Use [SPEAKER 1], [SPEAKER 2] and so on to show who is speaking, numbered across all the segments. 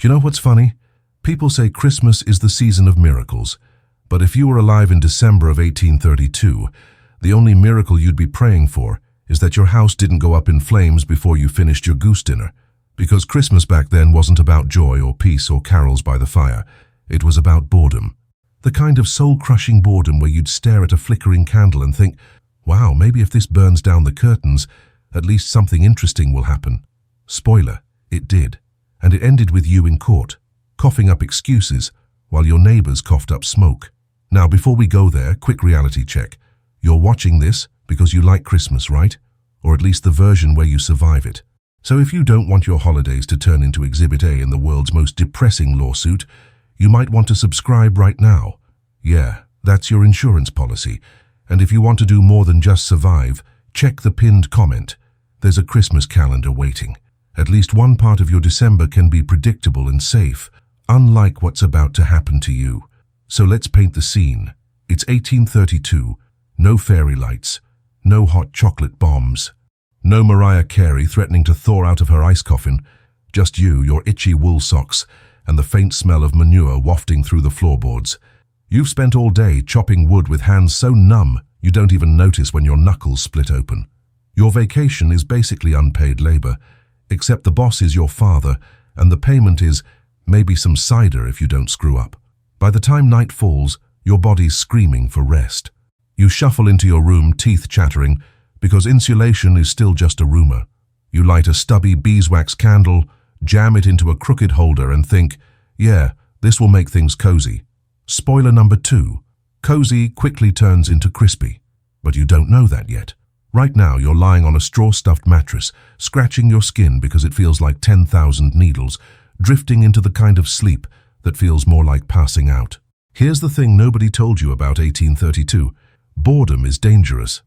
[SPEAKER 1] You know what's funny? People say Christmas is the season of miracles, but if you were alive in December of 1832, the only miracle you'd be praying for is that your house didn't go up in flames before you finished your goose dinner. Because Christmas back then wasn't about joy or peace or carols by the fire. It was about boredom. The kind of soul-crushing boredom where you'd stare at a flickering candle and think, wow, maybe if this burns down the curtains, at least something interesting will happen. Spoiler, it did. And it ended with you in court, coughing up excuses while your neighbors coughed up smoke. Now, before we go there, quick reality check. You're watching this because you like Christmas, right? Or at least the version where you survive it. So if you don't want your holidays to turn into Exhibit A in the world's most depressing lawsuit, you might want to subscribe right now. Yeah, that's your insurance policy. And if you want to do more than just survive, check the pinned comment. There's a Christmas calendar waiting. At least one part of your December can be predictable and safe, unlike what's about to happen to you. So let's paint the scene. It's 1832, no fairy lights, no hot chocolate bombs, no Mariah Carey threatening to thaw out of her ice coffin, just you, your itchy wool socks, and the faint smell of manure wafting through the floorboards. You've spent all day chopping wood with hands so numb you don't even notice when your knuckles split open. Your vacation is basically unpaid labor, except the boss is your father, and the payment is maybe some cider if you don't screw up. By the time night falls, your body's screaming for rest. You shuffle into your room, teeth chattering, because insulation is still just a rumor. You light a stubby beeswax candle, jam it into a crooked holder and think, yeah, this will make things cozy. Spoiler number 2, cozy quickly turns into crispy. But you don't know that yet. Right now you're lying on a straw-stuffed mattress, scratching your skin because it feels like 10,000 needles, drifting into the kind of sleep that feels more like passing out. Here's the thing nobody told you about 1832. Boredom is dangerous.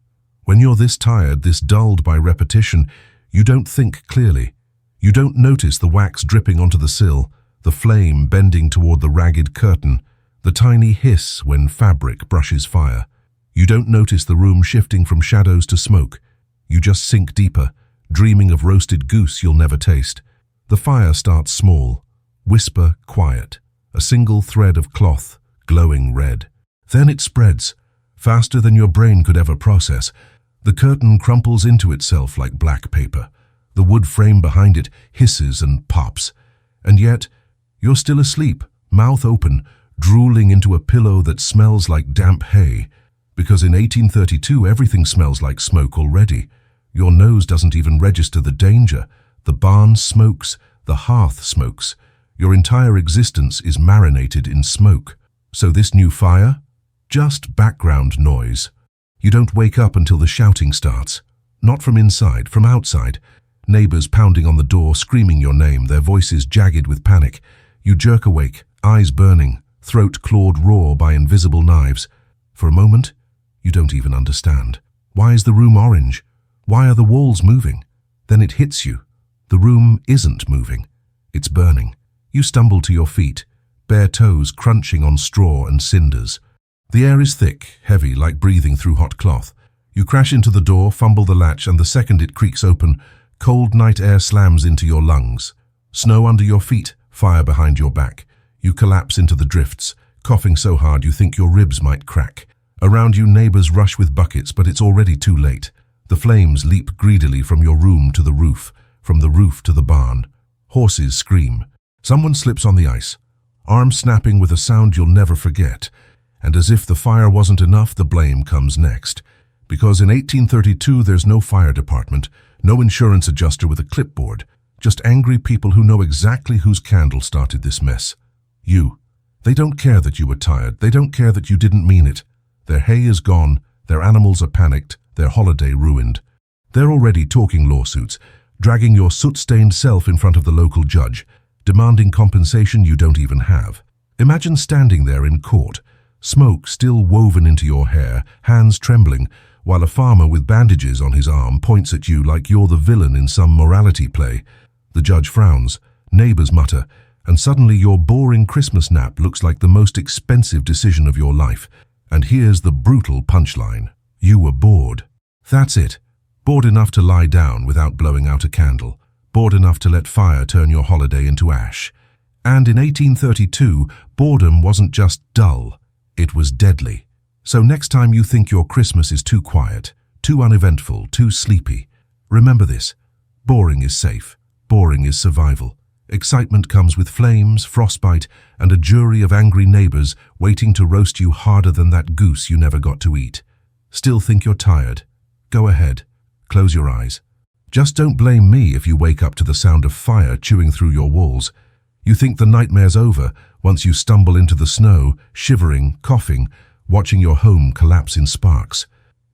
[SPEAKER 1] When you're this tired, this dulled by repetition, you don't think clearly. You don't notice the wax dripping onto the sill, the flame bending toward the ragged curtain, the tiny hiss when fabric brushes fire. You don't notice the room shifting from shadows to smoke. You just sink deeper, dreaming of roasted goose you'll never taste. The fire starts small, whisper quiet, a single thread of cloth, glowing red. Then it spreads, faster than your brain could ever process. The curtain crumples into itself like black paper. The wood frame behind it hisses and pops. And yet, you're still asleep, mouth open, drooling into a pillow that smells like damp hay. Because in 1832 everything smells like smoke already. Your nose doesn't even register the danger. The barn smokes, the hearth smokes. Your entire existence is marinated in smoke. So this new fire? Just background noise. You don't wake up until the shouting starts. Not from inside, from outside. Neighbors pounding on the door, screaming your name, their voices jagged with panic. You jerk awake, eyes burning, throat clawed raw by invisible knives. For a moment, you don't even understand. Why is the room orange? Why are the walls moving? Then it hits you. The room isn't moving. It's burning. You stumble to your feet, bare toes crunching on straw and cinders. The air is thick, heavy, like breathing through hot cloth. You crash into the door, fumble the latch, and the second it creaks open, cold night air slams into your lungs. Snow under your feet, fire behind your back. You collapse into the drifts, coughing so hard you think your ribs might crack. Around you, neighbors rush with buckets, but it's already too late. The flames leap greedily from your room to the roof, from the roof to the barn. Horses scream. Someone slips on the ice, arm snapping with a sound you'll never forget. And as if the fire wasn't enough, the blame comes next. Because in 1832 there's no fire department, no insurance adjuster with a clipboard, just angry people who know exactly whose candle started this mess. You. They don't care that you were tired. They don't care that you didn't mean it. Their hay is gone, their animals are panicked, their holiday ruined. They're already talking lawsuits, dragging your soot-stained self in front of the local judge, demanding compensation you don't even have. Imagine standing there in court, smoke still woven into your hair, hands trembling, while a farmer with bandages on his arm points at you like you're the villain in some morality play. The judge frowns, neighbors mutter, and suddenly your boring Christmas nap looks like the most expensive decision of your life. And here's the brutal punchline. You were bored. That's it. Bored enough to lie down without blowing out a candle. Bored enough to let fire turn your holiday into ash. And in 1832, boredom wasn't just dull, it was deadly. So next time you think your Christmas is too quiet, too uneventful, too sleepy, remember this: boring is safe, boring is survival. Excitement comes with flames, frostbite, and a jury of angry neighbors waiting to roast you harder than that goose you never got to eat. Still think you're tired? Go ahead, close your eyes. Just don't blame me if you wake up to the sound of fire chewing through your walls. You think the nightmare's over once you stumble into the snow, shivering, coughing, watching your home collapse in sparks.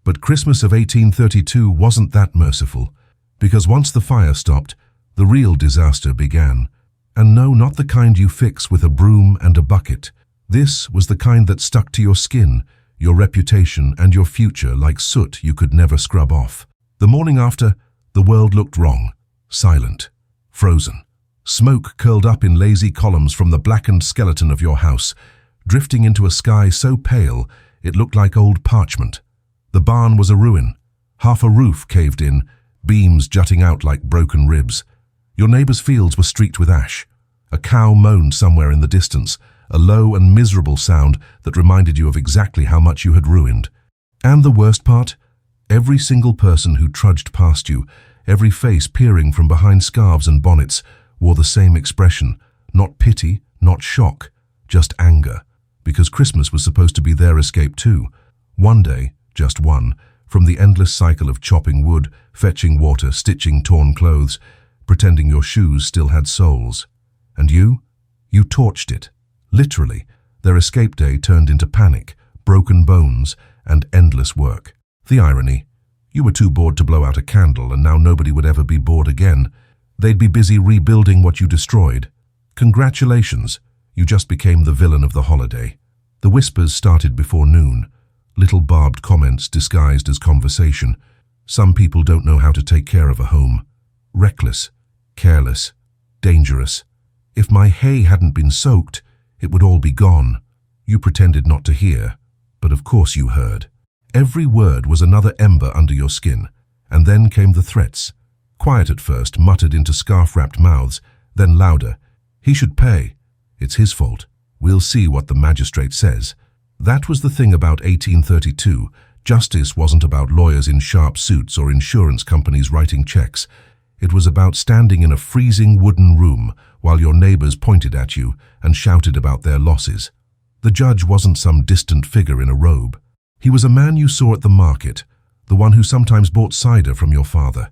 [SPEAKER 1] But Christmas of 1832 wasn't that merciful, because once the fire stopped, the real disaster began. And no, not the kind you fix with a broom and a bucket. This was the kind that stuck to your skin, your reputation, and your future like soot you could never scrub off. The morning after, the world looked wrong, silent, frozen. Smoke curled up in lazy columns from the blackened skeleton of your house, drifting into a sky so pale it looked like old parchment. The barn was a ruin, half a roof caved in, beams jutting out like broken ribs. Your neighbor's fields were streaked with ash. A cow moaned somewhere in the distance, a low and miserable sound that reminded you of exactly how much you had ruined. And the worst part? Every single person who trudged past you, every face peering from behind scarves and bonnets, wore the same expression: not pity, not shock, just anger. Because Christmas was supposed to be their escape too. One day, just one, from the endless cycle of chopping wood, fetching water, stitching torn clothes, pretending your shoes still had soles. And you torched it. Literally, their escape day turned into panic, broken bones, and endless work. The irony: you were too bored to blow out a candle, and now nobody would ever be bored again. They'd be busy rebuilding what you destroyed. Congratulations, you just became the villain of the holiday. The whispers started before noon, little barbed comments disguised as conversation. Some people don't know how to take care of a home. Reckless, careless, dangerous. If my hay hadn't been soaked, it would all be gone. You pretended not to hear, but of course you heard. Every word was another ember under your skin, and then came the threats. Quiet at first, muttered into scarf-wrapped mouths, then louder. He should pay. It's his fault. We'll see what the magistrate says. That was the thing about 1832. Justice wasn't about lawyers in sharp suits or insurance companies writing checks. It was about standing in a freezing wooden room while your neighbors pointed at you and shouted about their losses. The judge wasn't some distant figure in a robe. He was a man you saw at the market, the one who sometimes bought cider from your father.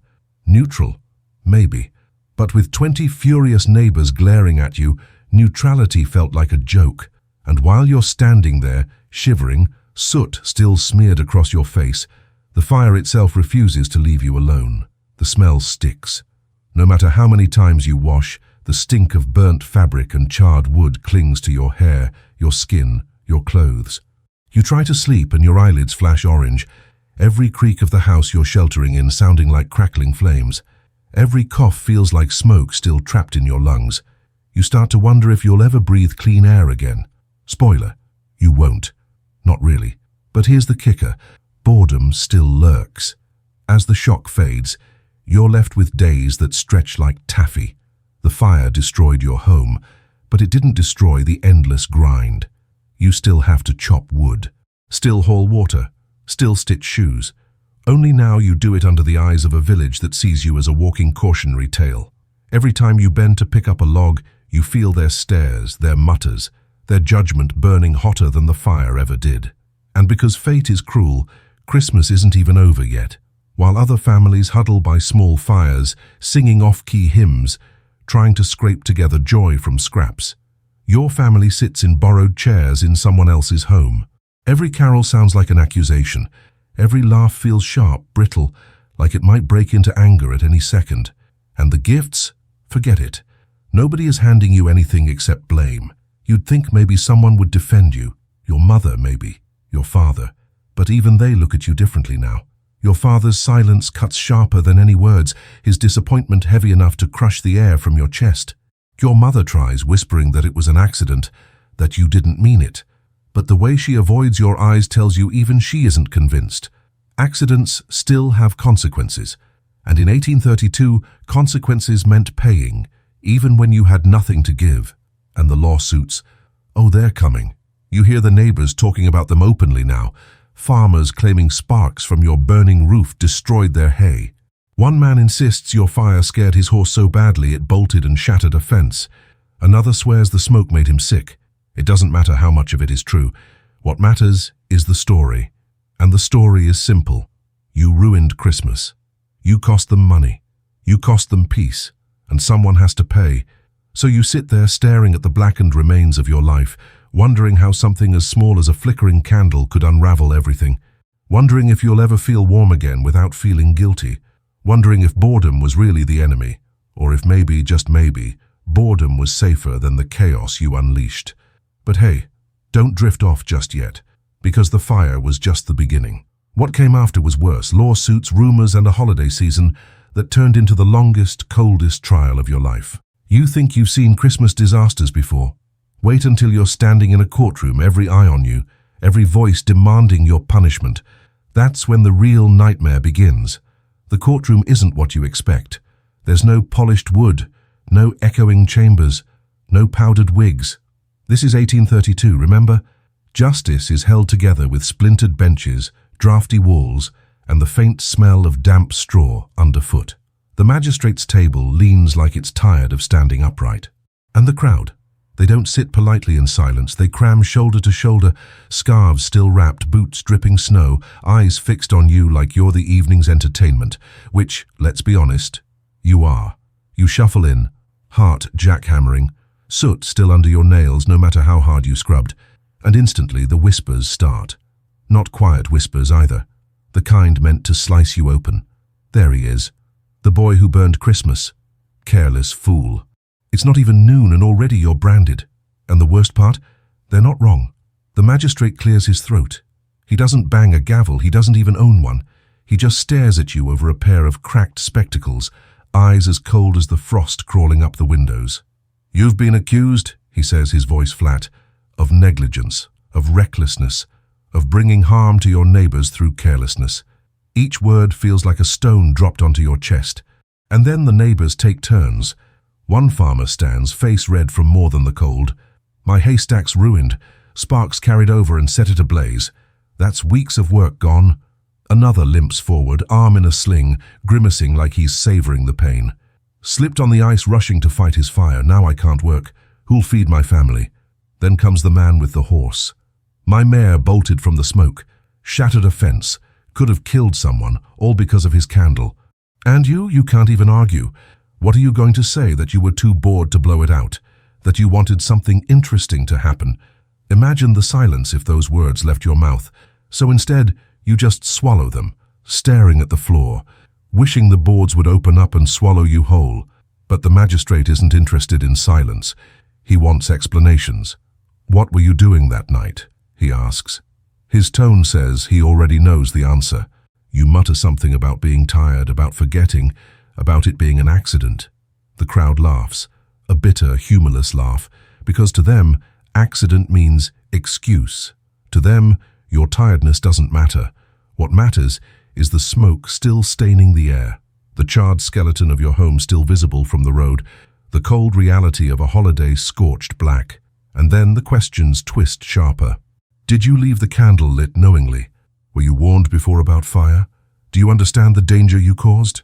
[SPEAKER 1] Neutral, maybe, but with 20 furious neighbors glaring at you, neutrality felt like a joke. And while you're standing there, shivering, soot still smeared across your face, the fire itself refuses to leave you alone. The smell sticks. No matter how many times you wash, the stink of burnt fabric and charred wood clings to your hair, your skin, your clothes. You try to sleep and your eyelids flash orange, every creak of the house you're sheltering in sounding like crackling flames. Every cough feels like smoke still trapped in your lungs. You start to wonder if you'll ever breathe clean air again. Spoiler, you won't. Not really. But here's the kicker: boredom still lurks. As the shock fades, you're left with days that stretch like taffy. The fire destroyed your home, but it didn't destroy the endless grind. You still have to chop wood, still haul water, still stitch shoes. Only now you do it under the eyes of a village that sees you as a walking cautionary tale. Every time you bend to pick up a log, you feel their stares, their mutters, their judgment burning hotter than the fire ever did. And because fate is cruel, Christmas isn't even over yet. While other families huddle by small fires, singing off-key hymns, trying to scrape together joy from scraps, your family sits in borrowed chairs in someone else's home. Every carol sounds like an accusation. Every laugh feels sharp, brittle, like it might break into anger at any second. And the gifts? Forget it. Nobody is handing you anything except blame. You'd think maybe someone would defend you. Your mother, maybe. Your father. But even they look at you differently now. Your father's silence cuts sharper than any words, his disappointment heavy enough to crush the air from your chest. Your mother tries, whispering that it was an accident, that you didn't mean it. But the way she avoids your eyes tells you even she isn't convinced. Accidents still have consequences. And in 1832, consequences meant paying, even when you had nothing to give. And the lawsuits, oh, they're coming. You hear the neighbors talking about them openly now. Farmers claiming sparks from your burning roof destroyed their hay. One man insists your fire scared his horse so badly it bolted and shattered a fence. Another swears the smoke made him sick. It doesn't matter how much of it is true. What matters is the story. And the story is simple. You ruined Christmas. You cost them money. You cost them peace. And someone has to pay. So you sit there staring at the blackened remains of your life, wondering how something as small as a flickering candle could unravel everything. Wondering if you'll ever feel warm again without feeling guilty. Wondering if boredom was really the enemy. Or if maybe, just maybe, boredom was safer than the chaos you unleashed. But hey, don't drift off just yet, because the fire was just the beginning. What came after was worse: lawsuits, rumors, and a holiday season that turned into the longest, coldest trial of your life. You think you've seen Christmas disasters before? Wait until you're standing in a courtroom, every eye on you, every voice demanding your punishment. That's when the real nightmare begins. The courtroom isn't what you expect. There's no polished wood, no echoing chambers, no powdered wigs. This is 1832, remember? Justice is held together with splintered benches, drafty walls, and the faint smell of damp straw underfoot. The magistrate's table leans like it's tired of standing upright. And the crowd? They don't sit politely in silence. They cram shoulder to shoulder, scarves still wrapped, boots dripping snow, eyes fixed on you like you're the evening's entertainment, which, let's be honest, you are. You shuffle in, heart jackhammering, soot still under your nails no matter how hard you scrubbed, and instantly the whispers start. Not quiet whispers either, the kind meant to slice you open. There he is, the boy who burned Christmas. Careless fool. It's not even noon and already you're branded. And the worst part? They're not wrong. The magistrate clears his throat. He doesn't bang a gavel, he doesn't even own one. He just stares at you over a pair of cracked spectacles, eyes as cold as the frost crawling up the windows. You've been accused, he says, his voice flat, of negligence, of recklessness, of bringing harm to your neighbors through carelessness. Each word feels like a stone dropped onto your chest. And then the neighbors take turns. One farmer stands, face red from more than the cold. My haystack's ruined, sparks carried over and set it ablaze. That's weeks of work gone. Another limps forward, arm in a sling, grimacing like he's savoring the pain. Slipped on the ice rushing to fight his fire, now I can't work. Who'll feed my family? Then comes the man with the horse. My mare bolted from the smoke, shattered a fence, could have killed someone, all because of his candle. And you can't even argue. What are you going to say? That you were too bored to blow it out? That you wanted something interesting to happen? Imagine the silence if those words left your mouth. So instead, you just swallow them, staring at the floor, wishing the boards would open up and swallow you whole. But the magistrate isn't interested in silence. He wants explanations. What were you doing that night? He asks. His tone says he already knows the answer. You mutter something about being tired, about forgetting, about it being an accident. The crowd laughs, a bitter, humorless laugh, because to them, accident means excuse. To them, your tiredness doesn't matter. What matters is the smoke still staining the air, the charred skeleton of your home still visible from the road, the cold reality of a holiday scorched black. And then the questions twist sharper. Did you leave the candle lit knowingly? Were you warned before about fire? Do you understand the danger you caused?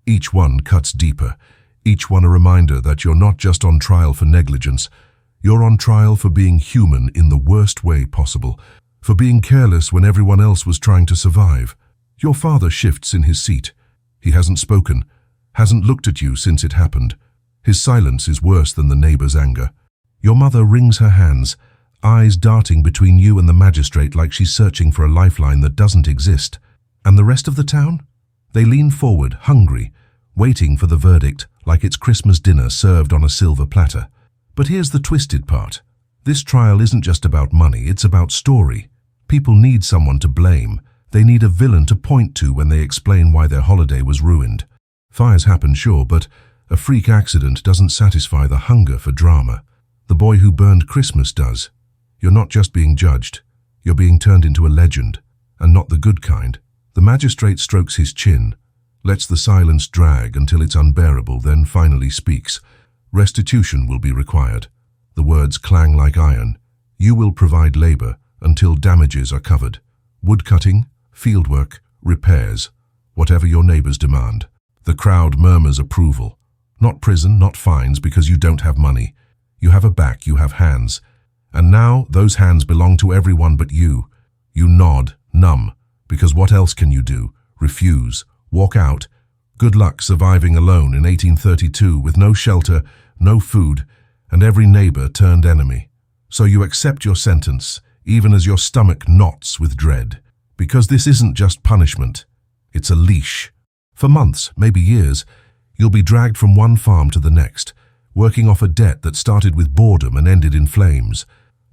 [SPEAKER 1] Each one cuts deeper, each one a reminder that you're not just on trial for negligence, you're on trial for being human in the worst way possible, for being careless when everyone else was trying to survive. Your father shifts in his seat. He hasn't spoken, hasn't looked at you since it happened. His silence is worse than the neighbor's anger. Your mother wrings her hands, eyes darting between you and the magistrate like she's searching for a lifeline that doesn't exist. And the rest of the town? They lean forward, hungry, waiting for the verdict like it's Christmas dinner served on a silver platter. But here's the twisted part. This trial isn't just about money, it's about story. People need someone to blame. They need a villain to point to when they explain why their holiday was ruined. Fires happen, sure, but a freak accident doesn't satisfy the hunger for drama. The boy who burned Christmas does. You're not just being judged, you're being turned into a legend, and not the good kind. The magistrate strokes his chin, lets the silence drag until it's unbearable, then finally speaks. Restitution will be required. The words clang like iron. You will provide labor until damages are covered. Woodcutting, fieldwork, repairs, whatever your neighbors demand. The crowd murmurs approval. Not prison, not fines, because you don't have money. You have a back, you have hands. And now those hands belong to everyone but you. You nod, numb, because what else can you do? Refuse, walk out. Good luck surviving alone in 1832 with no shelter, no food, and every neighbor turned enemy. So you accept your sentence, even as your stomach knots with dread. Because this isn't just punishment, it's a leash. For months, maybe years, you'll be dragged from one farm to the next, working off a debt that started with boredom and ended in flames.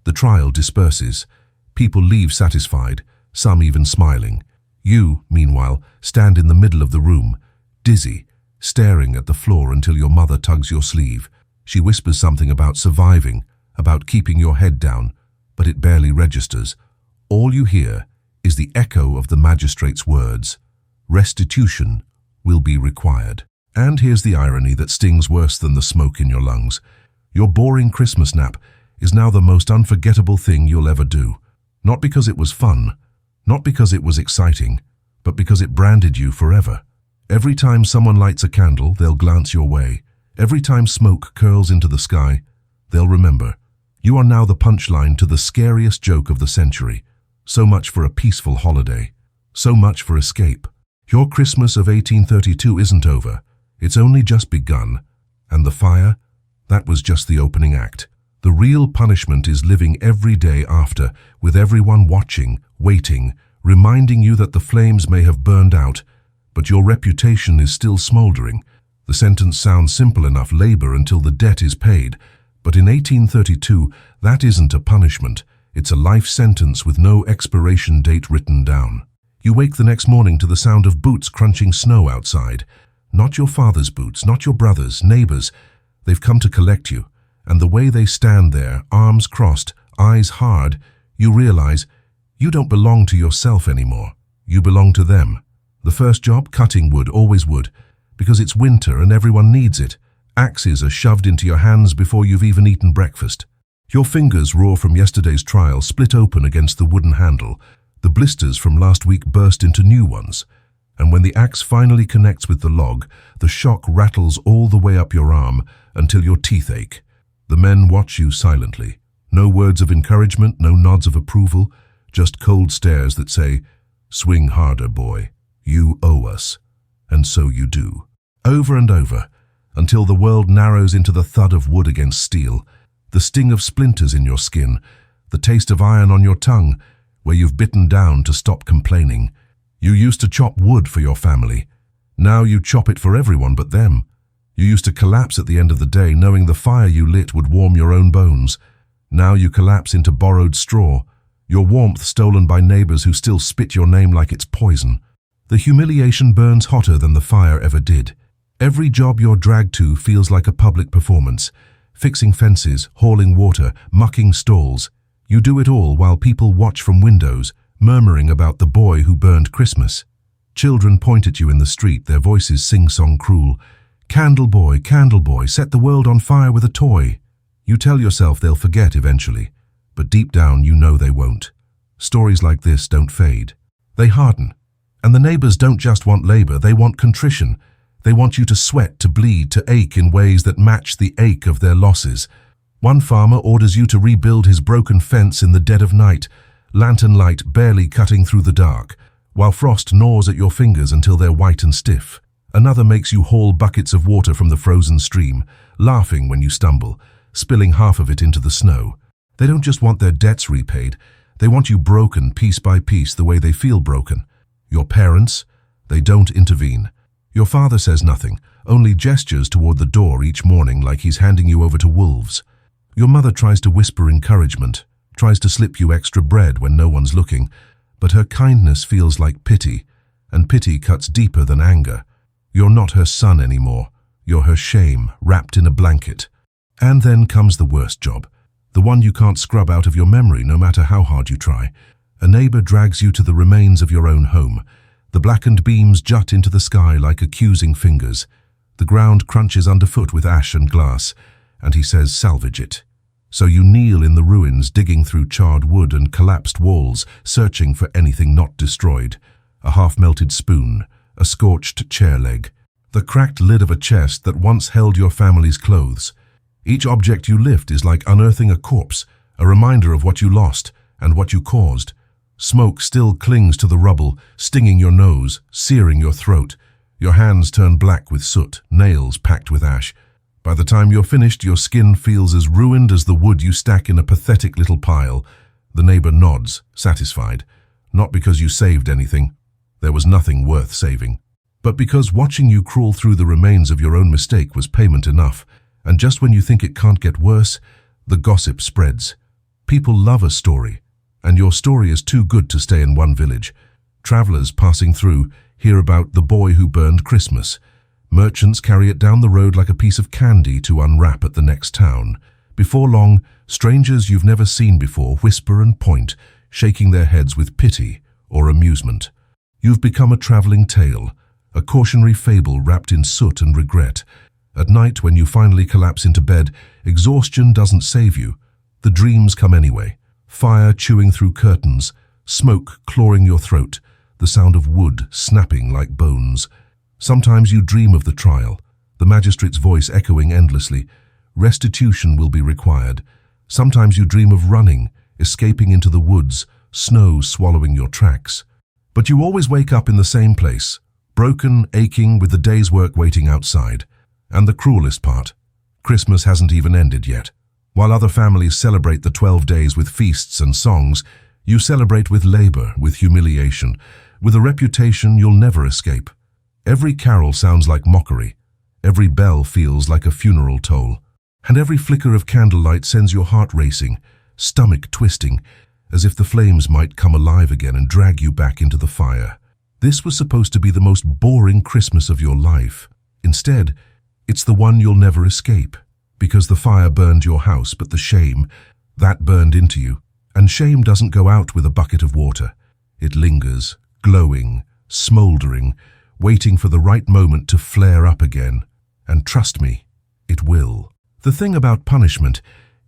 [SPEAKER 1] The trial disperses. People leave satisfied, some even smiling. You, meanwhile, stand in the middle of the room, dizzy, staring at the floor until your mother tugs your sleeve. She whispers something about surviving, about keeping your head down, but it barely registers. All you hear is the echo of the magistrate's words. Restitution will be required. And here's the irony that stings worse than the smoke in your lungs. Your boring Christmas nap is now the most unforgettable thing you'll ever do. Not because it was fun, not because it was exciting, but because it branded you forever. Every time someone lights a candle, they'll glance your way. Every time smoke curls into the sky, they'll remember. You are now the punchline to the scariest joke of the century. So much for a peaceful holiday. So much for escape. Your Christmas of 1832 isn't over. It's only just begun. And the fire? That was just the opening act. The real punishment is living every day after, with everyone watching, waiting, reminding you that the flames may have burned out, but your reputation is still smoldering. The sentence sounds simple enough: labor until the debt is paid. But in 1832, that isn't a punishment. It's a life sentence with no expiration date written down. You wake the next morning to the sound of boots crunching snow outside. Not your father's boots, not your brother's, neighbors. They've come to collect you. And the way they stand there, arms crossed, eyes hard, you realize you don't belong to yourself anymore. You belong to them. The first job, cutting wood, always wood, because it's winter and everyone needs it. Axes are shoved into your hands before you've even eaten breakfast. Your fingers, raw from yesterday's trial, split open against the wooden handle. The blisters from last week burst into new ones. And when the axe finally connects with the log, the shock rattles all the way up your arm until your teeth ache. The men watch you silently. No words of encouragement, no nods of approval, just cold stares that say, "Swing harder, boy. You owe us." And so you do. Over and over, until the world narrows into the thud of wood against steel, the sting of splinters in your skin, the taste of iron on your tongue, where you've bitten down to stop complaining. You used to chop wood for your family. Now you chop it for everyone but them. You used to collapse at the end of the day knowing the fire you lit would warm your own bones. Now you collapse into borrowed straw, your warmth stolen by neighbors who still spit your name like it's poison. The humiliation burns hotter than the fire ever did. Every job you're dragged to feels like a public performance. Fixing fences, hauling water, mucking stalls. You do it all while people watch from windows, murmuring about the boy who burned Christmas. Children point at you in the street, their voices sing-song cruel. Candle boy, set the world on fire with a toy. You tell yourself they'll forget eventually, but deep down you know they won't. Stories like this don't fade. They harden. And the neighbors don't just want labor, they want contrition. They want you to sweat, to bleed, to ache in ways that match the ache of their losses. One farmer orders you to rebuild his broken fence in the dead of night, lantern light barely cutting through the dark, while frost gnaws at your fingers until they're white and stiff. Another makes you haul buckets of water from the frozen stream, laughing when you stumble, spilling half of it into the snow. They don't just want their debts repaid, they want you broken piece by piece the way they feel broken. Your parents, they don't intervene. Your father says nothing, only gestures toward the door each morning like he's handing you over to wolves. Your mother tries to whisper encouragement, tries to slip you extra bread when no one's looking, but her kindness feels like pity, and pity cuts deeper than anger. You're not her son anymore. You're her shame, wrapped in a blanket. And then comes the worst job, the one you can't scrub out of your memory no matter how hard you try. A neighbor drags you to the remains of your own home. The blackened beams jut into the sky like accusing fingers. The ground crunches underfoot with ash and glass, and he says, "Salvage it. So you kneel in the ruins, digging through charred wood and collapsed walls, searching for anything not destroyed. A half-melted spoon, a scorched chair leg, the cracked lid of a chest that once held your family's clothes. Each object you lift is like unearthing a corpse, a reminder of what you lost and what you caused. Smoke still clings to the rubble, stinging your nose, searing your throat. Your hands turn black with soot, nails packed with ash. By the time you're finished, your skin feels as ruined as the wood you stack in a pathetic little pile. The neighbor nods, satisfied, not because you saved anything. There was nothing worth saving, but because watching you crawl through the remains of your own mistake was payment enough. And just when you think it can't get worse, the gossip spreads. People love a story, and your story is too good to stay in one village. Travelers passing through hear about the boy who burned Christmas. Merchants carry it down the road like a piece of candy to unwrap at the next town. Before long, strangers you've never seen before whisper and point, shaking their heads with pity or amusement. You've become a traveling tale, a cautionary fable wrapped in soot and regret. At night, when you finally collapse into bed, exhaustion doesn't save you. The dreams come anyway. Fire chewing through curtains, smoke clawing your throat, the sound of wood snapping like bones. Sometimes you dream of the trial, the magistrate's voice echoing endlessly. Restitution will be required. Sometimes you dream of running, escaping into the woods, snow swallowing your tracks. But you always wake up in the same place, broken, aching, with the day's work waiting outside. And the cruelest part, Christmas hasn't even ended yet. While other families celebrate the 12 days with feasts and songs, you celebrate with labor, with humiliation, with a reputation you'll never escape. Every carol sounds like mockery. Every bell feels like a funeral toll. And every flicker of candlelight sends your heart racing, stomach twisting, as if the flames might come alive again and drag you back into the fire. This was supposed to be the most boring Christmas of your life. Instead, it's the one you'll never escape, because the fire burned your house, but the shame, that burned into you. And shame doesn't go out with a bucket of water. It lingers, glowing, smoldering, waiting for the right moment to flare up again. And trust me, it will. The thing about punishment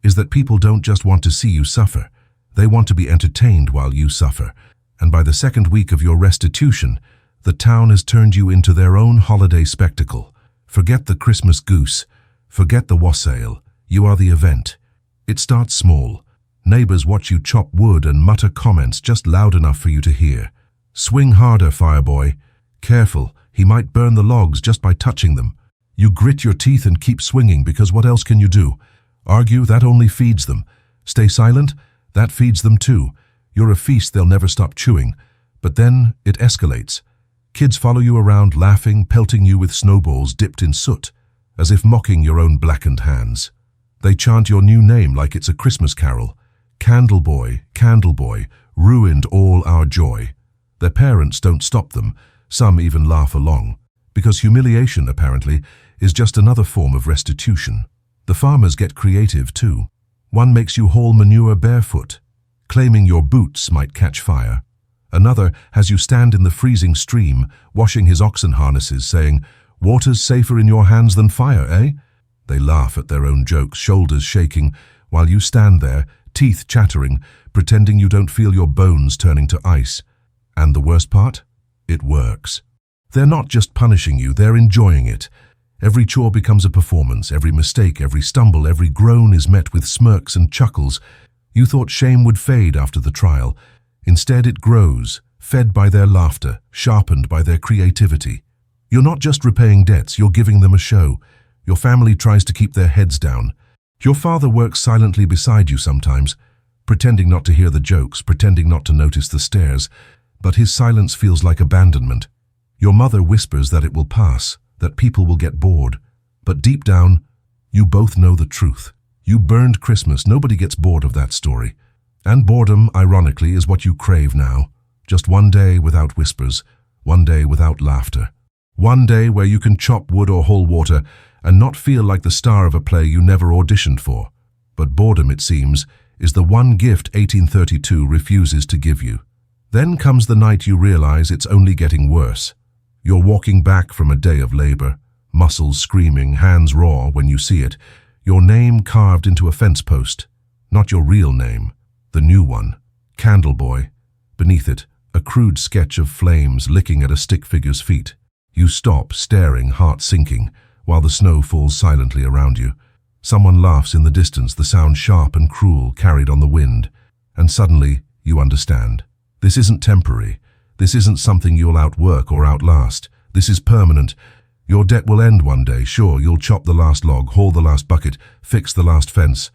[SPEAKER 1] is that people don't just want to see you suffer. They want to be entertained while you suffer. And by the second week of your restitution, the town has turned you into their own holiday spectacle. Forget the Christmas goose. Forget the wassail. You are the event. It starts small. Neighbors watch you chop wood and mutter comments just loud enough for you to hear. Swing harder, fireboy. Careful, he might burn the logs just by touching them. You grit your teeth and keep swinging, because what else can you do? Argue, that only feeds them. Stay silent, that feeds them too. You're a feast they'll never stop chewing. But then it escalates. Kids follow you around, laughing, pelting you with snowballs dipped in soot, as if mocking your own blackened hands. They chant your new name like it's a Christmas carol. Candle boy, ruined all our joy. Their parents don't stop them. Some even laugh along. Because humiliation, apparently, is just another form of restitution. The farmers get creative too. One makes you haul manure barefoot, claiming your boots might catch fire. Another has you stand in the freezing stream, washing his oxen harnesses, saying, "Water's safer in your hands than fire, eh?" They laugh at their own jokes, shoulders shaking, while you stand there, teeth chattering, pretending you don't feel your bones turning to ice. And the worst part? It works. They're not just punishing you, they're enjoying it. Every chore becomes a performance, every mistake, every stumble, every groan is met with smirks and chuckles. You thought shame would fade after the trial. Instead it grows, fed by their laughter, sharpened by their creativity. You're not just repaying debts, you're giving them a show. Your family tries to keep their heads down. Your father works silently beside you sometimes, pretending not to hear the jokes, pretending not to notice the stares, but his silence feels like abandonment. Your mother whispers that it will pass, that people will get bored. But deep down, you both know the truth. You burned Christmas. Nobody gets bored of that story. And boredom, ironically, is what you crave now. Just one day without whispers, one day without laughter. One day where you can chop wood or haul water and not feel like the star of a play you never auditioned for. But boredom, it seems, is the one gift 1832 refuses to give you. Then comes the night you realize it's only getting worse. You're walking back from a day of labor, muscles screaming, hands raw when you see it, your name carved into a fence post. Not your real name, the new one, Candle Boy. Beneath it, a crude sketch of flames licking at a stick figure's feet. You stop, staring, heart sinking, while the snow falls silently around you. Someone laughs in the distance, the sound sharp and cruel, carried on the wind. And suddenly, you understand. This isn't temporary. This isn't something you'll outwork or outlast. This is permanent. Your debt will end one day. Sure, you'll chop the last log, haul the last bucket, fix the last fence.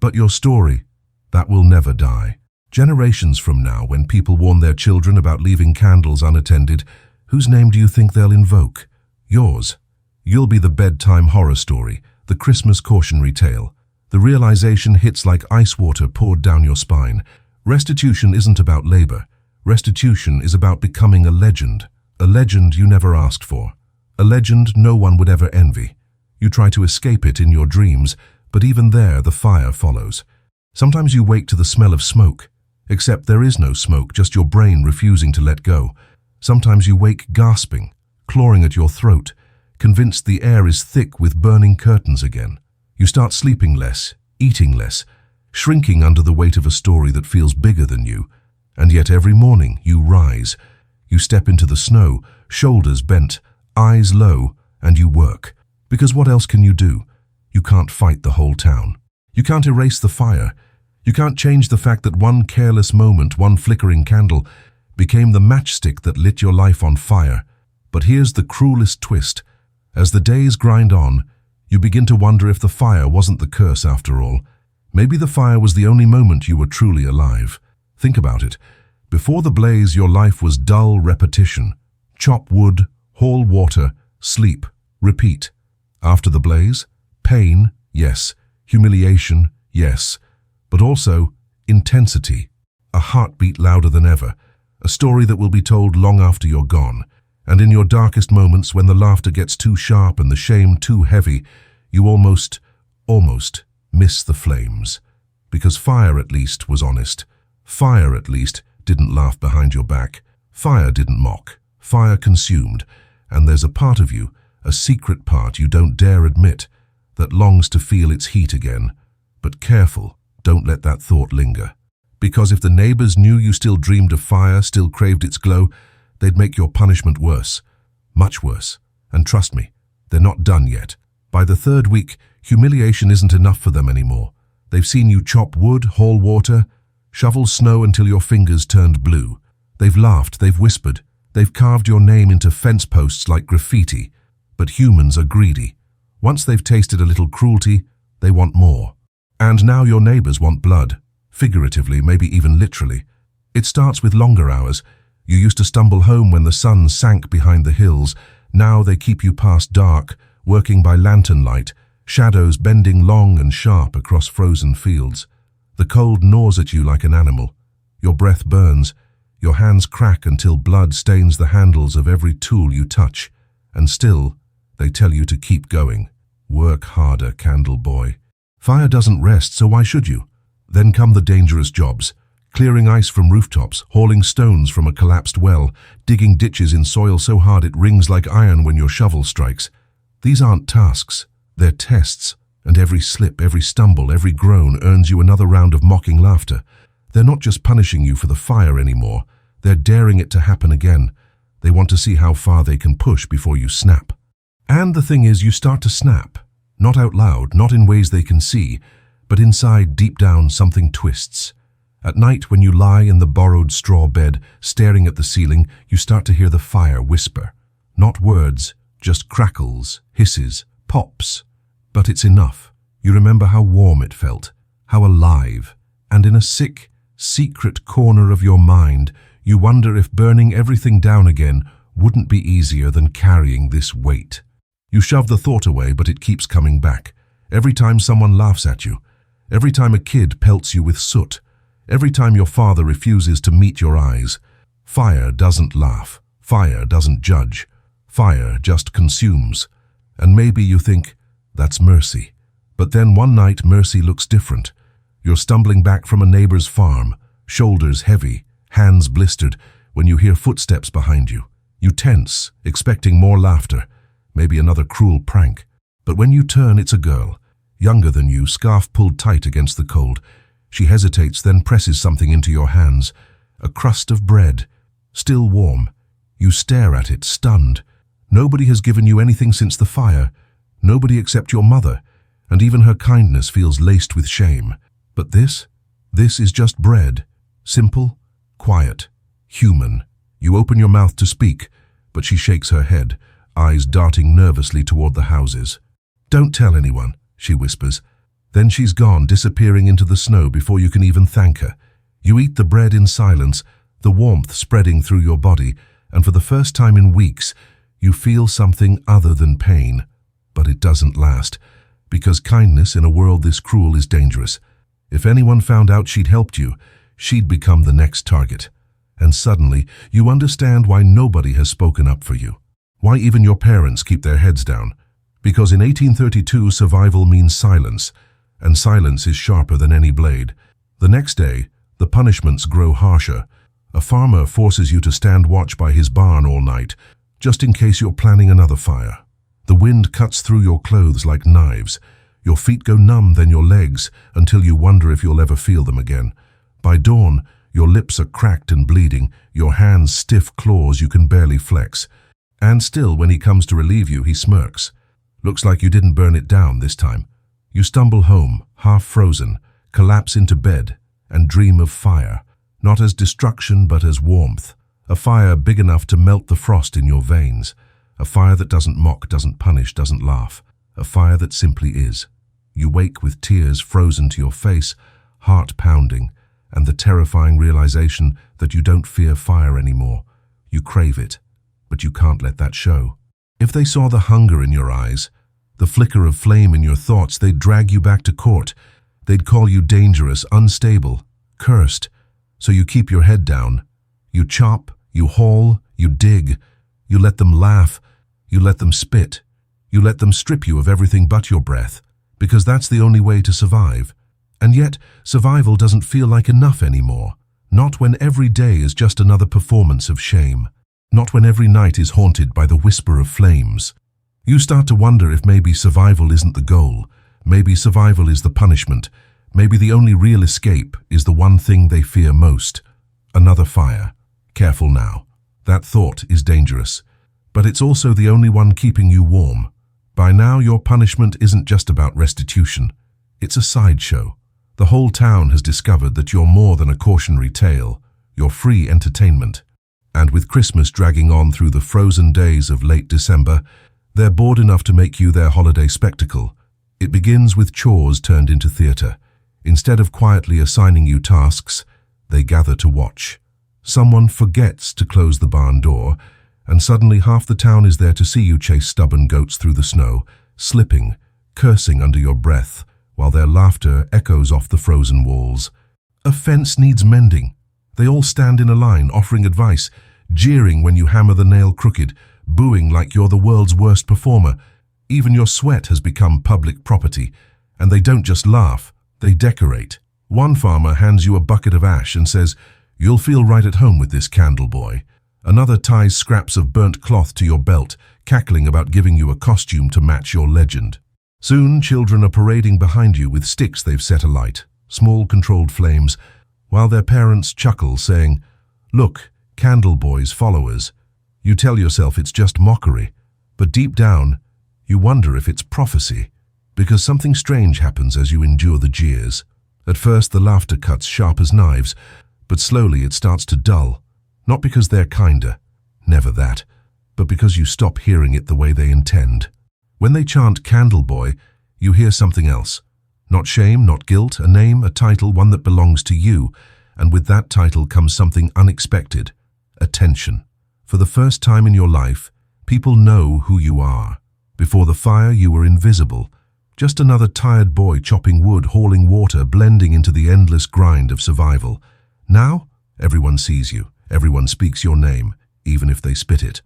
[SPEAKER 1] But your story, that will never die. Generations from now, when people warn their children about leaving candles unattended, whose name do you think they'll invoke? Yours. You'll be the bedtime horror story, the Christmas cautionary tale. The realization hits like ice water poured down your spine. Restitution isn't about labor. Restitution is about becoming a legend you never asked for. A legend no one would ever envy. You try to escape it in your dreams, but even there the fire follows. Sometimes you wake to the smell of smoke, except there is no smoke, just your brain refusing to let go. Sometimes you wake gasping, clawing at your throat, convinced the air is thick with burning curtains again. You start sleeping less, eating less, shrinking under the weight of a story that feels bigger than you. And yet every morning you rise. You step into the snow, shoulders bent, eyes low, and you work. Because what else can you do? You can't fight the whole town. You can't erase the fire. You can't change the fact that one careless moment, one flickering candle, became the matchstick that lit your life on fire. But here's the cruelest twist. As the days grind on, you begin to wonder if the fire wasn't the curse after all. Maybe the fire was the only moment you were truly alive. Think about it. Before the blaze, your life was dull repetition. Chop wood, haul water, sleep, repeat. After the blaze, pain, yes. Humiliation, yes. But also intensity. A heartbeat louder than ever. A story that will be told long after you're gone. And in your darkest moments, when the laughter gets too sharp and the shame too heavy, you almost miss the flames. Because fire at least was honest. Fire at least didn't laugh behind your back. Fire didn't mock. Fire consumed. And there's a part of you, a secret part you don't dare admit, that longs to feel its heat again. But careful, don't let that thought linger. Because if the neighbors knew you still dreamed of fire, still craved its glow, they'd make your punishment worse. Much worse. And trust me, they're not done yet. By the third week, humiliation isn't enough for them anymore. They've seen you chop wood, haul water, shovel snow until your fingers turned blue. They've laughed, they've whispered, they've carved your name into fence posts like graffiti. But humans are greedy. Once they've tasted a little cruelty, they want more. And now your neighbors want blood. Figuratively, maybe even literally. It starts with longer hours. You used to stumble home when the sun sank behind the hills. Now they keep you past dark, working by lantern light, shadows bending long and sharp across frozen fields. The cold gnaws at you like an animal. Your breath burns. Your hands crack until blood stains the handles of every tool you touch. And still, they tell you to keep going. Work harder, Candle Boy. Fire doesn't rest, so why should you? Then come the dangerous jobs. Clearing ice from rooftops, hauling stones from a collapsed well, digging ditches in soil so hard it rings like iron when your shovel strikes. These aren't tasks, they're tests, and every slip, every stumble, every groan earns you another round of mocking laughter. They're not just punishing you for the fire anymore, they're daring it to happen again. They want to see how far they can push before you snap. And the thing is, you start to snap. Not out loud, not in ways they can see, but inside, deep down, something twists. At night, when you lie in the borrowed straw bed, staring at the ceiling, you start to hear the fire whisper. Not words, just crackles, hisses, pops. But it's enough. You remember how warm it felt, how alive. And in a sick, secret corner of your mind, you wonder if burning everything down again wouldn't be easier than carrying this weight. You shove the thought away, but it keeps coming back. Every time someone laughs at you, every time a kid pelts you with soot, every time your father refuses to meet your eyes. Fire doesn't laugh. Fire doesn't judge. Fire just consumes. And maybe you think, that's mercy. But then one night mercy looks different. You're stumbling back from a neighbor's farm, shoulders heavy, hands blistered, when you hear footsteps behind you. You tense, expecting more laughter, maybe another cruel prank. But when you turn, it's a girl, younger than you, scarf pulled tight against the cold. She hesitates, then presses something into your hands. A crust of bread, still warm. You stare at it, stunned. Nobody has given you anything since the fire. Nobody except your mother, and even her kindness feels laced with shame. But this is just bread. Simple, quiet, human. You open your mouth to speak, but she shakes her head, eyes darting nervously toward the houses. "Don't tell anyone," she whispers. Then she's gone, disappearing into the snow before you can even thank her. You eat the bread in silence, the warmth spreading through your body, and for the first time in weeks, you feel something other than pain. But it doesn't last, because kindness in a world this cruel is dangerous. If anyone found out she'd helped you, she'd become the next target. And suddenly, you understand why nobody has spoken up for you. Why even your parents keep their heads down. Because in 1832, survival means silence, and silence is sharper than any blade. The next day, the punishments grow harsher. A farmer forces you to stand watch by his barn all night, just in case you're planning another fire. The wind cuts through your clothes like knives. Your feet go numb, then your legs, until you wonder if you'll ever feel them again. By dawn, your lips are cracked and bleeding, your hands stiff claws you can barely flex. And still, when he comes to relieve you, he smirks. Looks like you didn't burn it down this time. You stumble home, half frozen, collapse into bed, and dream of fire. Not as destruction, but as warmth. A fire big enough to melt the frost in your veins. A fire that doesn't mock, doesn't punish, doesn't laugh. A fire that simply is. You wake with tears frozen to your face, heart pounding, and the terrifying realization that you don't fear fire anymore. You crave it, but you can't let that show. If they saw the hunger in your eyes, the flicker of flame in your thoughts, they'd drag you back to court. They'd call you dangerous, unstable, cursed. So you keep your head down. You chop, you haul, you dig. You let them laugh. You let them spit. You let them strip you of everything but your breath, because that's the only way to survive. And yet, survival doesn't feel like enough anymore. Not when every day is just another performance of shame. Not when every night is haunted by the whisper of flames. You start to wonder if maybe survival isn't the goal. Maybe survival is the punishment. Maybe the only real escape is the one thing they fear most. Another fire. Careful now. That thought is dangerous. But it's also the only one keeping you warm. By now, your punishment isn't just about restitution. It's a sideshow. The whole town has discovered that you're more than a cautionary tale. You're free entertainment. And with Christmas dragging on through the frozen days of late December, they're bored enough to make you their holiday spectacle. It begins with chores turned into theater. Instead of quietly assigning you tasks, they gather to watch. Someone forgets to close the barn door, and suddenly half the town is there to see you chase stubborn goats through the snow, slipping, cursing under your breath, while their laughter echoes off the frozen walls. A fence needs mending. They all stand in a line, offering advice, jeering when you hammer the nail crooked, booing like you're the world's worst performer. Even your sweat has become public property, and they don't just laugh, they decorate. One farmer hands you a bucket of ash and says, "You'll feel right at home with this candle, boy." Another ties scraps of burnt cloth to your belt, cackling about giving you a costume to match your legend. Soon, children are parading behind you with sticks they've set alight, small controlled flames, while their parents chuckle, saying, "Look, Candle Boy's followers." You tell yourself it's just mockery, but deep down, you wonder if it's prophecy, because something strange happens as you endure the jeers. At first, the laughter cuts sharp as knives, but slowly it starts to dull, not because they're kinder, never that, but because you stop hearing it the way they intend. When they chant Candle Boy, you hear something else. Not shame, not guilt, a name, a title, one that belongs to you, and with that title comes something unexpected, attention. For the first time in your life, people know who you are. Before the fire, you were invisible, just another tired boy chopping wood, hauling water, blending into the endless grind of survival. Now, everyone sees you, everyone speaks your name, even if they spit it.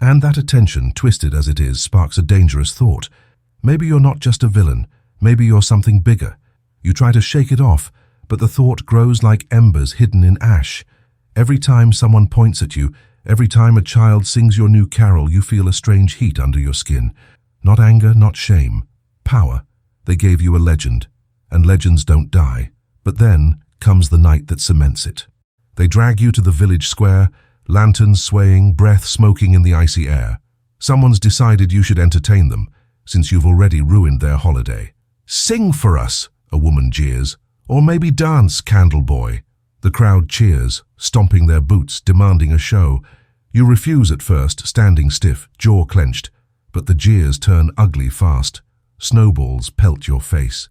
[SPEAKER 1] And that attention, twisted as it is, sparks a dangerous thought. Maybe you're not just a villain, maybe you're something bigger. You try to shake it off, but the thought grows like embers hidden in ash. Every time someone points at you, every time a child sings your new carol, you feel a strange heat under your skin. Not anger, not shame. Power. They gave you a legend, and legends don't die. But then comes the night that cements it. They drag you to the village square, lanterns swaying, breath smoking in the icy air. Someone's decided you should entertain them, since you've already ruined their holiday. "Sing for us," a woman jeers. "Or maybe dance, candle boy." The crowd cheers, stomping their boots, demanding a show. You refuse at first, standing stiff, jaw clenched. But the jeers turn ugly fast. Snowballs pelt your face.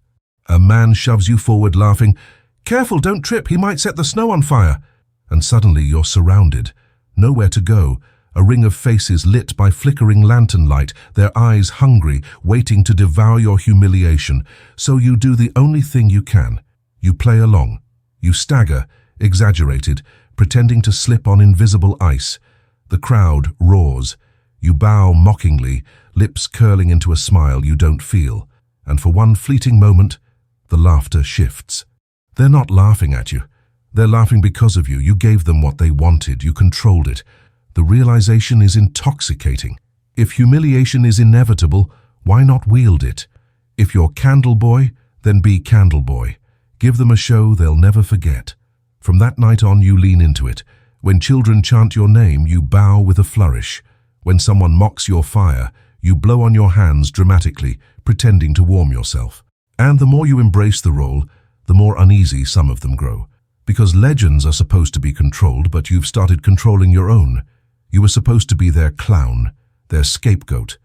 [SPEAKER 1] A man shoves you forward laughing, "Careful, don't trip, he might set the snow on fire." And suddenly you're surrounded. Nowhere to go. A ring of faces lit by flickering lantern light, their eyes hungry, waiting to devour your humiliation. So you do the only thing you can. You play along. You stagger, exaggerated, pretending to slip on invisible ice. The crowd roars. You bow mockingly, lips curling into a smile you don't feel. And for one fleeting moment, the laughter shifts. They're not laughing at you. They're laughing because of you. You gave them what they wanted. You controlled it. The realization is intoxicating. If humiliation is inevitable, why not wield it? If you're candle boy, then be candle boy. Give them a show they'll never forget. From that night on, you lean into it. When children chant your name, you bow with a flourish. When someone mocks your fire, you blow on your hands dramatically, pretending to warm yourself. And the more you embrace the role, the more uneasy some of them grow. Because legends are supposed to be controlled, but you've started controlling your own. You were supposed to be their clown, their scapegoat.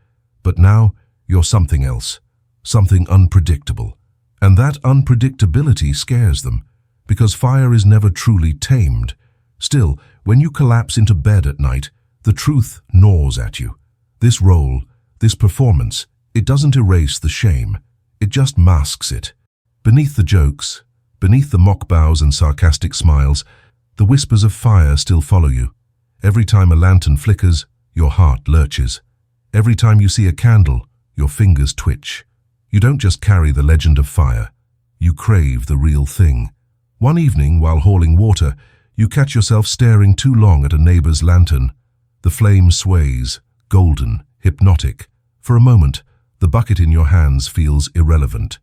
[SPEAKER 1] But now, you're something else, something unpredictable. And that unpredictability scares them, because fire is never truly tamed. Still, when you collapse into bed at night, the truth gnaws at you. This role, this performance, it doesn't erase the shame. It just masks it. Beneath the jokes, beneath the mock bows and sarcastic smiles, the whispers of fire still follow you. Every time a lantern flickers, your heart lurches. Every time you see a candle, your fingers twitch. You don't just carry the legend of fire. You crave the real thing. One evening, while hauling water, you catch yourself staring too long at a neighbor's lantern. The flame sways, golden, hypnotic. For a moment, the bucket in your hands feels irrelevant.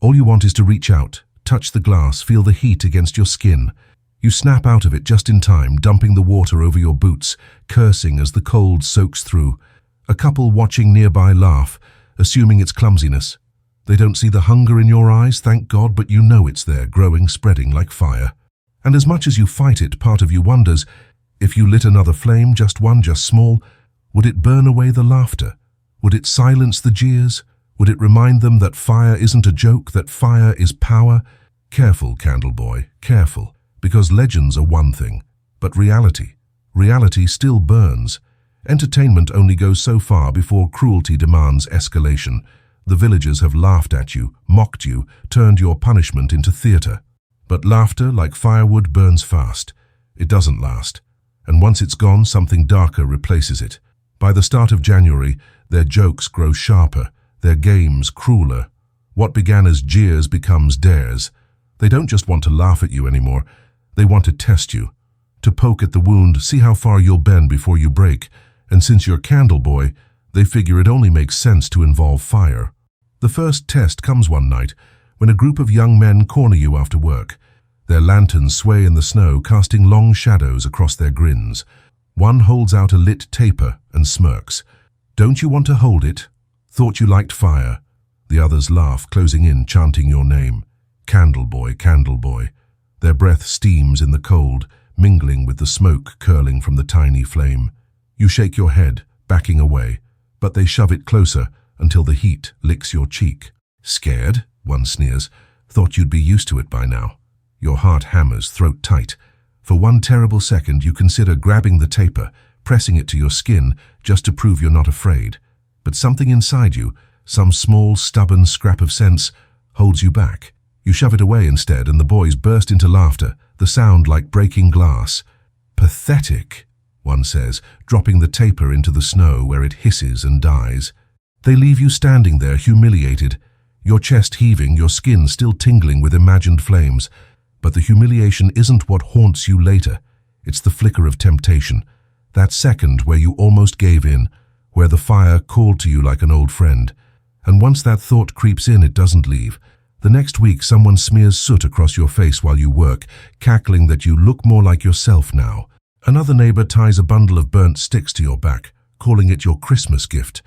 [SPEAKER 1] All you want is to reach out, touch the glass, feel the heat against your skin. You snap out of it just in time, dumping the water over your boots, cursing as the cold soaks through. A couple watching nearby laugh, assuming it's clumsiness. They don't see the hunger in your eyes, thank God, but you know it's there, growing, spreading like fire. And as much as you fight it, part of you wonders, if you lit another flame, just one, just small, would it burn away the laughter? Would it silence the jeers? Would it remind them that fire isn't a joke, that fire is power? Careful, candle boy, careful, because legends are one thing, but reality still burns. Entertainment only goes so far before cruelty demands escalation. The villagers have laughed at you, mocked you, turned your punishment into theater. But laughter, like firewood, burns fast. It doesn't last. And once it's gone, something darker replaces it. By the start of January, their jokes grow sharper, their games crueler. What began as jeers becomes dares. They don't just want to laugh at you anymore. They want to test you, to poke at the wound, see how far you'll bend before you break. And since you're candle boy, they figure it only makes sense to involve fire. The first test comes one night, when a group of young men corner you after work. Their lanterns sway in the snow, casting long shadows across their grins. One holds out a lit taper and smirks. "Don't you want to hold it? Thought you liked fire." The others laugh, closing in, chanting your name. Candle boy, candle boy. Their breath steams in the cold, mingling with the smoke curling from the tiny flame. You shake your head, backing away, but they shove it closer until the heat licks your cheek. "Scared?" one sneers. "Thought you'd be used to it by now." Your heart hammers, throat tight. For one terrible second, you consider grabbing the taper, pressing it to your skin, just to prove you're not afraid. But something inside you, some small, stubborn scrap of sense, holds you back. You shove it away instead, and the boys burst into laughter, the sound like breaking glass. "Pathetic," one says, dropping the taper into the snow where it hisses and dies. They leave you standing there, humiliated, your chest heaving, your skin still tingling with imagined flames. But the humiliation isn't what haunts you later. It's the flicker of temptation, that second where you almost gave in, where the fire called to you like an old friend. And once that thought creeps in, it doesn't leave. The next week, someone smears soot across your face while you work, cackling that you look more like yourself now. Another neighbor ties a bundle of burnt sticks to your back, calling it your Christmas gift.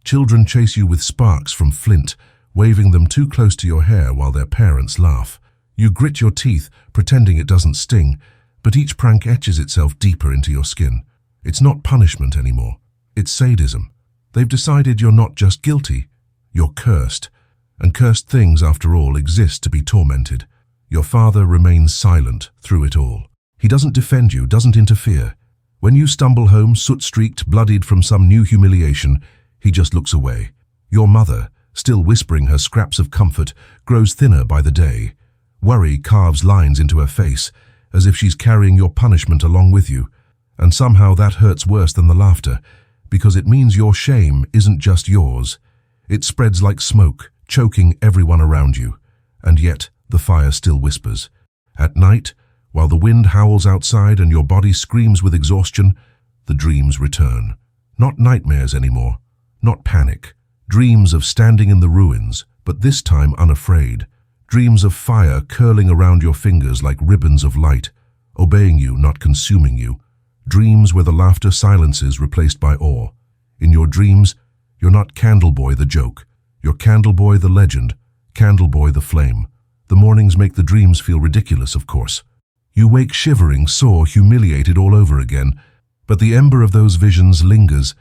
[SPEAKER 1] Children chase you with sparks from flint, waving them too close to your hair while their parents laugh. You grit your teeth, pretending it doesn't sting, but each prank etches itself deeper into your skin. It's not punishment anymore. It's sadism. They've decided you're not just guilty, you're cursed. And cursed things, after all, exist to be tormented. Your father remains silent through it all. He doesn't defend you, doesn't interfere. When you stumble home, soot-streaked, bloodied from some new humiliation, he just looks away. Your mother, still whispering her scraps of comfort, grows thinner by the day. Worry carves lines into her face, as if she's carrying your punishment along with you. And somehow that hurts worse than the laughter, because it means your shame isn't just yours. It spreads like smoke, choking everyone around you. And yet, the fire still whispers. At night, while the wind howls outside and your body screams with exhaustion, the dreams return. Not nightmares anymore, not panic. Dreams of standing in the ruins, but this time unafraid. Dreams of fire curling around your fingers like ribbons of light, obeying you, not consuming you. Dreams where the laughter silences, replaced by awe. In your dreams, you're not Candleboy the joke. You're Candleboy the legend, Candleboy the flame. The mornings make the dreams feel ridiculous, of course. You wake shivering, sore, humiliated all over again. But the ember of those visions lingers,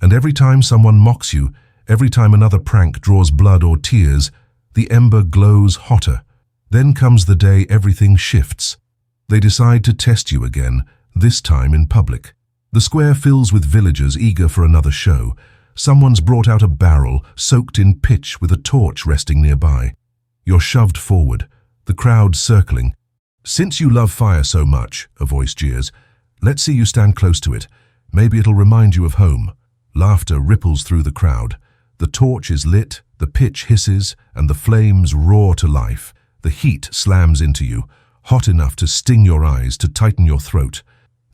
[SPEAKER 1] and every time someone mocks you, every time another prank draws blood or tears, the ember glows hotter. Then comes the day everything shifts. They decide to test you again, this time in public. The square fills with villagers eager for another show. Someone's brought out a barrel, soaked in pitch, with a torch resting nearby. You're shoved forward, the crowd circling. "Since you love fire so much," a voice jeers, "let's see you stand close to it. Maybe it'll remind you of home." Laughter ripples through the crowd. The torch is lit, the pitch hisses, and the flames roar to life. The heat slams into you, hot enough to sting your eyes, to tighten your throat.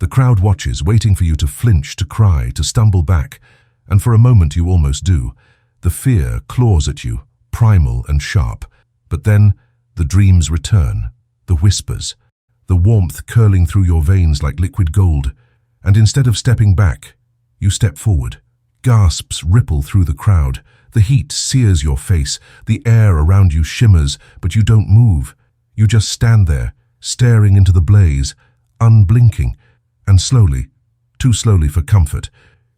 [SPEAKER 1] The crowd watches, waiting for you to flinch, to cry, to stumble back. And for a moment you almost do. The fear claws at you, primal and sharp. But then the dreams return, the whispers, the warmth curling through your veins like liquid gold. And instead of stepping back, you step forward. Gasps ripple through the crowd. The heat sears your face. The air around you shimmers, but you don't move. You just stand there, staring into the blaze, unblinking. And slowly, too slowly for comfort,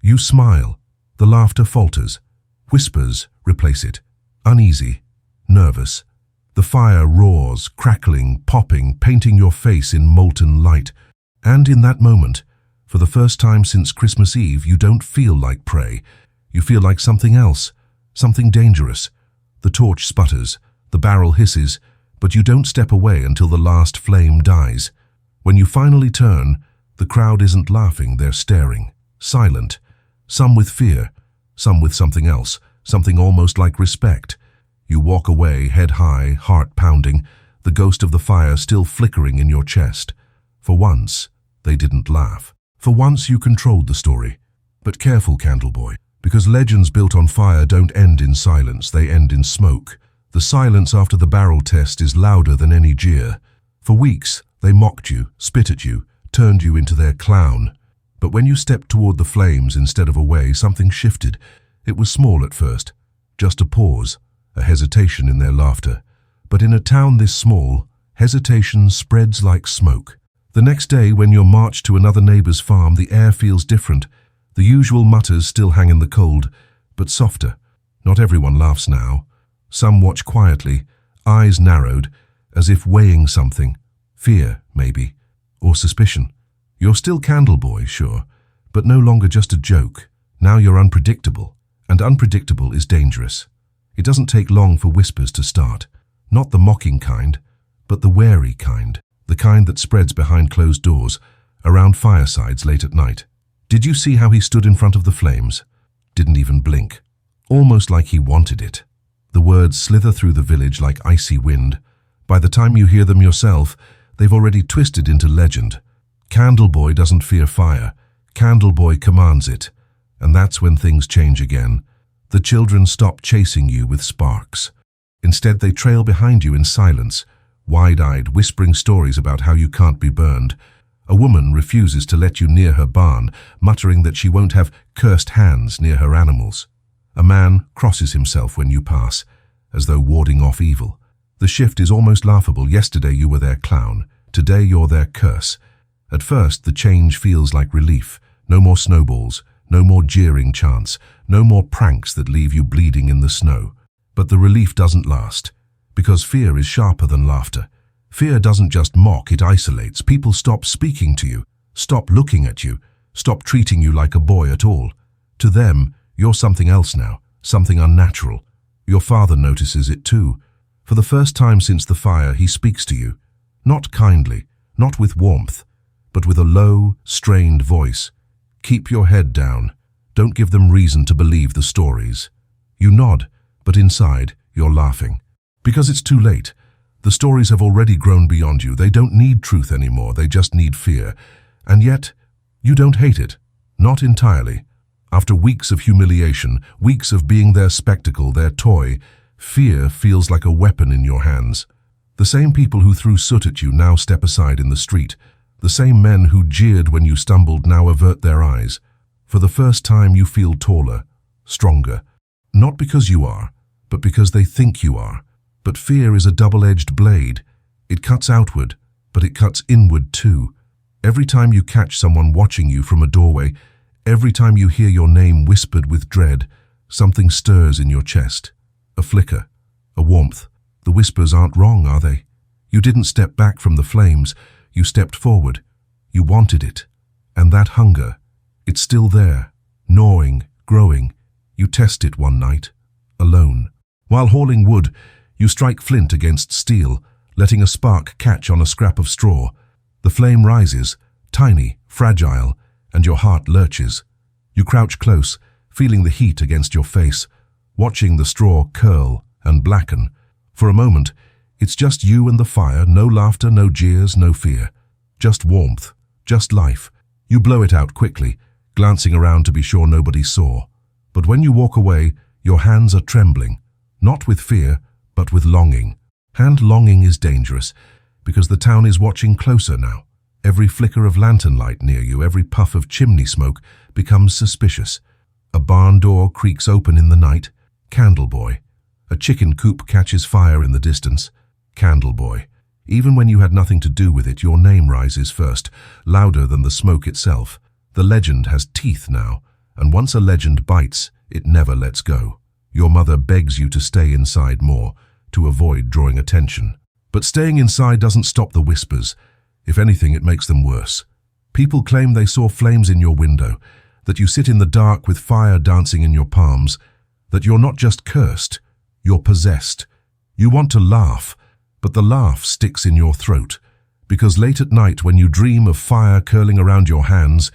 [SPEAKER 1] you smile. The laughter falters. Whispers replace it. Uneasy, nervous. The fire roars, crackling, popping, painting your face in molten light. And in that moment, for the first time since Christmas Eve, you don't feel like prey. You feel like something else, something dangerous. The torch sputters, the barrel hisses, but you don't step away until the last flame dies. When you finally turn, the crowd isn't laughing, they're staring, silent. Some with fear, some with something else, something almost like respect. You walk away, head high, heart pounding, the ghost of the fire still flickering in your chest. For once, they didn't laugh. For once you controlled the story. But careful, Candleboy, because legends built on fire don't end in silence, they end in smoke. The silence after the barrel test is louder than any jeer. For weeks, they mocked you, spit at you, turned you into their clown. But when you stepped toward the flames instead of away, something shifted. It was small at first, just a pause, a hesitation in their laughter. But in a town this small, hesitation spreads like smoke. The next day, when you're marched to another neighbor's farm, the air feels different. The usual mutters still hang in the cold, but softer. Not everyone laughs now. Some watch quietly, eyes narrowed, as if weighing something. Fear, maybe, or suspicion. You're still Candleboy, sure, but no longer just a joke. Now you're unpredictable, and unpredictable is dangerous. It doesn't take long for whispers to start. Not the mocking kind, but the wary kind. The kind that spreads behind closed doors, around firesides late at night. Did you see how he stood in front of the flames? Didn't even blink. Almost like he wanted it. The words slither through the village like icy wind. By the time you hear them yourself, they've already twisted into legend. Candleboy doesn't fear fire. Candleboy commands it. And that's when things change again. The children stop chasing you with sparks. Instead, they trail behind you in silence, wide-eyed, whispering stories about how you can't be burned. A woman refuses to let you near her barn, muttering that she won't have cursed hands near her animals. A man crosses himself when you pass, as though warding off evil. The shift is almost laughable. Yesterday you were their clown. Today you're their curse. At first, the change feels like relief. No more snowballs, no more jeering chants, no more pranks that leave you bleeding in the snow. But the relief doesn't last, because fear is sharper than laughter. Fear doesn't just mock, it isolates. People stop speaking to you, stop looking at you, stop treating you like a boy at all. To them, you're something else now, something unnatural. Your father notices it too. For the first time since the fire, he speaks to you. Not kindly, not with warmth, but with a low, strained voice. Keep your head down. Don't give them reason to believe the stories. You nod, but inside, you're laughing. Because it's too late. The stories have already grown beyond you. They don't need truth anymore. They just need fear. And yet, you don't hate it. Not entirely. After weeks of humiliation, weeks of being their spectacle, their toy, fear feels like a weapon in your hands. The same people who threw soot at you now step aside in the street. The same men who jeered when you stumbled now avert their eyes. For the first time you feel taller, stronger. Not because you are, but because they think you are. But fear is a double-edged blade. It cuts outward, but it cuts inward too. Every time you catch someone watching you from a doorway, every time you hear your name whispered with dread, something stirs in your chest. A flicker, a warmth. The whispers aren't wrong, are they? You didn't step back from the flames. You stepped forward. You wanted it. And that hunger, it's still there, gnawing, growing. You test it one night, alone. While hauling wood, you strike flint against steel, letting a spark catch on a scrap of straw. The flame rises, tiny, fragile, and your heart lurches. You crouch close, feeling the heat against your face, watching the straw curl and blacken. For a moment, it's just you and the fire, no laughter, no jeers, no fear. Just warmth, just life. You blow it out quickly, glancing around to be sure nobody saw. But when you walk away, your hands are trembling, not with fear, but with longing. Hand longing is dangerous, because the town is watching closer now. Every flicker of lantern light near you, every puff of chimney smoke becomes suspicious. A barn door creaks open in the night. Candle boy. A chicken coop catches fire in the distance. Candle boy. Even when you had nothing to do with it, your name rises first, louder than the smoke itself. The legend has teeth now, and once a legend bites, it never lets go. Your mother begs you to stay inside more, to avoid drawing attention. But staying inside doesn't stop the whispers. If anything, it makes them worse. People claim they saw flames in your window, that you sit in the dark with fire dancing in your palms, that you're not just cursed, you're possessed. You want to laugh, but the laugh sticks in your throat, because late at night when you dream of fire curling around your hands,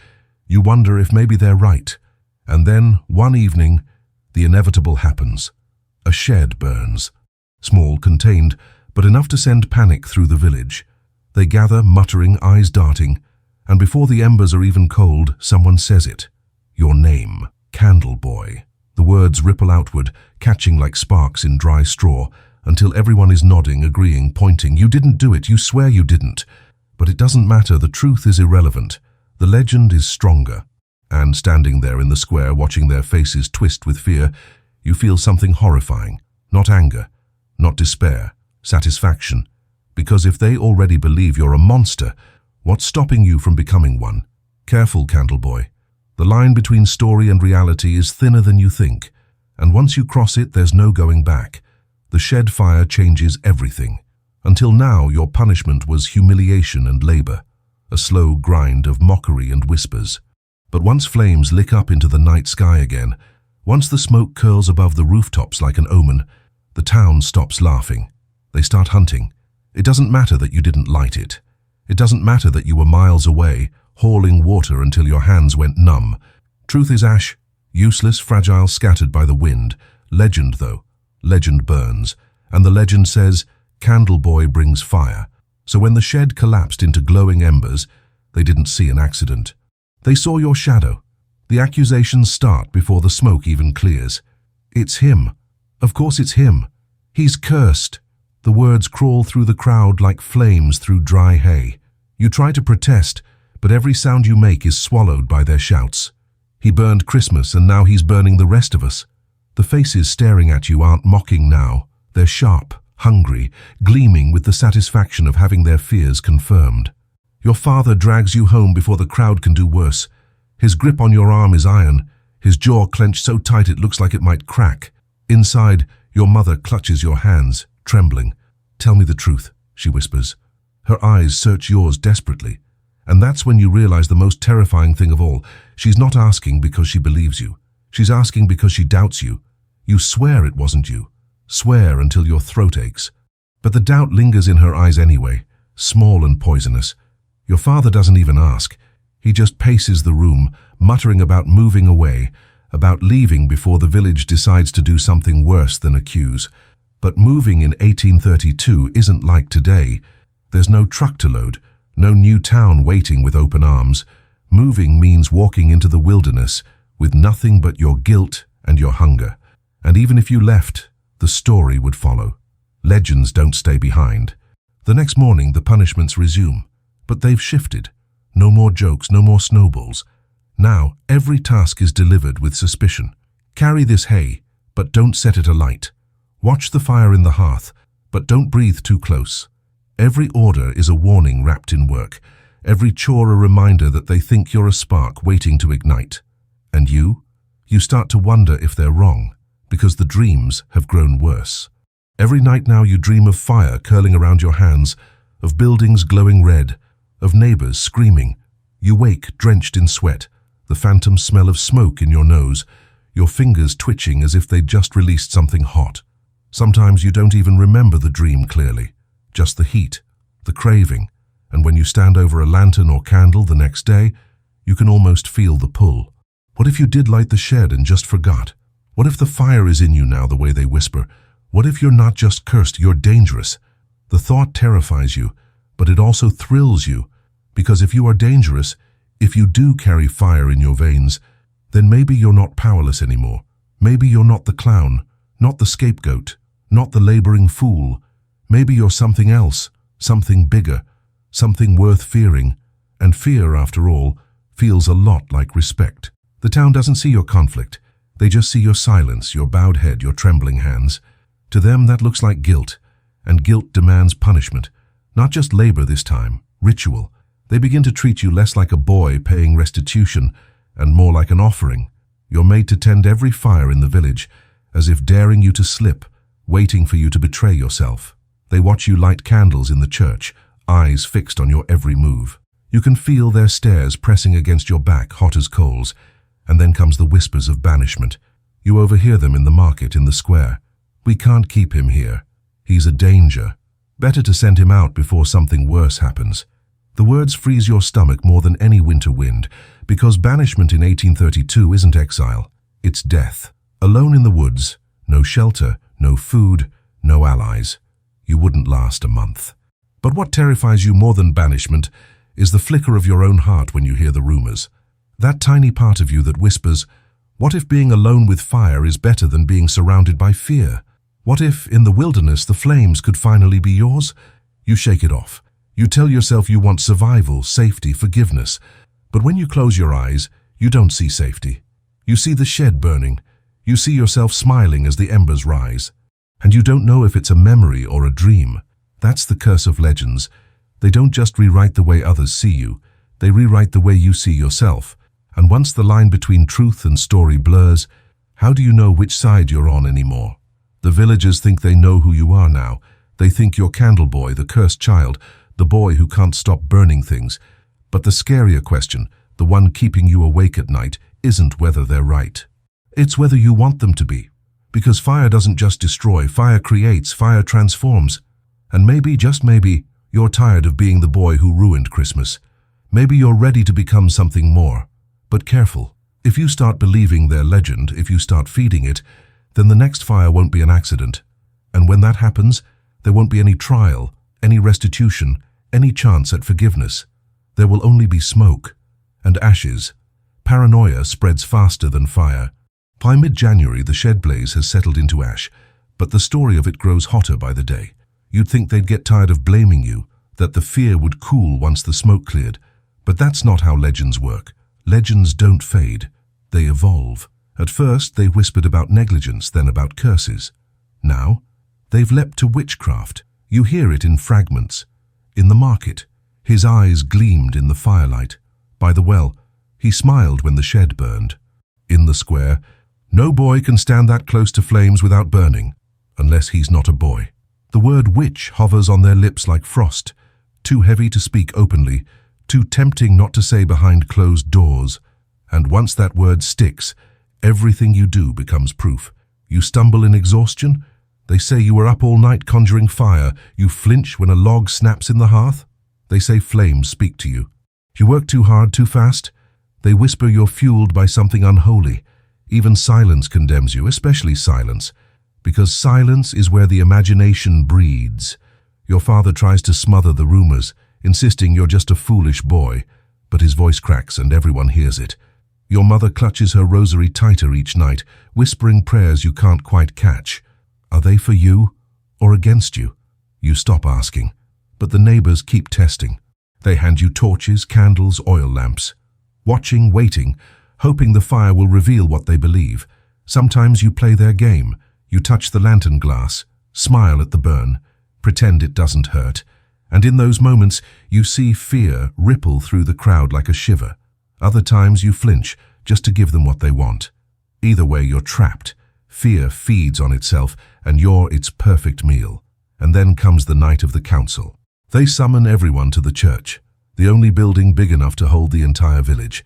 [SPEAKER 1] you wonder if maybe they're right. And then, one evening, the inevitable happens. A shed burns. Small, contained, but enough to send panic through the village. They gather, muttering, eyes darting, and before the embers are even cold, someone says it. Your name, Candle Boy. The words ripple outward, catching like sparks in dry straw, until everyone is nodding, agreeing, pointing. You didn't do it, you swear you didn't. But it doesn't matter, the truth is irrelevant. The legend is stronger. And standing there in the square, watching their faces twist with fear, you feel something horrifying. Not anger, not despair, satisfaction. Because if they already believe you're a monster, what's stopping you from becoming one? Careful, Candle Boy. The line between story and reality is thinner than you think, and once you cross it, there's no going back. The shed fire changes everything. Until now, your punishment was humiliation and labor, a slow grind of mockery and whispers. But once flames lick up into the night sky again, once the smoke curls above the rooftops like an omen, the town stops laughing. They start hunting. It doesn't matter that you didn't light it. It doesn't matter that you were miles away, hauling water until your hands went numb. Truth is ash, useless, fragile, scattered by the wind. Legend, though. Legend burns. And the legend says, Candle Boy brings fire. So when the shed collapsed into glowing embers, they didn't see an accident. They saw your shadow. The accusations start before the smoke even clears. It's him. Of course it's him. "He's cursed." The words crawl through the crowd like flames through dry hay. You try to protest, but every sound you make is swallowed by their shouts. "He burned Christmas, and now he's burning the rest of us." The faces staring at you aren't mocking now. They're sharp, hungry, gleaming with the satisfaction of having their fears confirmed. Your father drags you home before the crowd can do worse. His grip on your arm is iron, his jaw clenched so tight it looks like it might crack. Inside, your mother clutches your hands, trembling. "Tell me the truth," she whispers. Her eyes search yours desperately. And that's when you realize the most terrifying thing of all. She's not asking because she believes you. She's asking because she doubts you. You swear it wasn't you. Swear until your throat aches. But the doubt lingers in her eyes anyway, small and poisonous. Your father doesn't even ask. He just paces the room, muttering about moving away, about leaving before the village decides to do something worse than accuse. But moving in 1832 isn't like today. There's no truck to load, no new town waiting with open arms. Moving means walking into the wilderness with nothing but your guilt and your hunger. And even if you left, the story would follow. Legends don't stay behind. The next morning, the punishments resume. But they've shifted. No more jokes, no more snowballs. Now, every task is delivered with suspicion. Carry this hay, but don't set it alight. Watch the fire in the hearth, but don't breathe too close. Every order is a warning wrapped in work. Every chore a reminder that they think you're a spark waiting to ignite. And you? You start to wonder if they're wrong, because the dreams have grown worse. Every night now you dream of fire curling around your hands, of buildings glowing red, of neighbors screaming. You wake drenched in sweat, the phantom smell of smoke in your nose, your fingers twitching as if they'd just released something hot. Sometimes you don't even remember the dream clearly, just the heat, the craving, and when you stand over a lantern or candle the next day, you can almost feel the pull. What if you did light the shed and just forgot? What if the fire is in you now the way they whisper? What if you're not just cursed, you're dangerous? The thought terrifies you, but it also thrills you, because if you are dangerous, if you do carry fire in your veins, then maybe you're not powerless anymore. Maybe you're not the clown, not the scapegoat, not the laboring fool. Maybe you're something else, something bigger, something worth fearing. And fear, after all, feels a lot like respect. The town doesn't see your conflict. They just see your silence, your bowed head, your trembling hands. To them, that looks like guilt, and guilt demands punishment. Not just labor this time, ritual. They begin to treat you less like a boy paying restitution and more like an offering. You're made to tend every fire in the village, as if daring you to slip, waiting for you to betray yourself. They watch you light candles in the church, eyes fixed on your every move. You can feel their stares pressing against your back, hot as coals, and then comes the whispers of banishment. You overhear them in the market, in the square. "We can't keep him here. He's a danger. Better to send him out before something worse happens." The words freeze your stomach more than any winter wind, because banishment in 1832 isn't exile, it's death. Alone in the woods, no shelter, no food, no allies. You wouldn't last a month. But what terrifies you more than banishment is the flicker of your own heart when you hear the rumors. That tiny part of you that whispers, what if being alone with fire is better than being surrounded by fear? What if, in the wilderness, the flames could finally be yours? You shake it off. You tell yourself you want survival, safety, forgiveness. But when you close your eyes, you don't see safety. You see the shed burning. You see yourself smiling as the embers rise. And you don't know if it's a memory or a dream. That's the curse of legends. They don't just rewrite the way others see you. They rewrite the way you see yourself. And once the line between truth and story blurs, how do you know which side you're on anymore? The villagers think they know who you are now. They think you're Candle Boy, the cursed child, the boy who can't stop burning things. But the scarier question, the one keeping you awake at night, isn't whether they're right. It's whether you want them to be. Because fire doesn't just destroy, fire creates, fire transforms. And maybe, just maybe, you're tired of being the boy who ruined Christmas. Maybe you're ready to become something more. But careful. If you start believing their legend, if you start feeding it, then the next fire won't be an accident. And when that happens, there won't be any trial, any restitution, any chance at forgiveness. There will only be smoke and ashes. Paranoia spreads faster than fire. By mid-January, the shed blaze has settled into ash, But the story of it grows hotter by the day. You'd think they'd get tired of blaming you, that the fear would cool once the smoke cleared. But that's not how legends work. Legends don't fade. They evolve. At first, they whispered about negligence, then about curses. Now, they've leapt to witchcraft. You hear it in fragments. In the market, his eyes gleamed in the firelight. By the well, he smiled when the shed burned. In the square, no boy can stand that close to flames without burning, unless he's not a boy. The word witch hovers on their lips like frost, too heavy to speak openly, too tempting not to say behind closed doors. And once that word sticks, everything you do becomes proof. You stumble in exhaustion? They say you were up all night conjuring fire. You flinch when a log snaps in the hearth? They say flames speak to you. You work too hard, too fast? They whisper you're fueled by something unholy. Even silence condemns you, especially silence, because silence is where the imagination breeds. Your father tries to smother the rumors, insisting you're just a foolish boy, but his voice cracks and everyone hears it. Your mother clutches her rosary tighter each night, whispering prayers you can't quite catch. Are they for you or against you? You stop asking, but the neighbors keep testing. They hand you torches, candles, oil lamps. Watching, waiting, hoping the fire will reveal what they believe. Sometimes you play their game. You touch the lantern glass, smile at the burn, pretend it doesn't hurt. And in those moments, you see fear ripple through the crowd like a shiver. Other times you flinch, just to give them what they want. Either way, you're trapped. Fear feeds on itself, and you're its perfect meal. And then comes the night of the council. They summon everyone to the church, the only building big enough to hold the entire village.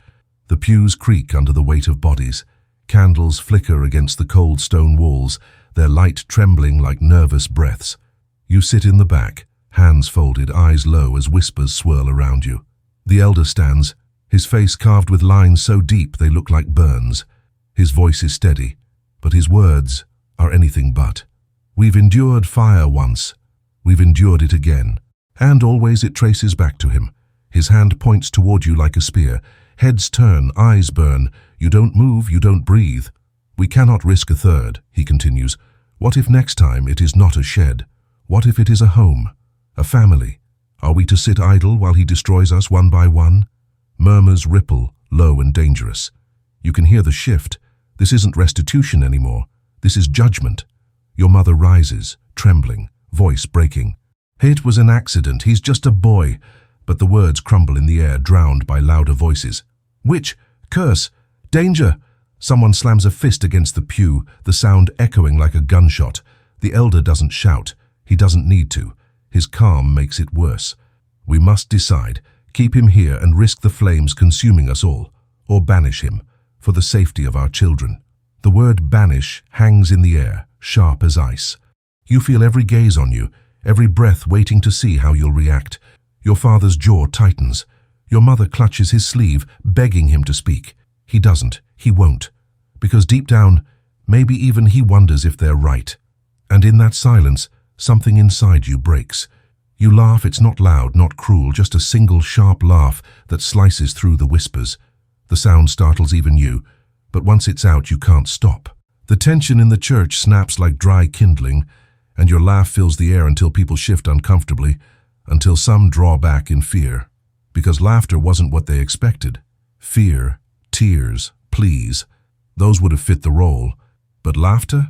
[SPEAKER 1] The pews creak under the weight of bodies. Candles flicker against the cold stone walls, their light trembling like nervous breaths. You sit in the back, hands folded, eyes low as whispers swirl around you. The elder stands, his face carved with lines so deep they look like burns. His voice is steady, but his words are anything but. We've endured fire once. We've endured it again. And always it traces back to him. His hand points toward you like a spear. Heads turn, eyes burn. You don't move, you don't breathe. We cannot risk a third, he continues. What if next time it is not a shed? What if it is a home? A family? Are we to sit idle while he destroys us one by one? Murmurs ripple, low and dangerous. You can hear the shift. This isn't restitution anymore. This is judgment. Your mother rises, trembling, voice breaking. It was an accident. He's just a boy. But the words crumble in the air, drowned by louder voices. Witch! Curse! Danger! Someone slams a fist against the pew, the sound echoing like a gunshot. The elder doesn't shout. He doesn't need to. His calm makes it worse. We must decide. Keep him here and risk the flames consuming us all, or banish him, for the safety of our children. The word banish hangs in the air, sharp as ice. You feel every gaze on you, every breath waiting to see how you'll react. Your father's jaw tightens. Your mother clutches his sleeve, begging him to speak. He doesn't. He won't. Because deep down, maybe even he wonders if they're right. And in that silence, something inside you breaks. You laugh. It's not loud, not cruel, just a single sharp laugh that slices through the whispers. The sound startles even you, but once it's out, you can't stop. The tension in the church snaps like dry kindling, and your laugh fills the air until people shift uncomfortably, until some draw back in fear. Because laughter wasn't what they expected. Fear, tears, pleas, those would have fit the role. But laughter?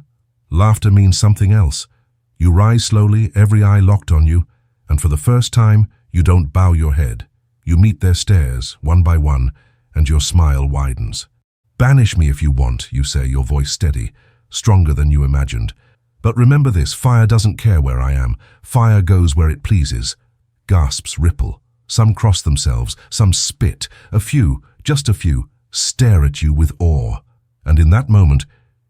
[SPEAKER 1] Laughter means something else. You rise slowly, every eye locked on you, and for the first time, you don't bow your head. You meet their stares, one by one, and your smile widens. Banish me if you want, you say, your voice steady, stronger than you imagined. But remember this, fire doesn't care where I am. Fire goes where it pleases. Gasps ripple. Some cross themselves, some spit. A few, just a few, stare at you with awe. And in that moment,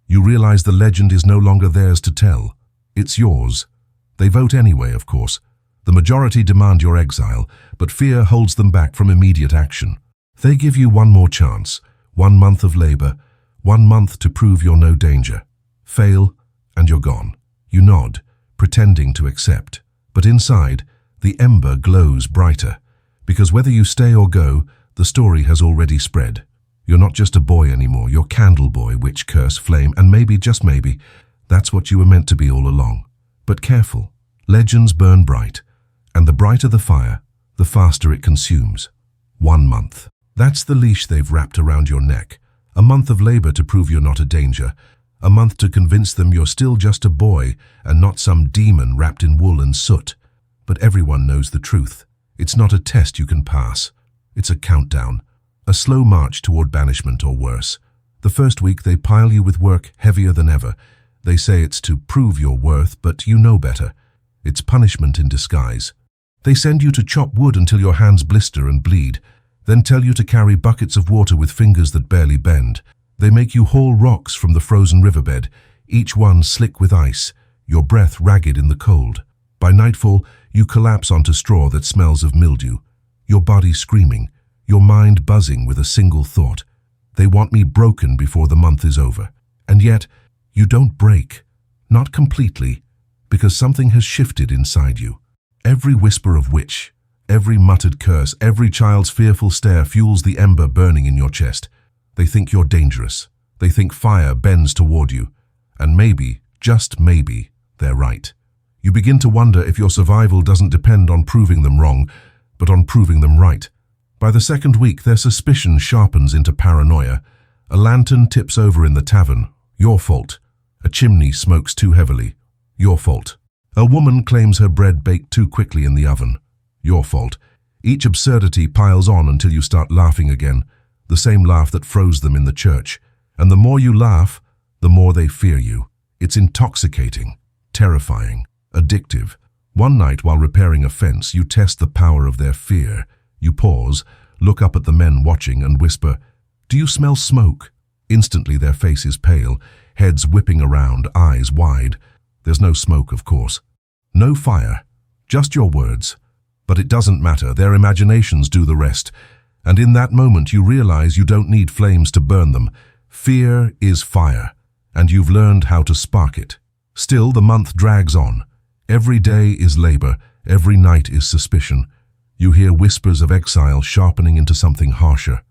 [SPEAKER 1] you realize the legend is no longer theirs to tell. It's yours. They vote anyway, of course. The majority demand your exile, but fear holds them back from immediate action. They give you one more chance, 1 month of labor, 1 month to prove you're no danger. Fail, and you're gone. You nod, pretending to accept. But inside, the ember glows brighter, because whether you stay or go, the story has already spread. You're not just a boy anymore, you're Candle Boy, Witch, Curse, Flame, and maybe, just maybe, That's what you were meant to be all along. But careful, legends burn bright, and the brighter the fire, the faster it consumes. 1 month. That's the leash they've wrapped around your neck. A month of labor to prove you're not a danger. A month to convince them you're still just a boy and not some demon wrapped in wool and soot. But everyone knows the truth. It's not a test you can pass. It's a countdown. A slow march toward banishment or worse. The first week they pile you with work heavier than ever. They say it's to prove your worth, but you know better. It's punishment in disguise. They send you to chop wood until your hands blister and bleed, then tell you to carry buckets of water with fingers that barely bend. They make you haul rocks from the frozen riverbed, each one slick with ice, your breath ragged in the cold. By nightfall, you collapse onto straw that smells of mildew, your body screaming, your mind buzzing with a single thought. They want me broken before the month is over. And yet, you don't break. Not completely, because something has shifted inside you. Every whisper of witch, every muttered curse, every child's fearful stare fuels the ember burning in your chest. They think you're dangerous. They think fire bends toward you. And maybe, just maybe, they're right. You begin to wonder if your survival doesn't depend on proving them wrong, but on proving them right. By the second week, their suspicion sharpens into paranoia. A lantern tips over in the tavern. Your fault. A chimney smokes too heavily. Your fault. A woman claims her bread baked too quickly in the oven. Your fault. Each absurdity piles on until you start laughing again, the same laugh that froze them in the church. And the more you laugh, the more they fear you. It's intoxicating, terrifying, addictive. One night while repairing a fence, you test the power of their fear. You pause, look up at the men watching and whisper, "Do you smell smoke?" Instantly their face is pale, heads whipping around, eyes wide. There's no smoke, of course. No fire. Just your words. But it doesn't matter, their imaginations do the rest. And in that moment you realize you don't need flames to burn them. Fear is fire, and you've learned how to spark it. Still, the month drags on. Every day is labor, every night is suspicion. You hear whispers of exile sharpening into something harsher.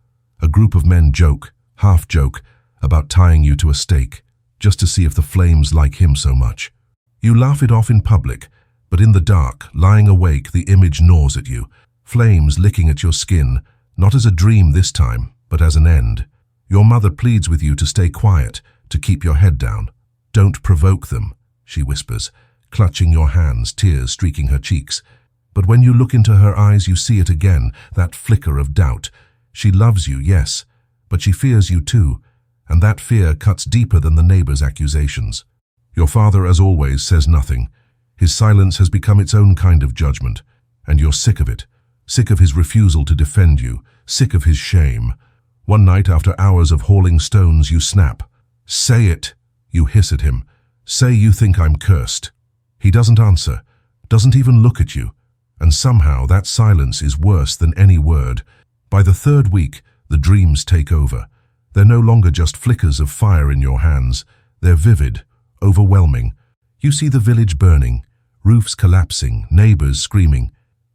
[SPEAKER 1] A group of men joke, half-joke, about tying you to a stake, just to see if the flames like him so much. You laugh it off in public, but in the dark, lying awake, the image gnaws at you. Flames licking at your skin, not as a dream this time, but as an end. Your mother pleads with you to stay quiet, to keep your head down. "Don't provoke them," she whispers, clutching your hands, tears streaking her cheeks. But when you look into her eyes, you see it again, that flicker of doubt. She loves you, yes, but she fears you too, and that fear cuts deeper than the neighbor's accusations. Your father, as always, says nothing. His silence has become its own kind of judgment, and you're sick of it, sick of his refusal to defend you, sick of his shame. One night, after hours of hauling stones, you snap. "Say it," you hiss at him. "Say you think I'm cursed." He doesn't answer, doesn't even look at you, and somehow that silence is worse than any word. By the third week, the dreams take over. They're no longer just flickers of fire in your hands. They're vivid, overwhelming. You see the village burning, roofs collapsing, neighbors screaming.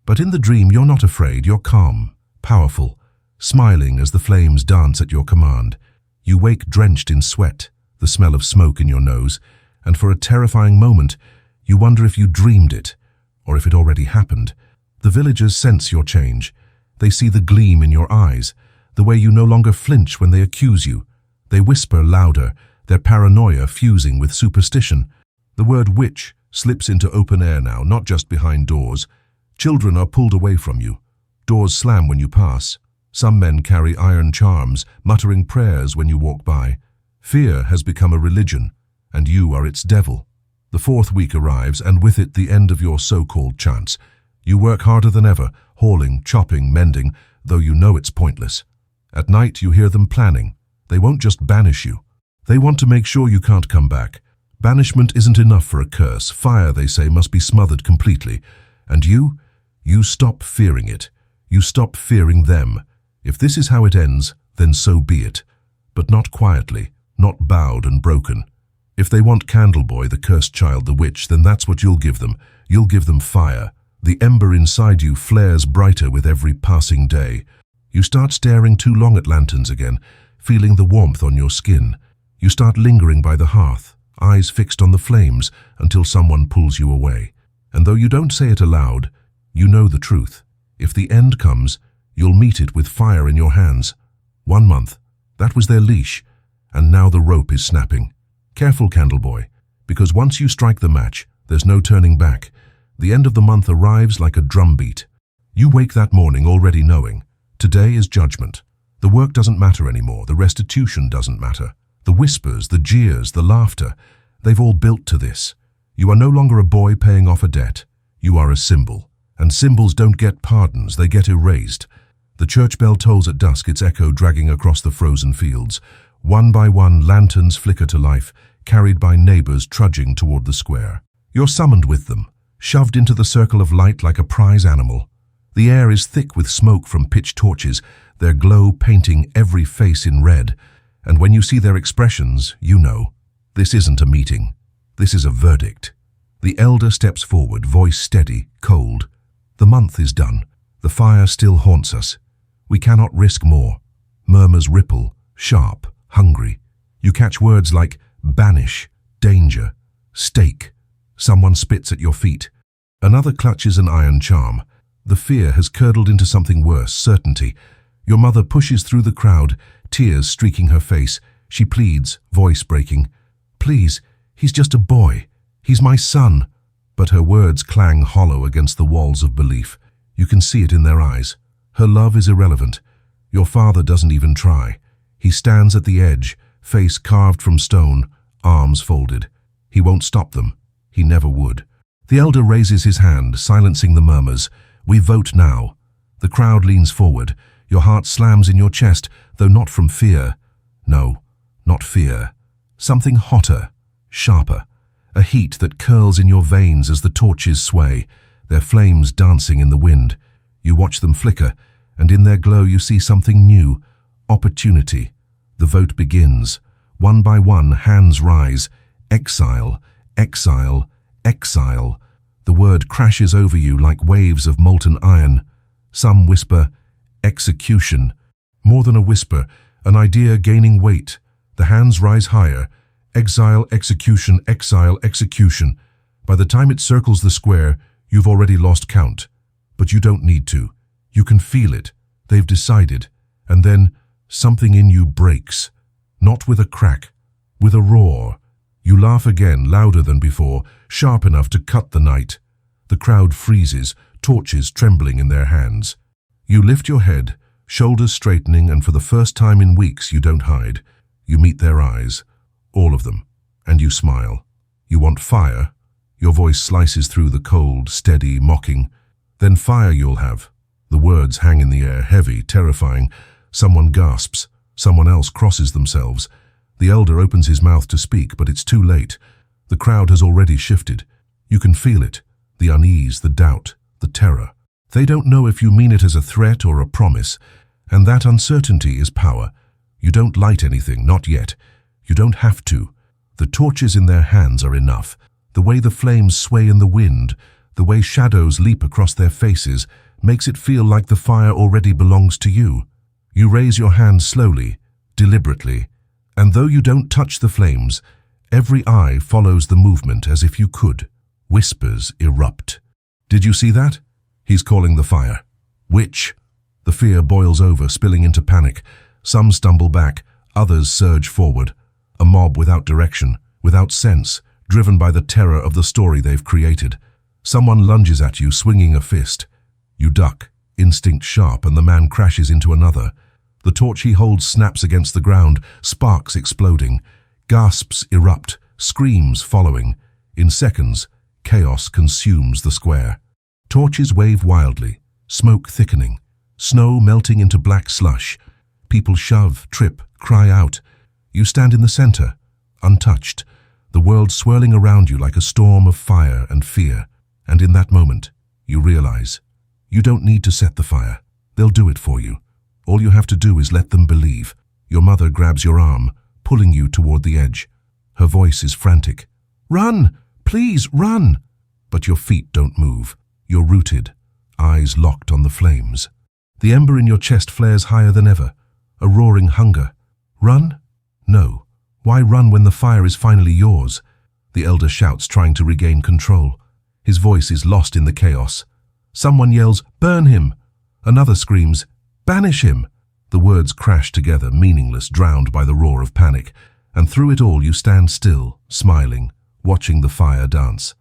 [SPEAKER 1] But in the dream, you're not afraid, you're calm, powerful, smiling as the flames dance at your command. You wake drenched in sweat, the smell of smoke in your nose, and for a terrifying moment, you wonder if you dreamed it, or if it already happened. The villagers sense your change. They see the gleam in your eyes, the way you no longer flinch when they accuse you. They whisper louder, their paranoia fusing with superstition. The word witch slips into open air now, not just behind doors. Children are pulled away from you. Doors slam when you pass. Some men carry iron charms, muttering prayers when you walk by. Fear has become a religion, and you are its devil. The fourth week arrives, and with it the end of your so-called chance. You work harder than ever, hauling, chopping, mending, though you know it's pointless. At night you hear them planning. They won't just banish you. They want to make sure you can't come back. Banishment isn't enough for a curse. Fire, they say, must be smothered completely. And you stop fearing it. You stop fearing them. If this is how it ends, then so be it. But not quietly, not bowed and broken. If they want Candleboy, the cursed child, the witch, then that's what you'll give them. You'll give them fire. The ember inside you flares brighter with every passing day. You start staring too long at lanterns again, feeling the warmth on your skin. You start lingering by the hearth, eyes fixed on the flames until someone pulls you away. And though you don't say it aloud, you know the truth. If the end comes, you'll meet it with fire in your hands. 1 month, that was their leash, and now the rope is snapping. Careful, Candleboy, because once you strike the match, there's no turning back. The end of the month arrives like a drumbeat. You wake that morning already knowing, today is judgment. The work doesn't matter anymore, the restitution doesn't matter. The whispers, the jeers, the laughter, they've all built to this. You are no longer a boy paying off a debt. You are a symbol. And symbols don't get pardons, they get erased. The church bell tolls at dusk, its echo dragging across the frozen fields. One by one, lanterns flicker to life, carried by neighbors trudging toward the square. You're summoned with them, shoved into the circle of light like a prize animal. The air is thick with smoke from pitch torches, their glow painting every face in red. And when you see their expressions, you know, this isn't a meeting. This is a verdict. The elder steps forward, voice steady, cold. The month is done. The fire still haunts us. We cannot risk more. Murmurs ripple, sharp, hungry. You catch words like banish, danger, stake. Someone spits at your feet. Another clutches an iron charm. The fear has curdled into something worse, certainty. Your mother pushes through the crowd, tears streaking her face. She pleads, voice breaking. Please, he's just a boy. He's my son. But her words clang hollow against the walls of belief. You can see it in their eyes. Her love is irrelevant. Your father doesn't even try. He stands at the edge, face carved from stone, arms folded. He won't stop them. He never would. The elder raises his hand, silencing the murmurs. We vote now. The crowd leans forward. Your heart slams in your chest, though not from fear. No, not fear. Something hotter, sharper. A heat that curls in your veins as the torches sway, their flames dancing in the wind. You watch them flicker, and in their glow you see something new. Opportunity. The vote begins. One by one, hands rise. Exile, exile, exile. The word crashes over you like waves of molten iron. Some whisper, execution. More than a whisper, an idea gaining weight. The hands rise higher. Exile, execution, exile, execution. By the time it circles the square, you've already lost count. But you don't need to. You can feel it. They've decided. And then something in you breaks. Not with a crack, with a roar. You laugh again, louder than before, sharp enough to cut the night. The crowd freezes, torches trembling in their hands. You lift your head, shoulders straightening, and for the first time in weeks you don't hide. You meet their eyes, all of them, and you smile. You want fire? Your voice slices through the cold, steady, mocking. Then fire you'll have. The words hang in the air, heavy, terrifying. Someone gasps. Someone else crosses themselves. The elder opens his mouth to speak, but it's too late. The crowd has already shifted. You can feel it, the unease, the doubt, the terror. They don't know if you mean it as a threat or a promise, and that uncertainty is power. You don't light anything, not yet. You don't have to. The torches in their hands are enough. The way the flames sway in the wind, the way shadows leap across their faces, makes it feel like the fire already belongs to you. You raise your hand slowly, deliberately, and though you don't touch the flames, every eye follows the movement as if you could. Whispers erupt. Did you see that? He's calling the fire. Which? The fear boils over, spilling into panic. Some stumble back, others surge forward. A mob without direction, without sense, driven by the terror of the story they've created. Someone lunges at you, swinging a fist. You duck, instinct sharp, and the man crashes into another. The torch he holds snaps against the ground, sparks exploding. Gasps erupt, screams following. In seconds, chaos consumes the square. Torches wave wildly, smoke thickening, snow melting into black slush. People shove, trip, cry out. You stand in the center, untouched, the world swirling around you like a storm of fire and fear. And in that moment, you realize, you don't need to set the fire. They'll do it for you. All you have to do is let them believe. Your mother grabs your arm, pulling you toward the edge. Her voice is frantic. Run! Please, run! But your feet don't move. You're rooted, eyes locked on the flames. The ember in your chest flares higher than ever, a roaring hunger. Run? No. Why run when the fire is finally yours? The elder shouts, trying to regain control. His voice is lost in the chaos. Someone yells, "Burn him!" Another screams, "Banish him!" The words crash together, meaningless, drowned by the roar of panic. And through it all you stand still, smiling, watching the fire dance.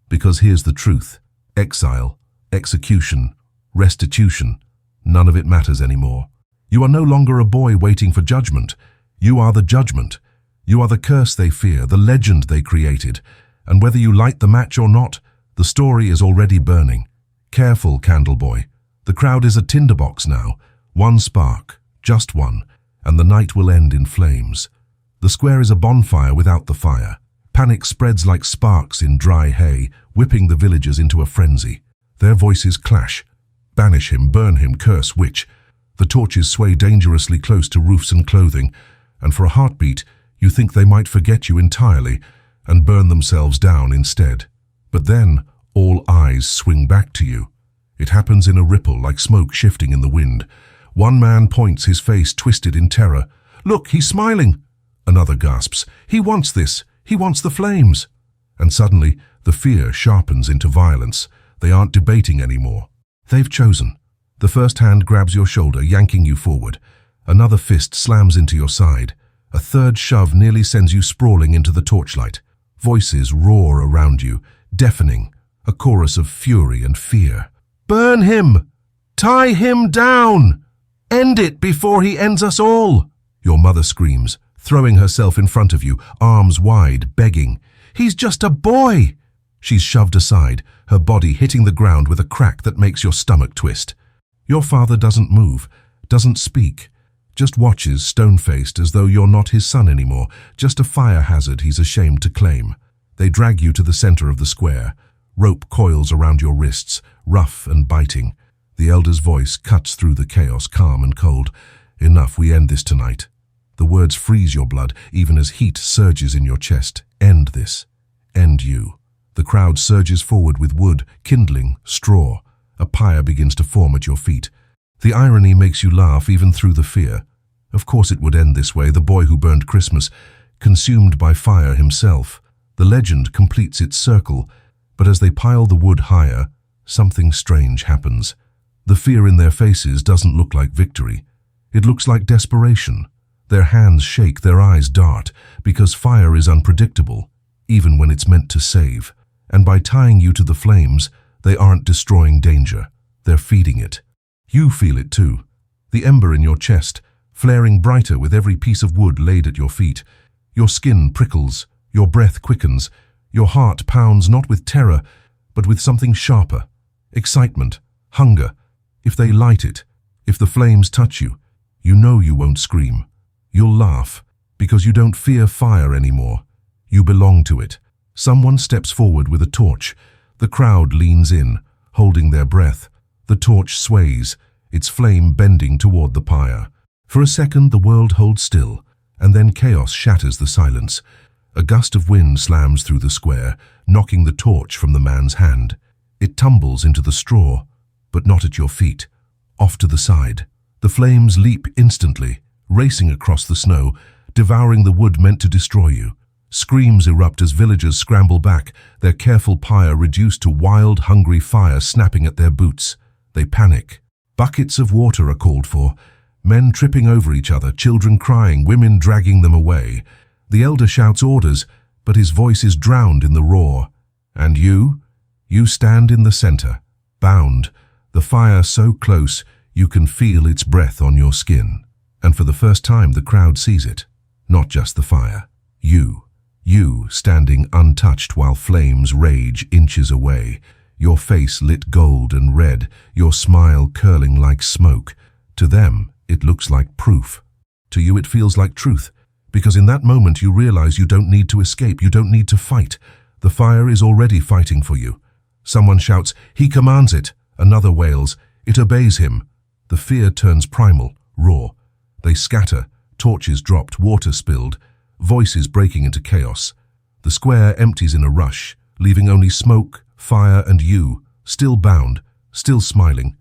[SPEAKER 1] Because here's the truth. Exile, execution, restitution, none of it matters anymore. You are no longer a boy waiting for judgment. You are the judgment. You are the curse they fear, the legend they created. And whether you light the match or not, the story is already burning. Careful, Candleboy. The crowd is a tinderbox now. One spark, just one, and the night will end in flames. The square is a bonfire without the fire. Panic spreads like sparks in dry hay, whipping the villagers into a frenzy. Their voices clash. Banish him, burn him, curse witch. The torches sway dangerously close to roofs and clothing, and for a heartbeat, you think they might forget you entirely and burn themselves down instead. But then, all eyes swing back to you. It happens in a ripple, like smoke shifting in the wind. One man points, his face twisted in terror. "Look, he's smiling!" Another gasps, "He wants this! He wants the flames!" And suddenly, the fear sharpens into violence. They aren't debating anymore. They've chosen. The first hand grabs your shoulder, yanking you forward. Another fist slams into your side. A third shove nearly sends you sprawling into the torchlight. Voices roar around you, deafening, a chorus of fury and fear. "Burn him! Tie him down! End it before he ends us all!" Your mother screams, throwing herself in front of you, arms wide, begging. "He's just a boy!" She's shoved aside, her body hitting the ground with a crack that makes your stomach twist. Your father doesn't move, doesn't speak, just watches, stone-faced, as though you're not his son anymore, just a fire hazard he's ashamed to claim. They drag you to the center of the square. Rope coils around your wrists, rough and biting. The elder's voice cuts through the chaos, calm and cold. "Enough, we end this tonight." The words freeze your blood, even as heat surges in your chest. End this. End you. The crowd surges forward with wood, kindling, straw. A pyre begins to form at your feet. The irony makes you laugh even through the fear. Of course it would end this way, the boy who burned Christmas, consumed by fire himself. The legend completes its circle, but as they pile the wood higher, something strange happens. The fear in their faces doesn't look like victory. It looks like desperation. Their hands shake, their eyes dart, because fire is unpredictable, even when it's meant to save. And by tying you to the flames, they aren't destroying danger. They're feeding it. You feel it too. The ember in your chest, flaring brighter with every piece of wood laid at your feet. Your skin prickles, your breath quickens, your heart pounds not with terror, but with something sharper. Excitement, hunger. If they light it, if the flames touch you, you know you won't scream. You'll laugh, because you don't fear fire anymore. You belong to it. Someone steps forward with a torch. The crowd leans in, holding their breath. The torch sways, its flame bending toward the pyre. For a second the world holds still, and then chaos shatters the silence. A gust of wind slams through the square, knocking the torch from the man's hand. It tumbles into the straw, but not at your feet. Off to the side. The flames leap instantly, racing across the snow, devouring the wood meant to destroy you. Screams erupt as villagers scramble back, their careful pyre reduced to wild, hungry fire snapping at their boots. They panic. Buckets of water are called for, men tripping over each other, children crying, women dragging them away. The elder shouts orders, but his voice is drowned in the roar. And you? You stand in the center, bound, the fire so close you can feel its breath on your skin. And for the first time the crowd sees it, not just the fire. You standing untouched while flames rage inches away, your face lit gold and red, your smile curling like smoke. To them, it looks like proof. To you it feels like truth, because in that moment you realize you don't need to escape, you don't need to fight. The fire is already fighting for you. Someone shouts, "He commands it." Another wails, "It obeys him." The fear turns primal, raw. They scatter, torches dropped, water spilled, voices breaking into chaos. The square empties in a rush, leaving only smoke, fire, and you, still bound, still smiling.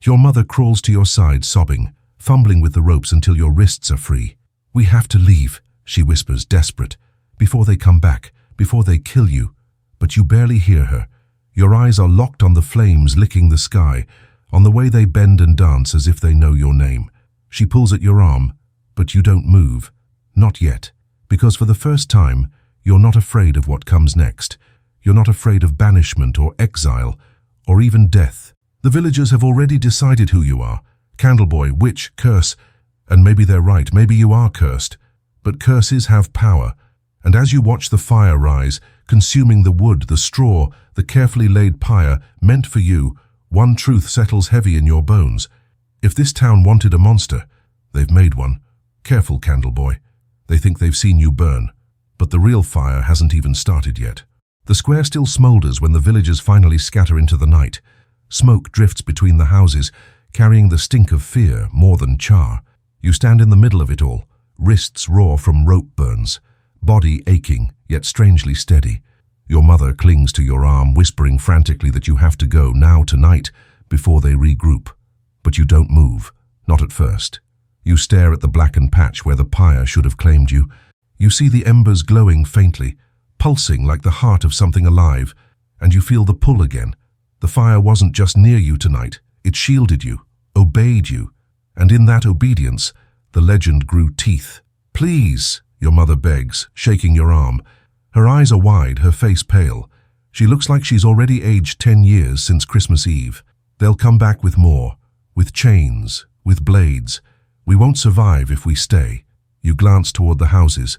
[SPEAKER 1] Your mother crawls to your side, sobbing, fumbling with the ropes until your wrists are free. "We have to leave," she whispers, desperate, "before they come back, before they kill you, but you barely hear her. Your eyes are locked on the flames licking the sky, on the way they bend and dance as if they know your name. She pulls at your arm, but you don't move. Not yet, because for the first time, you're not afraid of what comes next. You're not afraid of banishment or exile, or even death. The villagers have already decided who you are. Candleboy, witch, curse. And maybe they're right, maybe you are cursed. But curses have power, and as you watch the fire rise, consuming the wood, the straw, the carefully laid pyre meant for you, one truth settles heavy in your bones. If this town wanted a monster, they've made one. Careful, Candleboy. They think they've seen you burn. But the real fire hasn't even started yet. The square still smoulders when the villagers finally scatter into the night. Smoke drifts between the houses, carrying the stink of fear more than char. You stand in the middle of it all, wrists raw from rope burns, body aching, yet strangely steady. Your mother clings to your arm, whispering frantically that you have to go now tonight before they regroup. But you don't move, not at first. You stare at the blackened patch where the pyre should have claimed you. You see the embers glowing faintly, pulsing like the heart of something alive, and you feel the pull again. The fire wasn't just near you tonight, it shielded you, obeyed you, and in that obedience, the legend grew teeth. Please, your mother begs, shaking your arm. Her eyes are wide, her face pale. She looks like she's already aged 10 years since Christmas Eve. They'll come back with more, with chains, with blades. We won't survive if we stay. You glance toward the houses.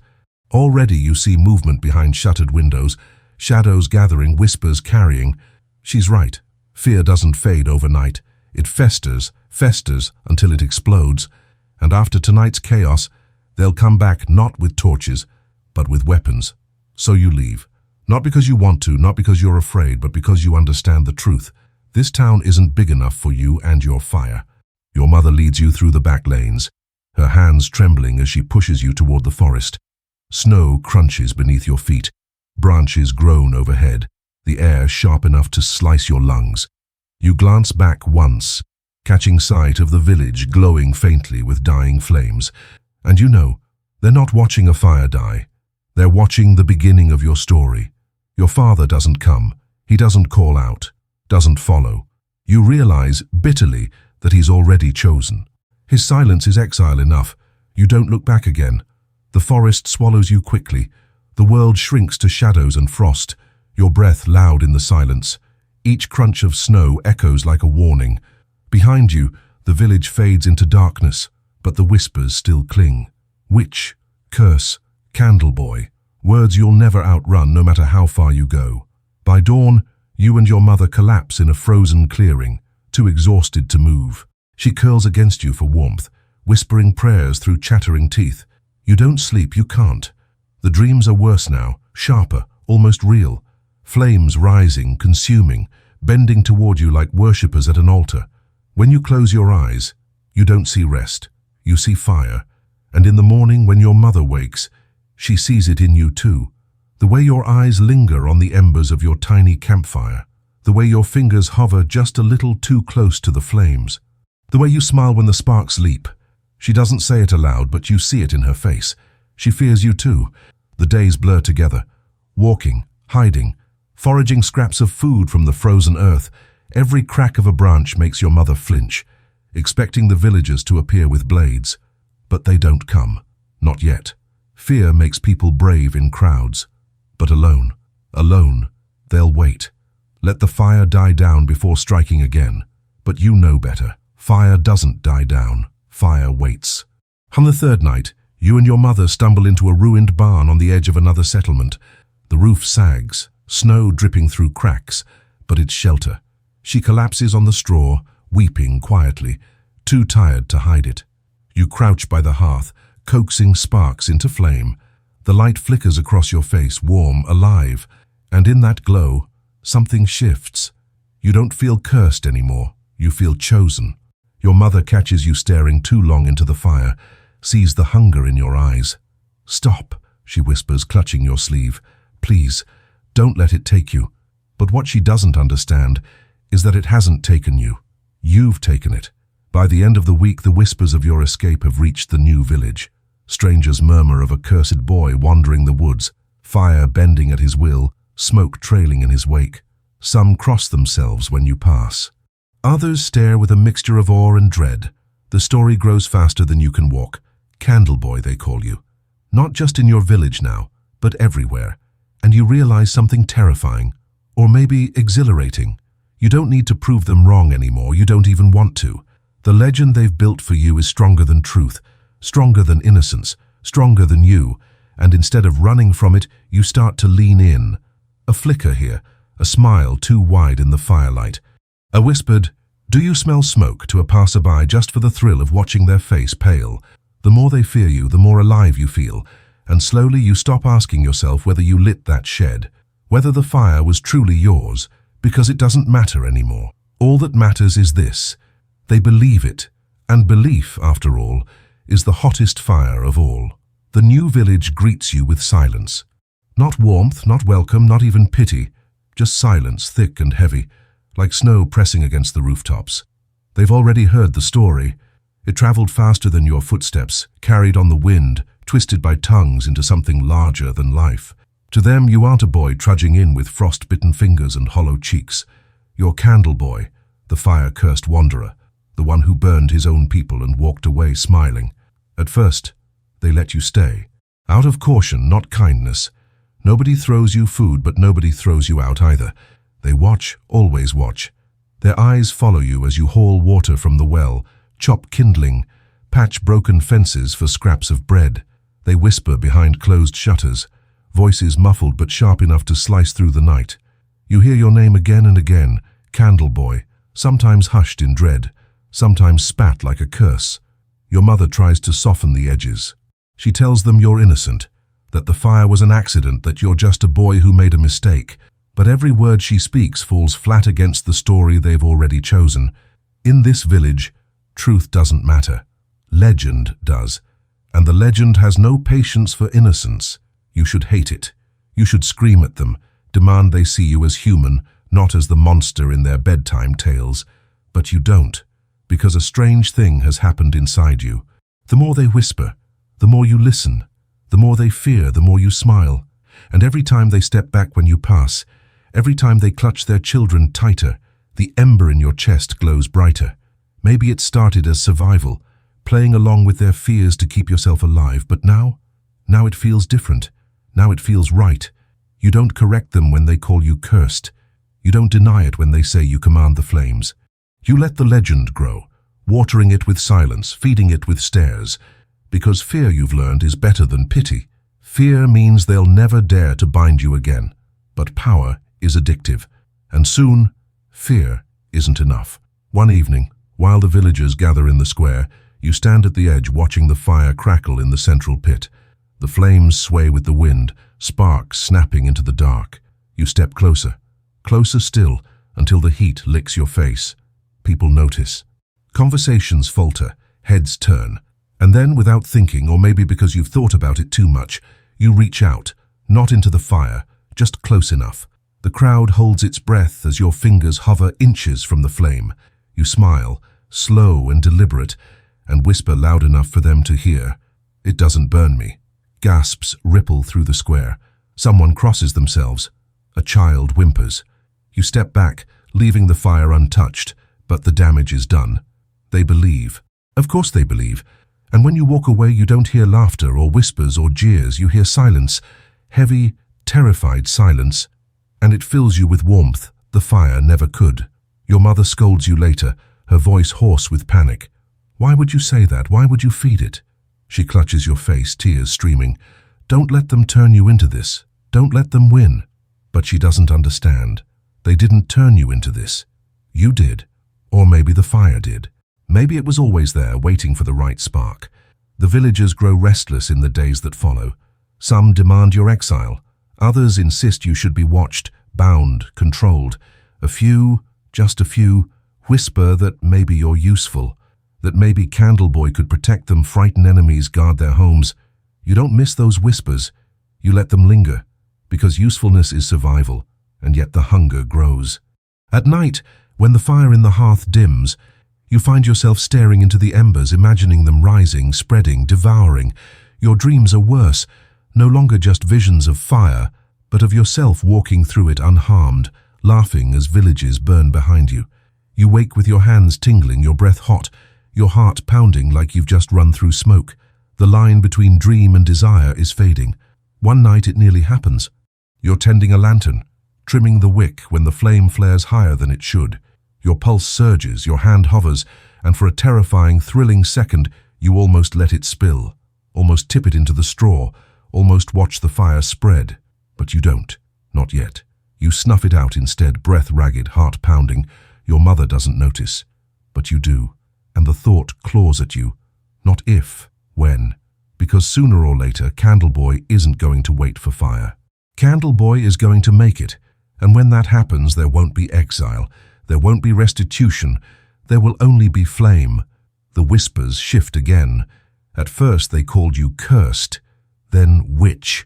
[SPEAKER 1] Already you see movement behind shuttered windows, shadows gathering, whispers carrying. She's right. Fear doesn't fade overnight. It festers until it explodes. And after tonight's chaos, they'll come back not with torches, but with weapons. So you leave. Not because you want to, not because you're afraid, but because you understand the truth. This town isn't big enough for you and your fire. Your mother leads you through the back lanes, her hands trembling as she pushes you toward the forest. Snow crunches beneath your feet, branches groan overhead, the air sharp enough to slice your lungs. You glance back once, catching sight of the village glowing faintly with dying flames. And you know, they're not watching a fire die. They're watching the beginning of your story. Your father doesn't come. He doesn't call out, doesn't follow. You realize bitterly that he's already chosen. His silence is exile enough. You don't look back again. The forest swallows you quickly. The world shrinks to shadows and frost, your breath loud in the silence. Each crunch of snow echoes like a warning. Behind you, the village fades into darkness, but the whispers still cling. Witch, curse, Candleboy, words you'll never outrun no matter how far you go. By dawn, you and your mother collapse in a frozen clearing, too exhausted to move. She curls against you for warmth, whispering prayers through chattering teeth. You don't sleep, you can't. The dreams are worse now, sharper, almost real. Flames rising, consuming, bending toward you like worshippers at an altar. When you close your eyes, you don't see rest. You see fire. And in the morning when your mother wakes, she sees it in you too. The way your eyes linger on the embers of your tiny campfire. The way your fingers hover just a little too close to the flames. The way you smile when the sparks leap. She doesn't say it aloud, but you see it in her face. She fears you too. The days blur together. Walking, hiding, foraging scraps of food from the frozen earth. Every crack of a branch makes your mother flinch, expecting the villagers to appear with blades. But they don't come. Not yet. Fear makes people brave in crowds. But alone, they'll wait. Let the fire die down before striking again. But you know better. Fire doesn't die down. Fire waits. On the third night, you and your mother stumble into a ruined barn on the edge of another settlement. The roof sags, snow dripping through cracks, but it's shelter. She collapses on the straw, weeping quietly, too tired to hide it. You crouch by the hearth, coaxing sparks into flame. The light flickers across your face, warm, alive, and in that glow, something shifts. You don't feel cursed anymore. You feel chosen. Your mother catches you staring too long into the fire, sees the hunger in your eyes. "Stop," she whispers, clutching your sleeve. "Please, don't let it take you." But what she doesn't understand is that it hasn't taken you. You've taken it. By the end of the week, the whispers of your escape have reached the new village. Strangers murmur of a cursed boy wandering the woods, fire bending at his will, smoke trailing in his wake. Some cross themselves when you pass. Others stare with a mixture of awe and dread. The story grows faster than you can walk. Candle Boy, they call you. Not just in your village now, but everywhere. And you realize something terrifying, or maybe exhilarating. You don't need to prove them wrong anymore, you don't even want to. The legend they've built for you is stronger than truth, stronger than innocence, stronger than you, and instead of running from it, you start to lean in. A flicker here, a smile too wide in the firelight. A whispered, "Do you smell smoke?" to a passerby just for the thrill of watching their face pale. The more they fear you, the more alive you feel, and slowly you stop asking yourself whether you lit that shed, whether the fire was truly yours, because it doesn't matter anymore. All that matters is this: they believe it, and belief, after all, is the hottest fire of all. The new village greets you with silence. Not warmth, not welcome, not even pity, just silence, thick and heavy, like snow pressing against the rooftops. They've already heard the story. It traveled faster than your footsteps, carried on the wind, twisted by tongues into something larger than life. To them, you aren't a boy trudging in with frost-bitten fingers and hollow cheeks. You're Candle Boy, the fire-cursed wanderer, the one who burned his own people and walked away smiling. At first, they let you stay. Out of caution, not kindness. Nobody throws you food, but nobody throws you out either. They watch, always watch. Their eyes follow you as you haul water from the well, chop kindling, patch broken fences for scraps of bread. They whisper behind closed shutters, voices muffled but sharp enough to slice through the night. You hear your name again and again, Candle Boy, sometimes hushed in dread, sometimes spat like a curse. Your mother tries to soften the edges. She tells them you're innocent, that the fire was an accident, that you're just a boy who made a mistake. But every word she speaks falls flat against the story they've already chosen. In this village, truth doesn't matter. Legend does. And the legend has no patience for innocence. You should hate it. You should scream at them, demand they see you as human, not as the monster in their bedtime tales. But you don't, because a strange thing has happened inside you. The more they whisper, the more you listen. The more they fear, the more you smile. And every time they step back when you pass, every time they clutch their children tighter, the ember in your chest glows brighter. Maybe it started as survival, playing along with their fears to keep yourself alive, but now it feels different. Now it feels right. You don't correct them when they call you cursed. You don't deny it when they say you command the flames. You let the legend grow, watering it with silence, feeding it with stares, because fear, you've learned, is better than pity. Fear means they'll never dare to bind you again, but power is addictive, and soon, fear isn't enough. One evening, while the villagers gather in the square, you stand at the edge watching the fire crackle in the central pit. The flames sway with the wind, sparks snapping into the dark. You step closer, closer still, until the heat licks your face. People notice. Conversations falter, heads turn. And then, without thinking, or maybe because you've thought about it too much, you reach out, not into the fire, just close enough. The crowd holds its breath as your fingers hover inches from the flame. You smile, slow and deliberate, and whisper loud enough for them to hear. "It doesn't burn me." Gasps ripple through the square. Someone crosses themselves. A child whimpers. You step back, leaving the fire untouched, but the damage is done. They believe. Of course they believe. And when you walk away, you don't hear laughter or whispers or jeers. You hear silence, heavy, terrified silence, and it fills you with warmth the fire never could. Your mother scolds you later, her voice hoarse with panic. Why would you say that? Why would you feed it? She clutches your face, tears streaming. Don't let them turn you into this. Don't let them win. But she doesn't understand. They didn't turn you into this. You did. Or maybe the fire did. Maybe it was always there, waiting for the right spark. The villagers grow restless in the days that follow. Some demand your exile. Others insist you should be watched, bound, controlled. A few, just a few, whisper that maybe you're useful, that maybe Candle Boy could protect them, frighten enemies, guard their homes. You don't miss those whispers. You let them linger, because usefulness is survival, and yet the hunger grows. At night, when the fire in the hearth dims, you find yourself staring into the embers, imagining them rising, spreading, devouring. Your dreams are worse. No longer just visions of fire, but of yourself walking through it unharmed, laughing as villages burn behind you. You wake with your hands tingling, your breath hot, your heart pounding like you've just run through smoke. The line between dream and desire is fading. One night it nearly happens. You're tending a lantern, trimming the wick when the flame flares higher than it should. Your pulse surges, your hand hovers, and for a terrifying, thrilling second, you almost let it spill, almost tip it into the straw, almost watch the fire spread. But you don't, not yet. You snuff it out instead, breath ragged, heart pounding. Your mother doesn't notice, but you do, and the thought claws at you. Not if, when, because sooner or later, Candleboy isn't going to wait for fire. Candleboy is going to make it, and when that happens, there won't be exile, there won't be restitution, there will only be flame. The whispers shift again. At first they called you cursed, then witch,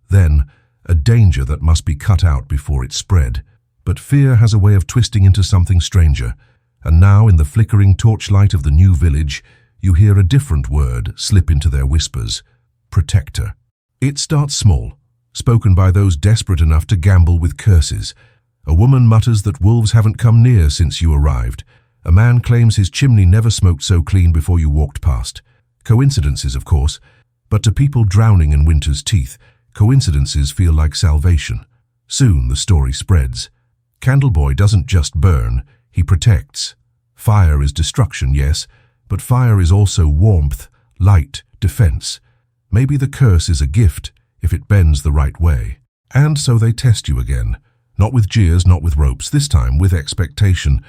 [SPEAKER 1] then a danger that must be cut out before it spread. But fear has a way of twisting into something stranger, and now in the flickering torchlight of the new village, you hear a different word slip into their whispers: protector. It starts small, spoken by those desperate enough to gamble with curses. A woman mutters that wolves haven't come near since you arrived. A man claims his chimney never smoked so clean before you walked past. Coincidences, of course, but to people drowning in winter's teeth, coincidences feel like salvation. Soon the story spreads. Candleboy doesn't just burn, he protects. Fire is destruction, yes, but fire is also warmth, light, defense. Maybe the curse is a gift if it bends the right way. And so they test you again. Not with jeers, not with ropes, this time with expectation.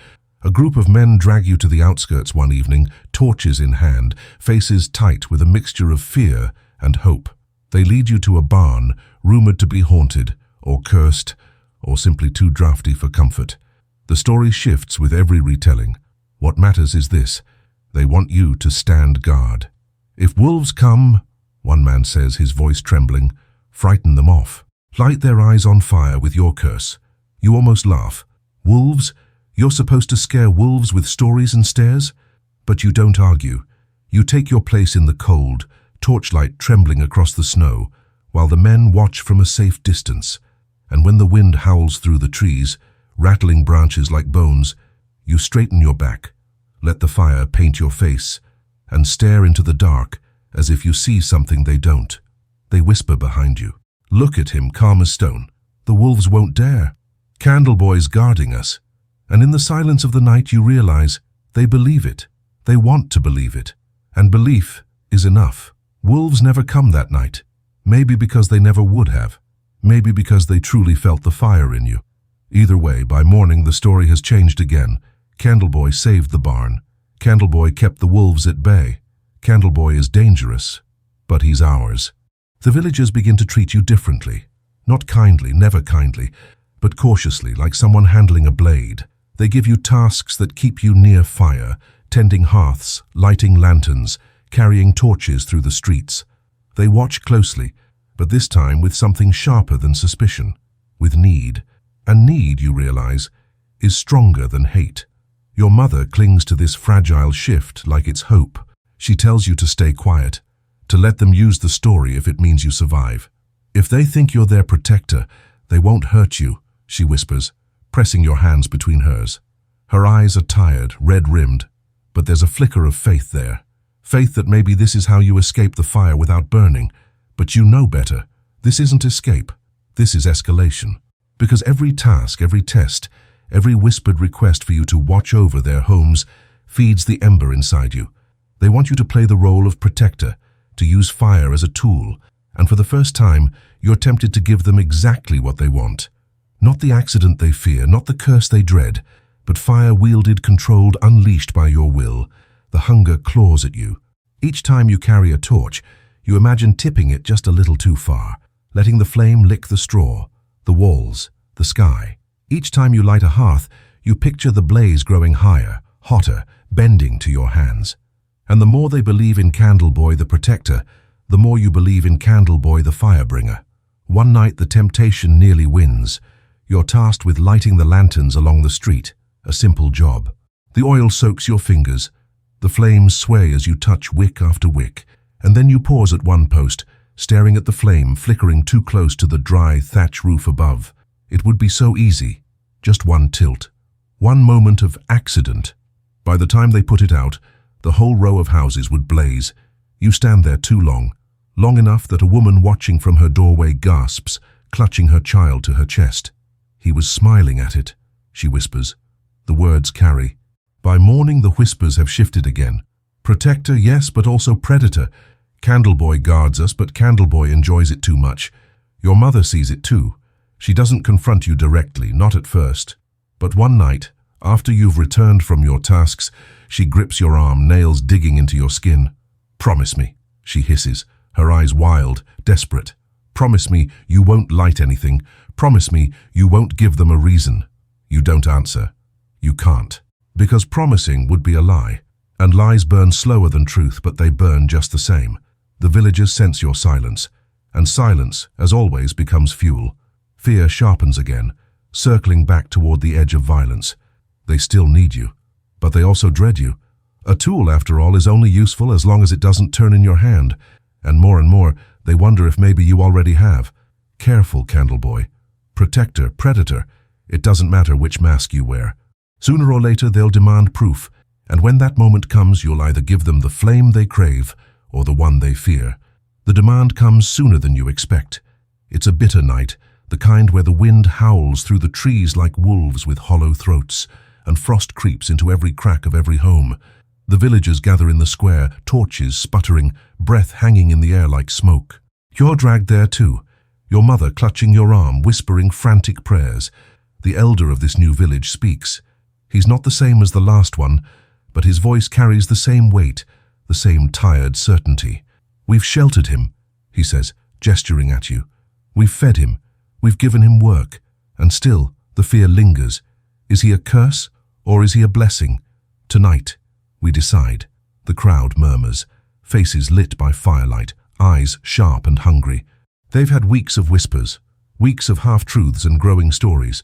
[SPEAKER 1] A group of men drag you to the outskirts one evening, torches in hand, faces tight with a mixture of fear and hope. They lead you to a barn, rumored to be haunted, or cursed, or simply too drafty for comfort. The story shifts with every retelling. What matters is this: they want you to stand guard. If wolves come, one man says, his voice trembling, frighten them off. Light their eyes on fire with your curse. You almost laugh. Wolves? You're supposed to scare wolves with stories and stares? But you don't argue. You take your place in the cold, torchlight trembling across the snow, while the men watch from a safe distance. And when the wind howls through the trees, rattling branches like bones, you straighten your back, let the fire paint your face, and stare into the dark as if you see something they don't. They whisper behind you. Look at him, calm as stone. The wolves won't dare. Candleboy's guarding us. And in the silence of the night you realize they believe it. They want to believe it. And belief is enough. Wolves never come that night. Maybe because they never would have. Maybe because they truly felt the fire in you. Either way, by morning the story has changed again. Candleboy saved the barn. Candleboy kept the wolves at bay. Candleboy is dangerous, but he's ours. The villagers begin to treat you differently. Not kindly, never kindly, but cautiously, like someone handling a blade. They give you tasks that keep you near fire, tending hearths, lighting lanterns, carrying torches through the streets. They watch closely, but this time with something sharper than suspicion, with need. And need, you realize, is stronger than hate. Your mother clings to this fragile shift like it's hope. She tells you to stay quiet, to let them use the story if it means you survive. If they think you're their protector, they won't hurt you, she whispers, pressing your hands between hers. Her eyes are tired, red-rimmed, but there's a flicker of faith there. Faith that maybe this is how you escape the fire without burning. But you know better. This isn't escape. This is escalation. Because every task, every test, every whispered request for you to watch over their homes feeds the ember inside you. They want you to play the role of protector, to use fire as a tool, and for the first time, you're tempted to give them exactly what they want. Not the accident they fear, not the curse they dread, but fire wielded, controlled, unleashed by your will. The hunger claws at you. Each time you carry a torch, you imagine tipping it just a little too far, letting the flame lick the straw, the walls, the sky. Each time you light a hearth, you picture the blaze growing higher, hotter, bending to your hands. And the more they believe in Candleboy the protector, the more you believe in Candleboy the firebringer. One night the temptation nearly wins. You're tasked with lighting the lanterns along the street, a simple job. The oil soaks your fingers. The flames sway as you touch wick after wick, and then you pause at one post, staring at the flame flickering too close to the dry thatch roof above. It would be so easy. Just one tilt. One moment of accident. By the time they put it out, the whole row of houses would blaze. You stand there too long. Long enough that a woman watching from her doorway gasps, clutching her child to her chest. He was smiling at it, she whispers. The words carry. By morning the whispers have shifted again. Protector, yes, but also predator. Candleboy guards us, but Candleboy enjoys it too much. Your mother sees it too. She doesn't confront you directly, not at first. But one night, after you've returned from your tasks, she grips your arm, nails digging into your skin. Promise me, she hisses, her eyes wild, desperate. Promise me you won't light anything. Promise me you won't give them a reason. You don't answer. You can't. Because promising would be a lie. And lies burn slower than truth, but they burn just the same. The villagers sense your silence. And silence, as always, becomes fuel. Fear sharpens again, circling back toward the edge of violence. They still need you, but they also dread you. A tool, after all, is only useful as long as it doesn't turn in your hand. And more, they wonder if maybe you already have. Careful, Candleboy. Protector, predator. It doesn't matter which mask you wear. Sooner or later, they'll demand proof. And when that moment comes, you'll either give them the flame they crave or the one they fear. The demand comes sooner than you expect. It's a bitter night, the kind where the wind howls through the trees like wolves with hollow throats, and frost creeps into every crack of every home. The villagers gather in the square, torches sputtering, breath hanging in the air like smoke. You're dragged there too, your mother clutching your arm, whispering frantic prayers. The elder of this new village speaks. He's not the same as the last one, but his voice carries the same weight, the same tired certainty. We've sheltered him, he says, gesturing at you. We've fed him. We've given him work. And still, the fear lingers. Is he a curse, or is he a blessing? Tonight, we decide. The crowd murmurs, faces lit by firelight, eyes sharp and hungry. They've had weeks of whispers, weeks of half-truths and growing stories.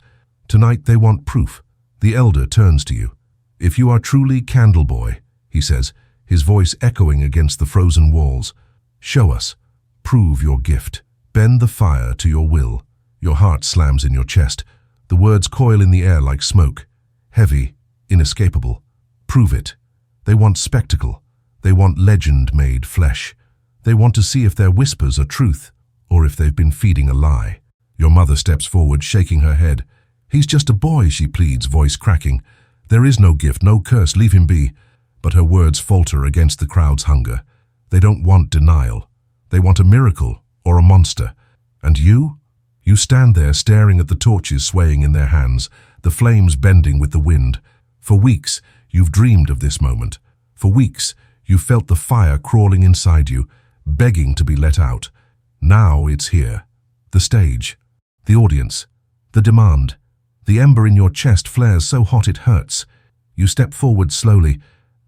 [SPEAKER 1] Tonight they want proof. The elder turns to you. If you are truly Candleboy, he says, his voice echoing against the frozen walls, show us. Prove your gift. Bend the fire to your will. Your heart slams in your chest. The words coil in the air like smoke. Heavy, inescapable. Prove it. They want spectacle. They want legend made flesh. They want to see if their whispers are truth, or if they've been feeding a lie. Your mother steps forward, shaking her head. He's just a boy, she pleads, voice cracking. There is no gift, no curse, leave him be. But her words falter against the crowd's hunger. They don't want denial. They want a miracle, or a monster. And you? You stand there staring at the torches swaying in their hands, the flames bending with the wind. For weeks, you've dreamed of this moment. For weeks, you've felt the fire crawling inside you, begging to be let out. Now it's here. The stage. The audience. The demand. The ember in your chest flares so hot it hurts. You step forward slowly,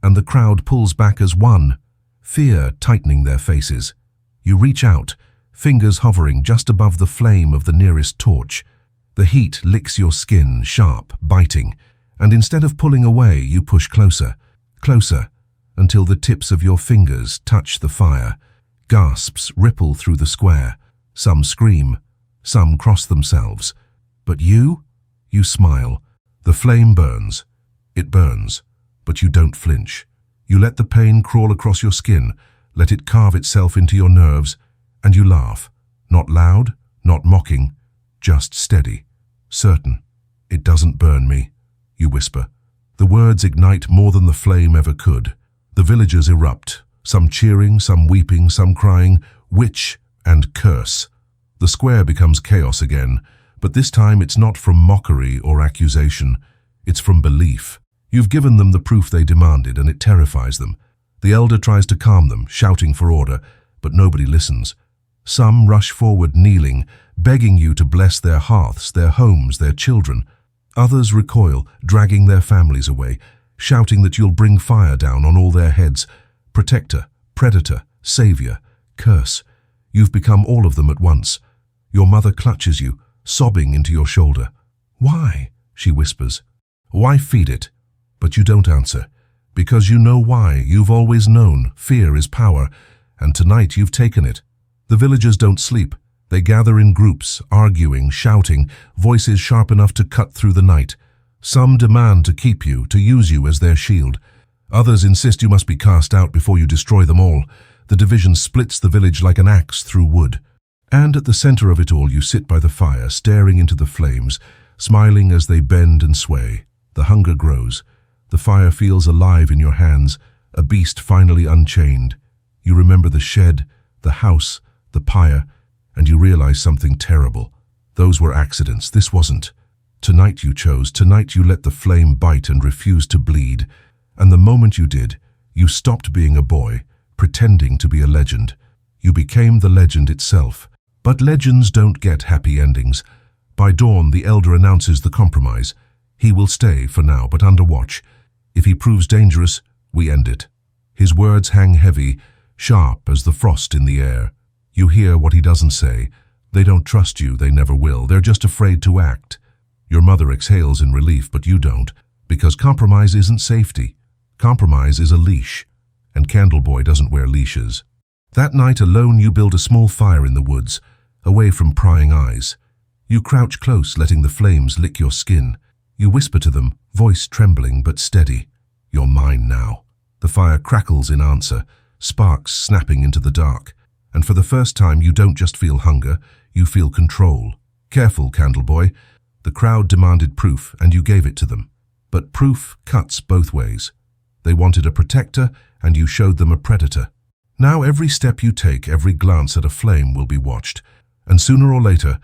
[SPEAKER 1] and the crowd pulls back as one, fear tightening their faces. You reach out, fingers hovering just above the flame of the nearest torch. The heat licks your skin, sharp, biting, and instead of pulling away, you push closer, closer, until the tips of your fingers touch the fire. Gasps ripple through the square. Some scream, some cross themselves. But you smile. The flame burns. It burns, but you don't flinch. You let the pain crawl across your skin, let it carve itself into your nerves, and you laugh. Not loud, not mocking, just steady, certain. It doesn't burn me, you whisper. The words ignite more than the flame ever could. The villagers erupt, some cheering, some weeping, some crying, witch and curse. The square becomes chaos again, but this time it's not from mockery or accusation. It's from belief. You've given them the proof they demanded, and it terrifies them. The elder tries to calm them, shouting for order, but nobody listens. Some rush forward kneeling, begging you to bless their hearths, their homes, their children. Others recoil, dragging their families away, shouting that you'll bring fire down on all their heads. Protector, predator, savior, curse. You've become all of them at once. Your mother clutches you, sobbing into your shoulder. Why? She whispers. Why feed it? But you don't answer. Because you know why. You've always known fear is power, and tonight you've taken it. The villagers don't sleep. They gather in groups, arguing, shouting, voices sharp enough to cut through the night. Some demand to keep you, to use you as their shield. Others insist you must be cast out before you destroy them all. The division splits the village like an axe through wood. And at the center of it all you sit by the fire, staring into the flames, smiling as they bend and sway. The hunger grows. The fire feels alive in your hands, a beast finally unchained. You remember the shed, the house, the pyre, and you realize something terrible. Those were accidents. This wasn't. Tonight you chose. Tonight you let the flame bite and refused to bleed. And the moment you did, you stopped being a boy, pretending to be a legend. You became the legend itself. But legends don't get happy endings. By dawn, the elder announces the compromise. He will stay for now, but under watch. If he proves dangerous, we end it. His words hang heavy, sharp as the frost in the air. You hear what he doesn't say. They don't trust you, they never will. They're just afraid to act. Your mother exhales in relief, but you don't, because compromise isn't safety. Compromise is a leash, and Candleboy doesn't wear leashes. That night alone you build a small fire in the woods, away from prying eyes. You crouch close, letting the flames lick your skin. You whisper to them, voice trembling but steady. You're mine now. The fire crackles in answer, sparks snapping into the dark. And for the first time you don't just feel hunger, you feel control. Careful, Candleboy. The crowd demanded proof, and you gave it to them. But proof cuts both ways. They wanted a protector, and you showed them a predator. Now every step you take, every glance at a flame will be watched. And sooner or later,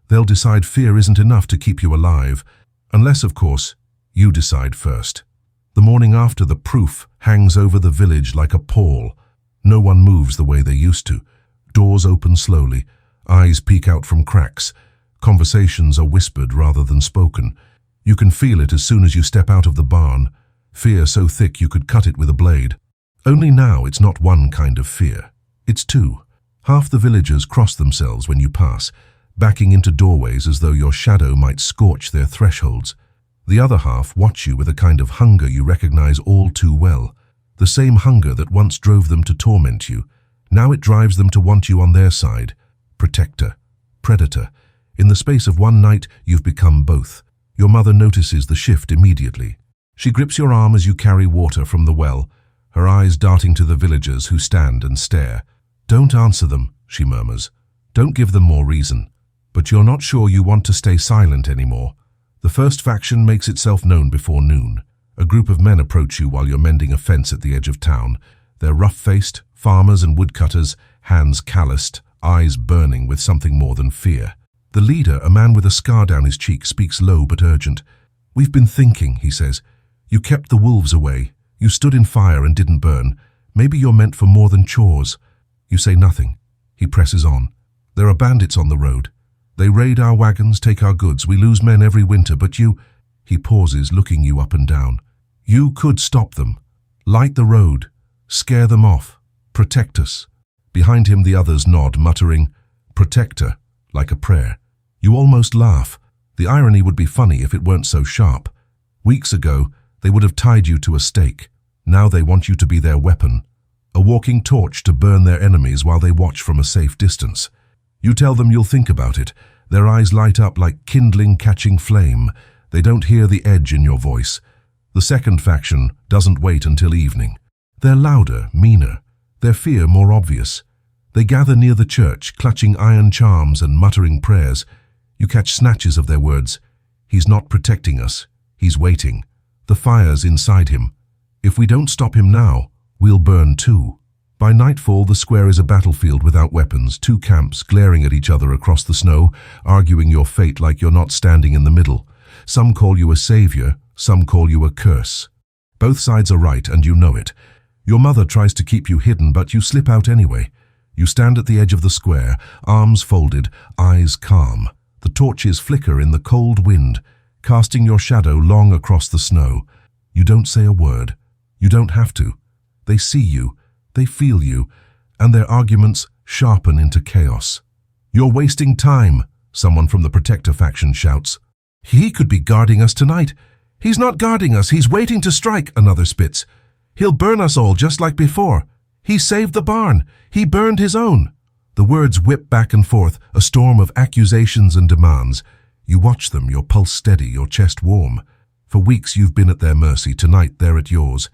[SPEAKER 1] they'll decide fear isn't enough to keep you alive. Unless, of course, you decide first. The morning after, the proof hangs over the village like a pall. No one moves the way they used to. Doors open slowly. Eyes peek out from cracks. Conversations are whispered rather than spoken. You can feel it as soon as you step out of the barn. Fear so thick you could cut it with a blade. Only now it's not one kind of fear. It's two. Half the villagers cross themselves when you pass, backing into doorways as though your shadow might scorch their thresholds. The other half watch you with a kind of hunger you recognize all too well. The same hunger that once drove them to torment you. Now it drives them to want you on their side. Protector. Predator. In the space of one night, you've become both. Your mother notices the shift immediately. She grips your arm as you carry water from the well, her eyes darting to the villagers who stand and stare. Don't answer them, she murmurs. Don't give them more reason. But you're not sure you want to stay silent anymore. The first faction makes itself known before noon. A group of men approach you while you're mending a fence at the edge of town. They're rough-faced, farmers and woodcutters, hands calloused, eyes burning with something more than fear. The leader, a man with a scar down his cheek, speaks low but urgent. We've been thinking, he says. You kept the wolves away. You stood in fire and didn't burn. Maybe you're meant for more than chores. You say nothing. He presses on. There are bandits on the road. They raid our wagons, take our goods. We lose men every winter, but you... He pauses, looking you up and down. You could stop them. Light the road. Scare them off. Protect us. Behind him the others nod, muttering, Protector, like a prayer. You almost laugh. The irony would be funny if it weren't so sharp. Weeks ago, they would have tied you to a stake. Now they want you to be their weapon. A walking torch to burn their enemies while they watch from a safe distance. You tell them you'll think about it. Their eyes light up like kindling catching flame. They don't hear the edge in your voice. The second faction doesn't wait until evening. They're louder, meaner. Their fear more obvious. They gather near the church, clutching iron charms and muttering prayers. You catch snatches of their words. He's not protecting us. He's waiting. The fire's inside him. If we don't stop him now, we'll burn too. By nightfall, the square is a battlefield without weapons, two camps glaring at each other across the snow, arguing your fate like you're not standing in the middle. Some call you a savior, some call you a curse. Both sides are right, and you know it. Your mother tries to keep you hidden, but you slip out anyway. You stand at the edge of the square, arms folded, eyes calm. The torches flicker in the cold wind, casting your shadow long across the snow. You don't say a word. You don't have to. They see you, they feel you, and their arguments sharpen into chaos. You're wasting time, someone from the Protector faction shouts. He could be guarding us tonight. He's not guarding us, he's waiting to strike, another spits. He'll burn us all just like before. He saved the barn. He burned his own. The words whip back and forth, a storm of accusations and demands. You watch them, your pulse steady, your chest warm. For weeks you've been at their mercy, tonight they're at yours.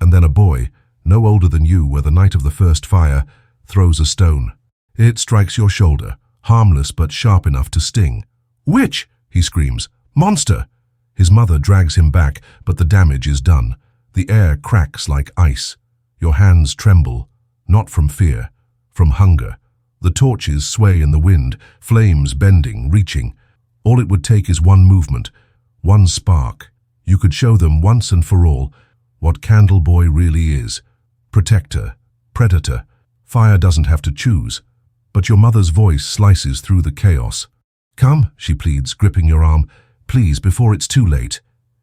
[SPEAKER 1] And then a boy, no older than you, where the night of the first fire, throws a stone. It strikes your shoulder, harmless but sharp enough to sting. "Witch!" he screams. "Monster!" His mother drags him back, but the damage is done. The air cracks like ice. Your hands tremble, not from fear, from hunger. The torches sway in the wind, flames bending, reaching. All it would take is one movement, one spark. You could show them once and for all what Candle Boy really is. Protector, predator. Fire doesn't have to choose. But your mother's voice slices through the chaos. "Come," she pleads, gripping your arm. "Please, before it's too late."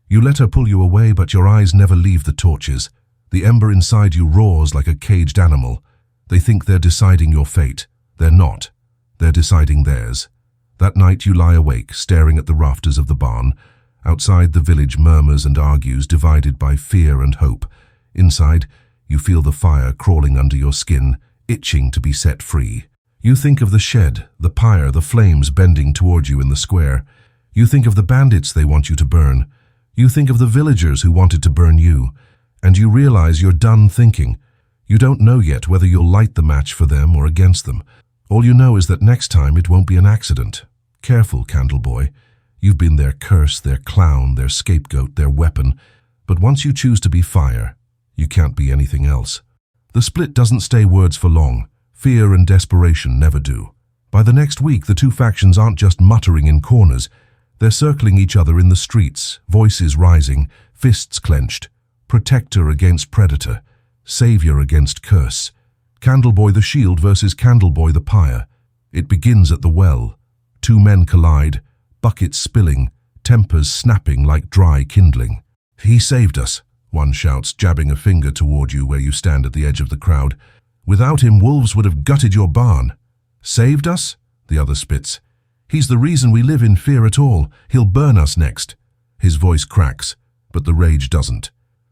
[SPEAKER 1] You let her pull you away, but your eyes never leave the torches. The ember inside you roars like a caged animal. They think they're deciding your fate. They're not. They're deciding theirs. That night you lie awake, staring at the rafters of the barn. Outside, the village murmurs and argues, divided by fear and hope. Inside, you feel the fire crawling under your skin, itching to be set free. You think of the shed, the pyre, the flames bending toward you in the square. You think of the bandits they want you to burn. You think of the villagers who wanted to burn you. And you realize you're done thinking. You don't know yet whether you'll light the match for them or against them. All you know is that next time it won't be an accident. Careful, Candle Boy. You've been their curse, their clown, their scapegoat, their weapon. But once you choose to be fire, you can't be anything else. The split doesn't stay words for long. Fear and desperation never do. By the next week, the two factions aren't just muttering in corners. They're circling each other in the streets, voices rising, fists clenched. Protector against predator, savior against curse. Candle Boy the shield versus Candle Boy the pyre. It begins at the well. Two men collide, buckets spilling, tempers snapping like dry kindling. "He saved us," one shouts, jabbing a finger toward you where you stand at the edge of the crowd. "Without him, wolves would have gutted your barn." "Saved us?" the other spits. "He's the reason we live in fear at all. He'll burn us next." His voice cracks, but the rage doesn't.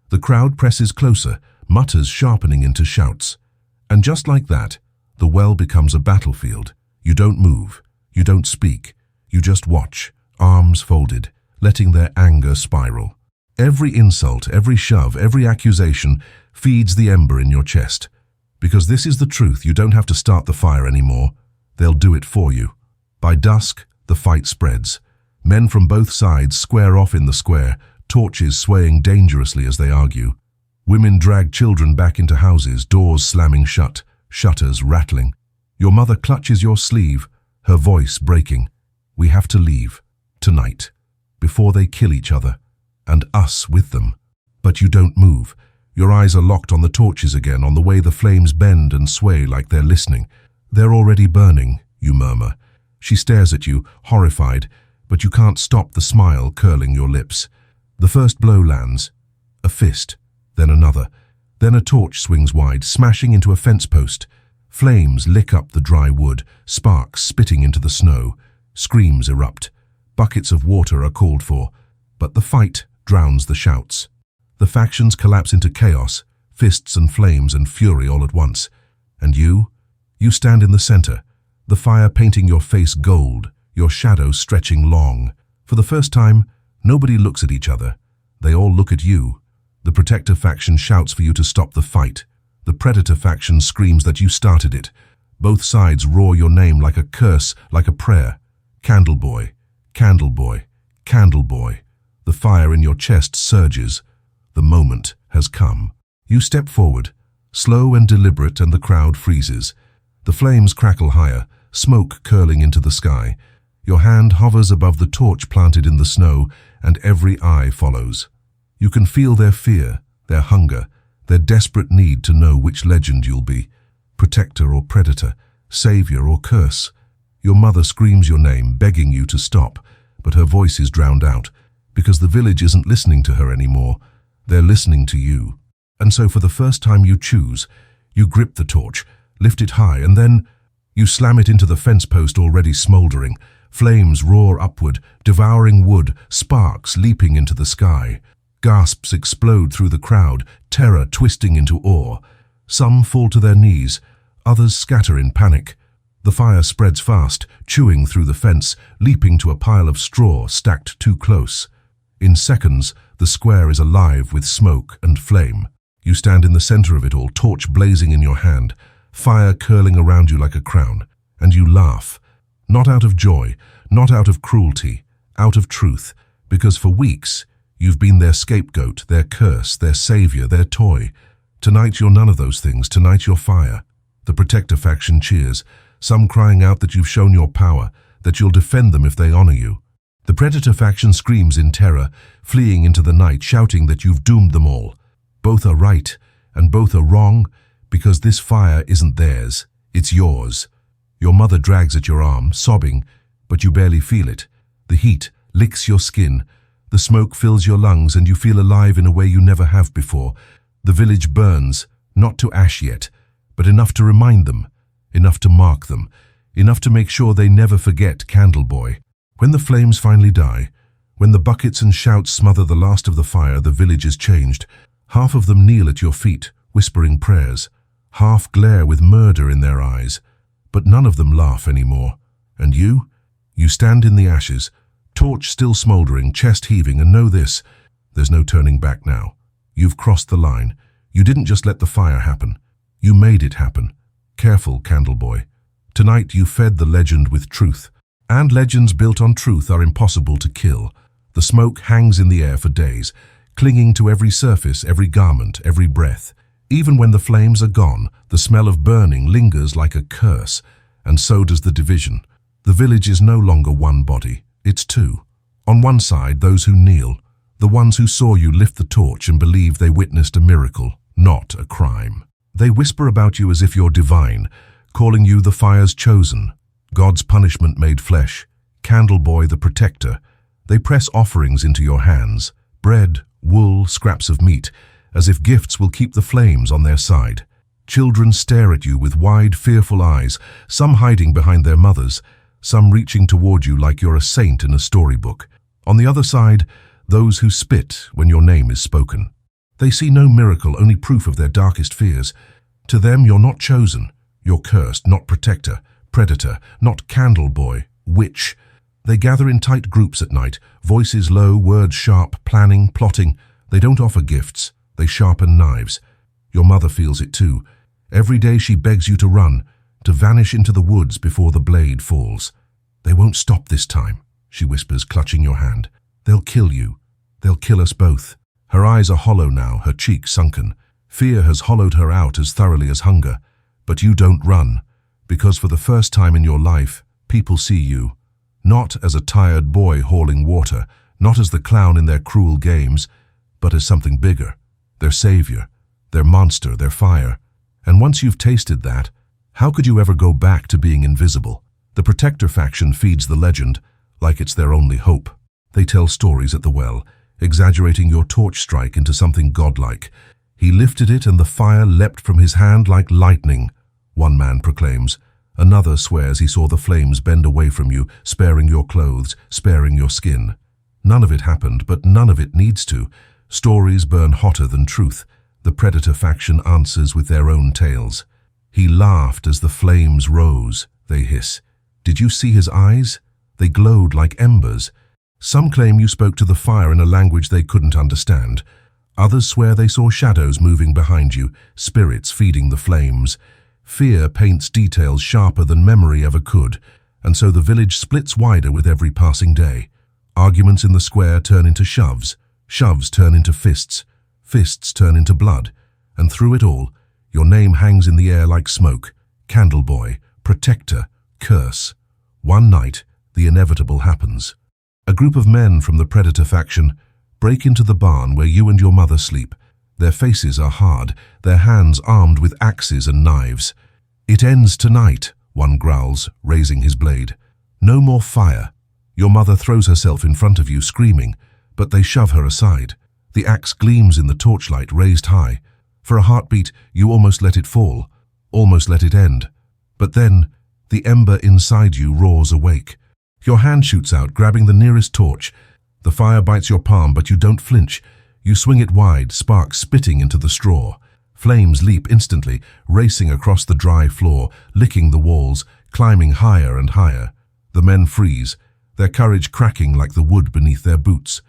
[SPEAKER 1] The crowd presses closer, mutters sharpening into shouts. And just like that, the well becomes a battlefield. You don't move, you don't speak, you just watch, arms folded, letting their anger spiral. Every insult, every shove, every accusation feeds the ember in your chest. Because this is the truth, you don't have to start the fire anymore. They'll do it for you. By dusk, the fight spreads. Men from both sides square off in the square, torches swaying dangerously as they argue. Women drag children back into houses, doors slamming shut, shutters rattling. Your mother clutches your sleeve, her voice breaking. "We have to leave, tonight, before they kill each other, and us with them." But you don't move. Your eyes are locked on the torches again, on the way the flames bend and sway like they're listening. "They're already burning," you murmur. She stares at you, horrified, but you can't stop the smile curling your lips. The first blow lands. A fist, then another. Then a torch swings wide, smashing into a fence post. Flames lick up the dry wood, sparks spitting into the snow. Screams erupt. Buckets of water are called for. But the fight drowns the shouts. The factions collapse into chaos, fists and flames and fury all at once. And you? You stand in the center, the fire painting your face gold, your shadow stretching long. For the first time, nobody looks at each other. They all look at you. The Protector faction shouts for you to stop the fight. The Predator faction screams that you started it. Both sides roar your name like a curse, like a prayer. Candle Boy, Candle Boy, Candle Boy. The fire in your chest surges. The moment has come. You step forward, slow and deliberate, and the crowd freezes. The flames crackle higher, smoke curling into the sky. Your hand hovers above the torch planted in the snow, and every eye follows. You can feel their fear, their hunger, their desperate need to know which legend you'll be. Protector or predator, savior or curse. Your mother screams your name, begging you to stop, but her voice is drowned out, because the village isn't listening to her anymore. They're listening to you. And so for the first time you choose. You grip the torch, lift it high, and then you slam it into the fence post already smoldering. Flames roar upward, devouring wood, sparks leaping into the sky. Gasps explode through the crowd, terror twisting into awe. Some fall to their knees, others scatter in panic. The fire spreads fast, chewing through the fence, leaping to a pile of straw stacked too close. In seconds, the square is alive with smoke and flame. You stand in the center of it all, torch blazing in your hand, fire curling around you like a crown, and you laugh. Not out of joy, not out of cruelty, out of truth, because for weeks you've been their scapegoat, their curse, their savior, their toy. Tonight you're none of those things. Tonight you're fire. The Protector faction cheers, some crying out that you've shown your power, that you'll defend them if they honor you. The Predator faction screams in terror, fleeing into the night, shouting that you've doomed them all. Both are right, and both are wrong, because this fire isn't theirs, it's yours. Your mother drags at your arm, sobbing, but you barely feel it. The heat licks your skin, the smoke fills your lungs, and you feel alive in a way you never have before. The village burns, not to ash yet, but enough to remind them, enough to mark them, enough to make sure they never forget Candleboy. When the flames finally die, when the buckets and shouts smother the last of the fire, the village is changed. Half of them kneel at your feet, whispering prayers. Half glare with murder in their eyes. But none of them laugh anymore. And you? You stand in the ashes, torch still smoldering, chest heaving, and know this: there's no turning back now. You've crossed the line. You didn't just let the fire happen. You made it happen. Careful, Candleboy. Tonight you fed the legend with truth. And legends built on truth are impossible to kill. The smoke hangs in the air for days, clinging to every surface, every garment, every breath. Even when the flames are gone, the smell of burning lingers like a curse, and so does the division. The village is no longer one body, it's two. On one side, those who kneel, the ones who saw you lift the torch and believe they witnessed a miracle, not a crime. They whisper about you as if you're divine, calling you the fire's chosen, God's punishment made flesh, Candleboy the protector. They press offerings into your hands, bread, wool, scraps of meat, as if gifts will keep the flames on their side. Children stare at you with wide, fearful eyes, some hiding behind their mothers, some reaching toward you like you're a saint in a storybook. On the other side, those who spit when your name is spoken. They see no miracle, only proof of their darkest fears. To them, you're not chosen. You're cursed, not protector, predator, not Candleboy, witch. They gather in tight groups at night, voices low, words sharp, planning, plotting. They don't offer gifts. They sharpen knives. Your mother feels it too. Every day she begs you to run, to vanish into the woods before the blade falls. They won't stop this time, she whispers, clutching your hand. They'll kill you. They'll kill us both. Her eyes are hollow now, her cheeks sunken. Fear has hollowed her out as thoroughly as hunger. But you don't run, because for the first time in your life, people see you. Not as a tired boy hauling water, not as the clown in their cruel games, but as something bigger. Their savior, their monster, their fire. And once you've tasted that, how could you ever go back to being invisible? The Protector faction feeds the legend like it's their only hope. They tell stories at the well, exaggerating your torch strike into something godlike. He lifted it and the fire leapt from his hand like lightning, one man proclaims. Another swears he saw the flames bend away from you, sparing your clothes, sparing your skin. None of it happened, but none of it needs to. Stories burn hotter than truth. The Predator faction answers with their own tales. He laughed as the flames rose, they hiss. Did you see his eyes? They glowed like embers. Some claim you spoke to the fire in a language they couldn't understand. Others swear they saw shadows moving behind you, spirits feeding the flames. Fear paints details sharper than memory ever could, and so the village splits wider with every passing day. Arguments in the square turn into shoves, shoves turn into fists, fists turn into blood, and through it all, your name hangs in the air like smoke. Candleboy, protector, curse. One night, the inevitable happens. A group of men from the Predator faction break into the barn where you and your mother sleep. Their faces are hard, their hands armed with axes and knives. It ends tonight, one growls, raising his blade. No more fire. Your mother throws herself in front of you, screaming, but they shove her aside. The axe gleams in the torchlight raised high. For a heartbeat, you almost let it fall, almost let it end. But then, the ember inside you roars awake. Your hand shoots out, grabbing the nearest torch. The fire bites your palm, but you don't flinch. You swing it wide, sparks spitting into the straw. Flames leap instantly, racing across the dry floor, licking the walls, climbing higher and higher. The men freeze, their courage cracking like the wood beneath their boots.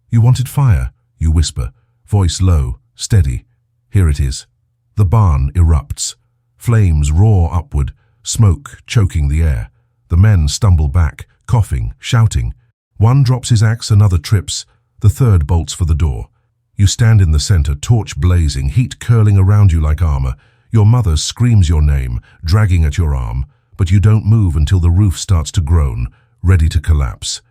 [SPEAKER 1] "You wanted fire," you whisper, voice low, steady. Here it is. The barn erupts. Flames roar upward, smoke choking the air. The men stumble back, coughing, shouting. One drops his axe, another trips, the third bolts for the door. You stand in the center, torch blazing, heat curling around you like armor. Your mother screams your name, dragging at your arm, but you don't move until the roof starts to groan, ready to collapse.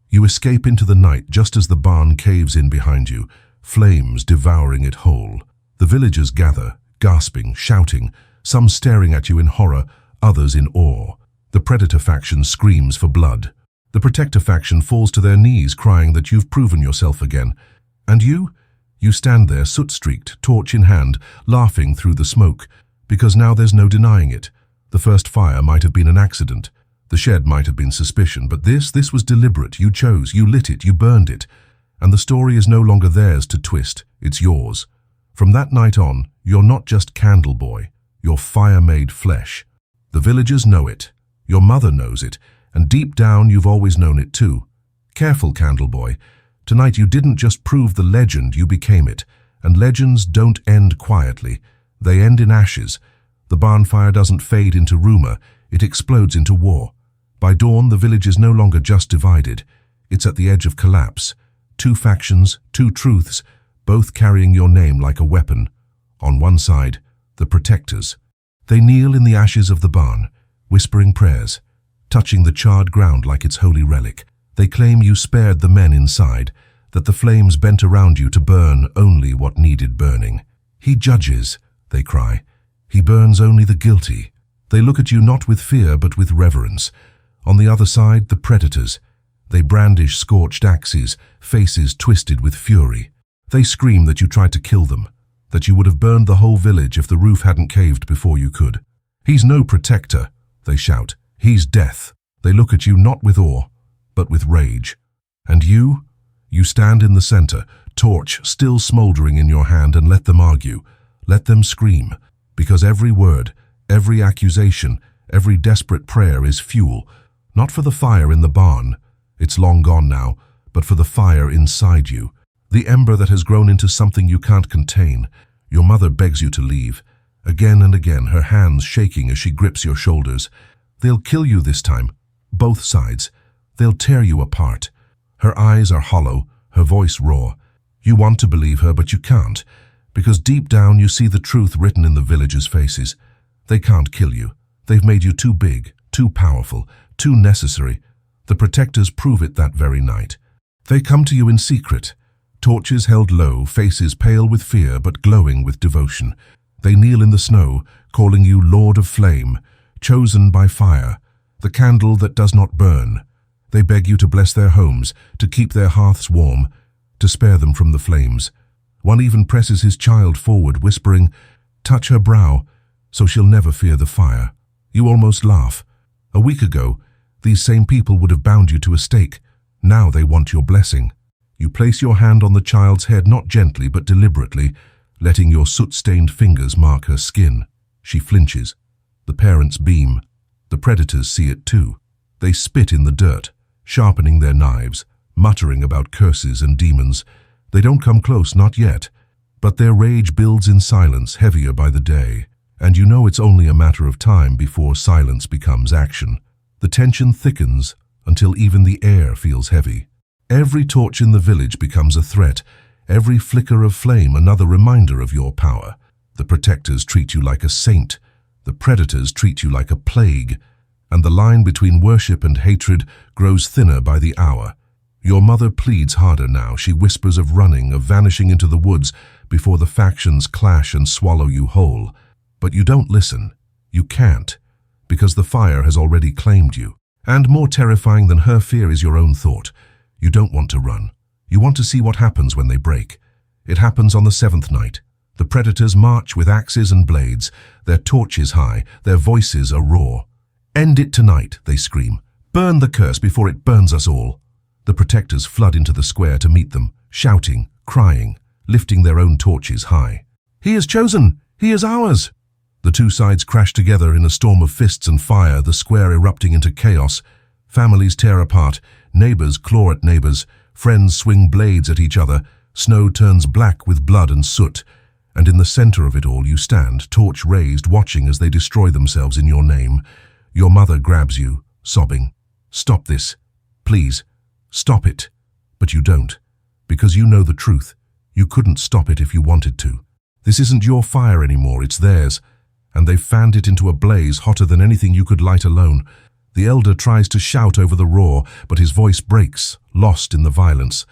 [SPEAKER 1] You escape into the night just as the barn caves in behind you, flames devouring it whole. The villagers gather, gasping, shouting, some staring at you in horror, others in awe. The predator faction screams for blood. The protector faction falls to their knees, crying that you've proven yourself again. And you? You stand there, soot-streaked, torch in hand, laughing through the smoke, because now there's no denying it. The first fire might have been an accident. The shed might have been suspicion, but this was deliberate. You chose, you lit it, you burned it. And the story is no longer theirs to twist, it's yours. From that night on, you're not just Candle Boy, you're fire-made flesh. The villagers know it, your mother knows it, and deep down you've always known it too. Careful, Candle Boy. Tonight you didn't just prove the legend, you became it. And legends don't end quietly. They end in ashes. The barn fire doesn't fade into rumor, it explodes into war. By dawn, the village is no longer just divided. It's at the edge of collapse. Two factions, two truths, both carrying your name like a weapon. On one side, the protectors. They kneel in the ashes of the barn, whispering prayers, touching the charred ground like its holy relic. They claim you spared the men inside, that the flames bent around you to burn only what needed burning. He judges, they cry. He burns only the guilty. They look at you not with fear but with reverence. On the other side, the predators. They brandish scorched axes, faces twisted with fury. They scream that you tried to kill them, that you would have burned the whole village if the roof hadn't caved before you could. He's no protector, they shout. He's death. They look at you not with awe, but with rage. And you? You stand in the center, torch still smoldering in your hand, and let them argue. Let them scream, because every word, every accusation, every desperate prayer is fuel, not for the fire in the barn, it's long gone now, but for the fire inside you, the ember that has grown into something you can't contain. Your mother begs you to leave, again and again, her hands shaking as she grips your shoulders. They'll kill you this time, both sides. They'll tear you apart. Her eyes are hollow, her voice raw. You want to believe her, but you can't, because deep down you see the truth written in the villagers' faces. They can't kill you. They've made you too big, too powerful, too necessary. The protectors prove it that very night. They come to you in secret, torches held low, faces pale with fear but glowing with devotion. They kneel in the snow, calling you Lord of Flame, chosen by fire, the candle that does not burn. They beg you to bless their homes, to keep their hearths warm, to spare them from the flames. One even presses his child forward, whispering, "Touch her brow, so she'll never fear the fire." You almost laugh. A week ago, these same people would have bound you to a stake. Now they want your blessing. You place your hand on the child's head, not gently but deliberately, letting your soot-stained fingers mark her skin. She flinches. The parents beam. The predators see it too. They spit in the dirt, sharpening their knives, muttering about curses and demons. They don't come close, not yet, but their rage builds in silence, heavier by the day, and you know it's only a matter of time before silence becomes action. The tension thickens until even the air feels heavy. Every torch in the village becomes a threat, every flicker of flame another reminder of your power. The protectors treat you like a saint, the predators treat you like a plague, and the line between worship and hatred grows thinner by the hour. Your mother pleads harder now. She whispers of running, of vanishing into the woods before the factions clash and swallow you whole. But you don't listen. You can't, because the fire has already claimed you. And more terrifying than her fear is your own thought. You don't want to run. You want to see what happens when they break. It happens on the 7th night. The predators march with axes and blades, their torches high, their voices a roar. "End it tonight," they scream. "Burn the curse before it burns us all." The protectors flood into the square to meet them, shouting, crying, lifting their own torches high. "He is chosen! He is ours!" The two sides crash together in a storm of fists and fire, the square erupting into chaos. Families tear apart, neighbors claw at neighbors, friends swing blades at each other, snow turns black with blood and soot, and in the center of it all you stand, torch raised, watching as they destroy themselves in your name. Your mother grabs you, sobbing. Stop this. Please, stop it. But you don't, because you know the truth. You couldn't stop it if you wanted to. This isn't your fire anymore, it's theirs, and they've fanned it into a blaze hotter than anything you could light alone. The elder tries to shout over the roar, but his voice breaks, lost in the violence.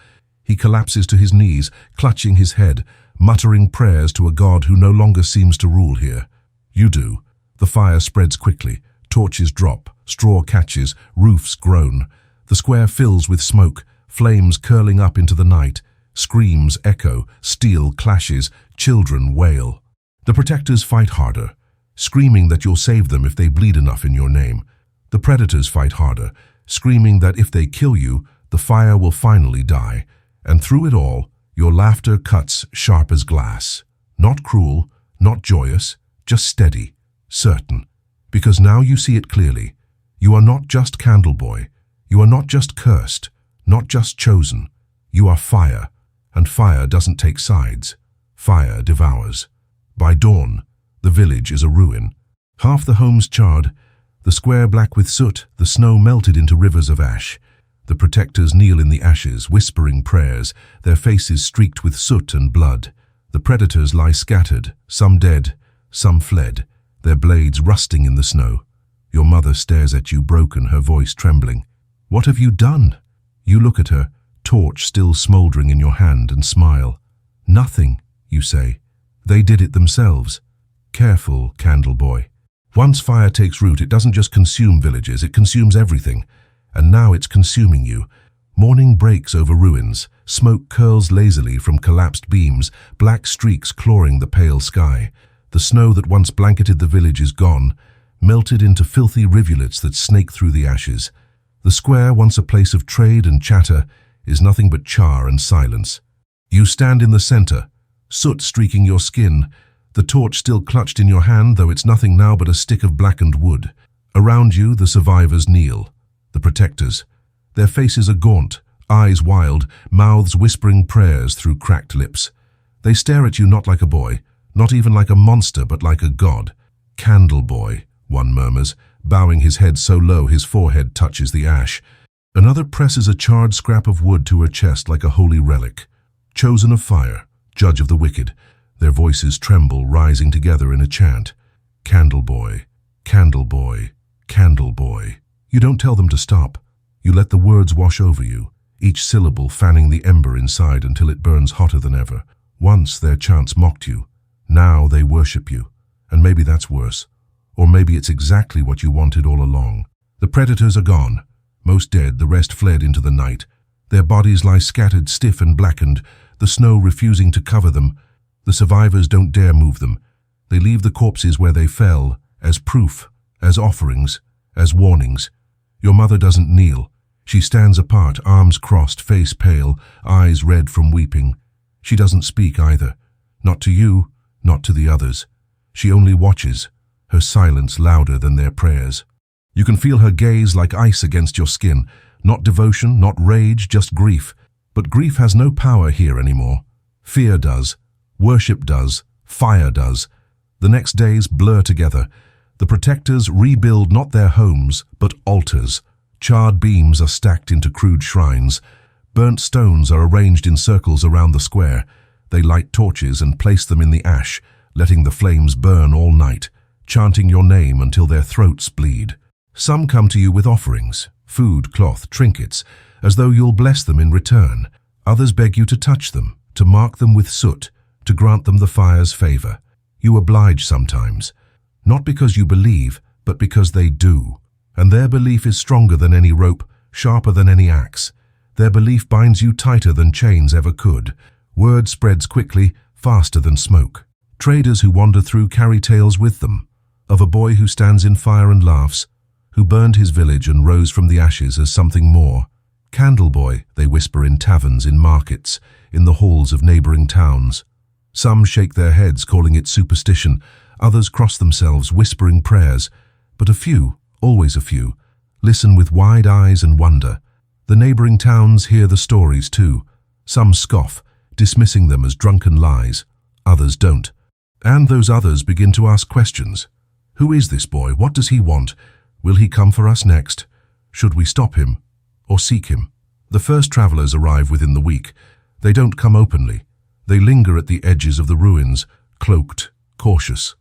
[SPEAKER 1] He collapses to his knees, clutching his head, muttering prayers to a God who no longer seems to rule here. You do. The fire spreads quickly. Torches drop, straw catches, roofs groan. The square fills with smoke, flames curling up into the night. Screams echo, steel clashes, children wail. The protectors fight harder, screaming that you'll save them if they bleed enough in your name. The predators fight harder, screaming that if they kill you, the fire will finally die. And through it all, your laughter cuts sharp as glass. Not cruel, not joyous, just steady, certain. Because now you see it clearly. You are not just Candleboy. You are not just cursed, not just chosen. You are fire, and fire doesn't take sides. Fire devours. By dawn, the village is a ruin. Half the homes charred, the square black with soot, the snow melted into rivers of ash. The protectors kneel in the ashes, whispering prayers, their faces streaked with soot and blood. The predators lie scattered, some dead, some fled, their blades rusting in the snow. Your mother stares at you, broken, her voice trembling. What have you done? You look at her, torch still smoldering in your hand, and smile. Nothing, you say. They did it themselves. Careful, Candleboy. Once fire takes root, it doesn't just consume villages, it consumes everything. And now it's consuming you. Morning breaks over ruins, smoke curls lazily from collapsed beams, black streaks clawing the pale sky. The snow that once blanketed the village is gone, melted into filthy rivulets that snake through the ashes. The square, once a place of trade and chatter, is nothing but char and silence. You stand in the center, soot streaking your skin, the torch still clutched in your hand, though it's nothing now but a stick of blackened wood. Around you, the survivors kneel. The protectors. Their faces are gaunt, eyes wild, mouths whispering prayers through cracked lips. They stare at you not like a boy, not even like a monster, but like a god. Candleboy, one murmurs, bowing his head so low his forehead touches the ash. Another presses a charred scrap of wood to her chest like a holy relic. Chosen of fire, judge of the wicked. Their voices tremble, rising together in a chant. Candleboy, Candleboy, Candleboy. You don't tell them to stop. You let the words wash over you, each syllable fanning the ember inside until it burns hotter than ever. Once their chants mocked you. Now they worship you. And maybe that's worse. Or maybe it's exactly what you wanted all along. The predators are gone. Most dead, the rest fled into the night. Their bodies lie scattered, stiff and blackened, the snow refusing to cover them. The survivors don't dare move them. They leave the corpses where they fell, as proof, as offerings, as warnings. Your mother doesn't kneel. She stands apart, arms crossed, face pale, eyes red from weeping. She doesn't speak either. Not to you, not to the others. She only watches, her silence louder than their prayers. You can feel her gaze like ice against your skin. Not devotion, not rage, just grief. But grief has no power here anymore. Fear does. Worship does. Fire does. The next days blur together. The protectors rebuild not their homes, but altars. Charred beams are stacked into crude shrines. Burnt stones are arranged in circles around the square. They light torches and place them in the ash, letting the flames burn all night, chanting your name until their throats bleed. Some come to you with offerings, food, cloth, trinkets, as though you'll bless them in return. Others beg you to touch them, to mark them with soot, to grant them the fire's favor. You oblige sometimes, not because you believe, but because they do. And their belief is stronger than any rope, sharper than any axe. Their belief binds you tighter than chains ever could. Word spreads quickly, faster than smoke. Traders who wander through carry tales with them, of a boy who stands in fire and laughs, who burned his village and rose from the ashes as something more. Candleboy, they whisper in taverns, in markets, in the halls of neighboring towns. Some shake their heads, calling it superstition. Others cross themselves, whispering prayers. But a few, always a few, listen with wide eyes and wonder. The neighboring towns hear the stories too. Some scoff, dismissing them as drunken lies. Others don't. And those others begin to ask questions. Who is this boy? What does he want? Will he come for us next? Should we stop him or seek him? The first travelers arrive within the week. They don't come openly. They linger at the edges of the ruins, cloaked, cautious.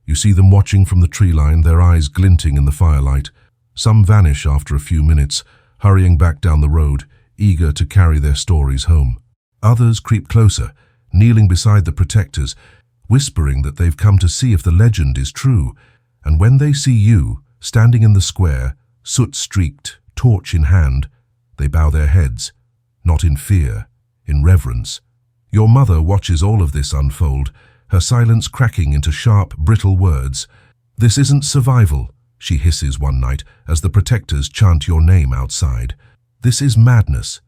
[SPEAKER 1] You see them watching from the tree line, their eyes glinting in the firelight. Some vanish after a few minutes, hurrying back down the road, eager to carry their stories home. Others creep closer, kneeling beside the protectors, whispering that they've come to see if the legend is true. And when they see you, standing in the square, soot-streaked, torch in hand, they bow their heads, not in fear, in reverence. Your mother watches all of this unfold, her silence cracking into sharp, brittle words. "This isn't survival," she hisses one night as the protectors chant your name outside. "This is madness.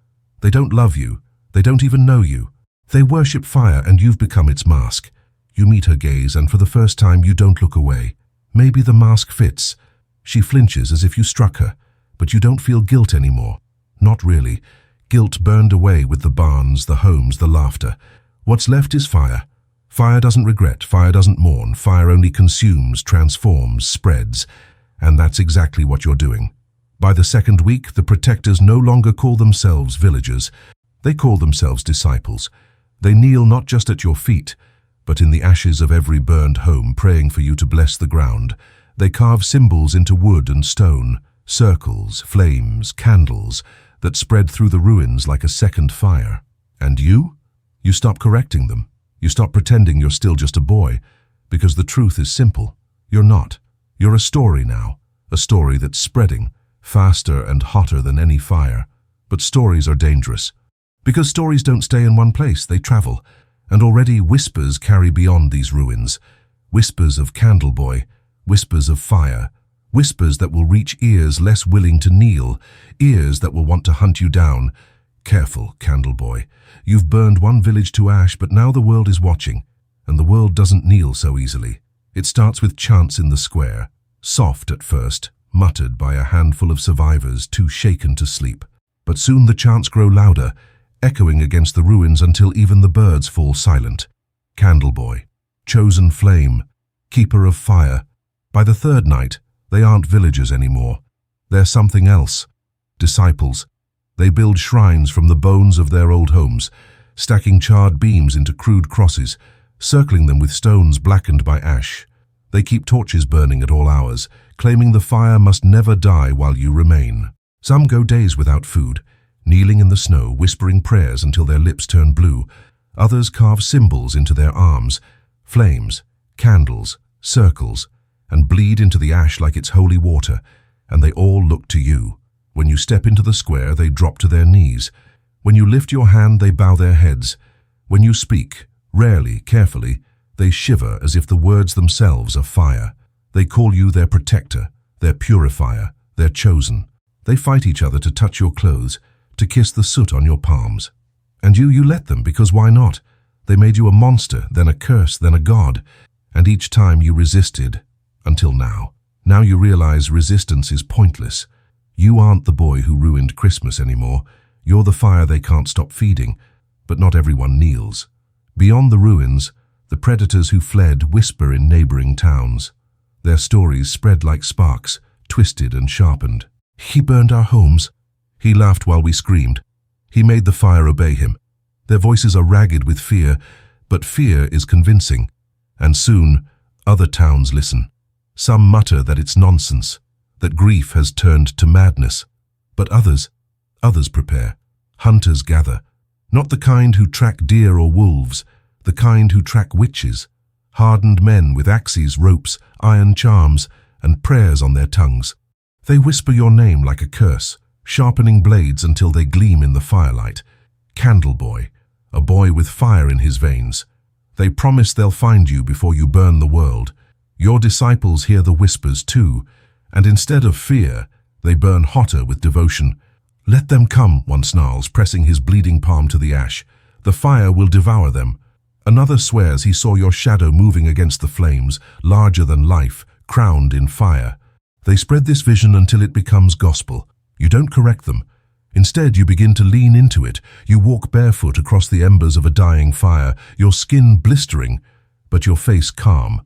[SPEAKER 1] They don't love you. They don't even know you. They worship fire and you've become its mask." You meet her gaze and for the first time you don't look away. Maybe the mask fits. She flinches as if you struck her, but you don't feel guilt anymore. Not really. Guilt burned away with the barns, the homes, the laughter. What's left is fire. Fire doesn't regret, fire doesn't mourn, fire only consumes, transforms, spreads. And that's exactly what you're doing. By the second week, the protectors no longer call themselves villagers. They call themselves disciples. They kneel not just at your feet, but in the ashes of every burned home, praying for you to bless the ground. They carve symbols into wood and stone, circles, flames, candles, that spread through the ruins like a second fire. And you? You stop correcting them. You stop pretending you're still just a boy, because the truth is simple. You're not. You're a story now, a story that's spreading, faster and hotter than any fire. But stories are dangerous, because stories don't stay in one place, they travel. And already whispers carry beyond these ruins. Whispers of Candleboy, whispers of fire, whispers that will reach ears less willing to kneel, ears that will want to hunt you down. Careful, Candleboy. You've burned one village to ash, but now the world is watching, and the world doesn't kneel so easily. It starts with chants in the square, soft at first, muttered by a handful of survivors too shaken to sleep. But soon the chants grow louder, echoing against the ruins until even the birds fall silent. Candleboy, chosen flame, keeper of fire. By the third night, they aren't villagers anymore. They're something else. Disciples. They build shrines from the bones of their old homes, stacking charred beams into crude crosses, circling them with stones blackened by ash. They keep torches burning at all hours, claiming the fire must never die while you remain. Some go days without food, kneeling in the snow, whispering prayers until their lips turn blue. Others carve symbols into their arms, flames, candles, circles, and bleed into the ash like it's holy water, and they all look to you. When you step into the square, they drop to their knees. When you lift your hand, they bow their heads. When you speak, rarely, carefully, they shiver as if the words themselves are fire. They call you their protector, their purifier, their chosen. They fight each other to touch your clothes, to kiss the soot on your palms. And you let them, because why not? They made you a monster, then a curse, then a god. And each time you resisted, until now. Now you realize resistance is pointless. You aren't the boy who ruined Christmas anymore. You're the fire they can't stop feeding. But not everyone kneels. Beyond the ruins, the predators who fled whisper in neighboring towns. Their stories spread like sparks, twisted and sharpened. "He burned our homes." He laughed while we screamed. He made the fire obey him. Their voices are ragged with fear, but fear is convincing. And soon, other towns listen. Some mutter that it's nonsense, that grief has turned to madness. But others prepare. Hunters gather. Not the kind who track deer or wolves, the kind who track witches. Hardened men with axes, ropes, iron charms, and prayers on their tongues. They whisper your name like a curse, sharpening blades until they gleam in the firelight. Candleboy, a boy with fire in his veins. They promise they'll find you before you burn the world. Your disciples hear the whispers too, and instead of fear, they burn hotter with devotion. "Let them come," one snarls, pressing his bleeding palm to the ash. "The fire will devour them." Another swears he saw your shadow moving against the flames, larger than life, crowned in fire. They spread this vision until it becomes gospel. You don't correct them. Instead, you begin to lean into it. You walk barefoot across the embers of a dying fire, your skin blistering, but your face calm.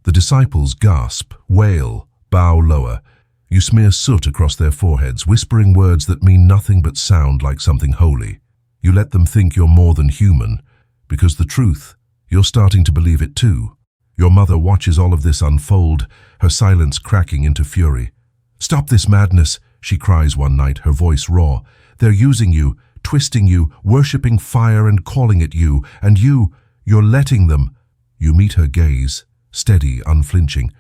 [SPEAKER 1] The disciples gasp, wail, bow lower. You smear soot across their foreheads, whispering words that mean nothing but sound like something holy. You let them think you're more than human, because the truth, you're starting to believe it too. Your mother watches all of this unfold, her silence cracking into fury. "Stop this madness," she cries one night, her voice raw. "They're using you, twisting you, worshipping fire and calling it you, and you're letting them." You meet her gaze, steady, unflinching.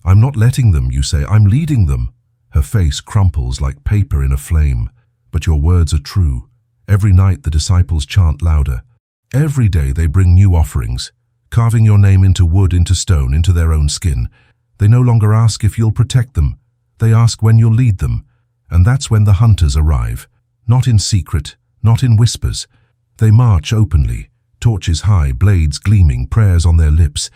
[SPEAKER 1] "I'm not letting them," you say, "I'm leading them." Her face crumples like paper in a flame. But your words are true. Every night the disciples chant louder. Every day they bring new offerings, carving your name into wood, into stone, into their own skin. They no longer ask if you'll protect them. They ask when you'll lead them. And that's when the hunters arrive. Not in secret, not in whispers. They march openly, torches high, blades gleaming, prayers on their lips.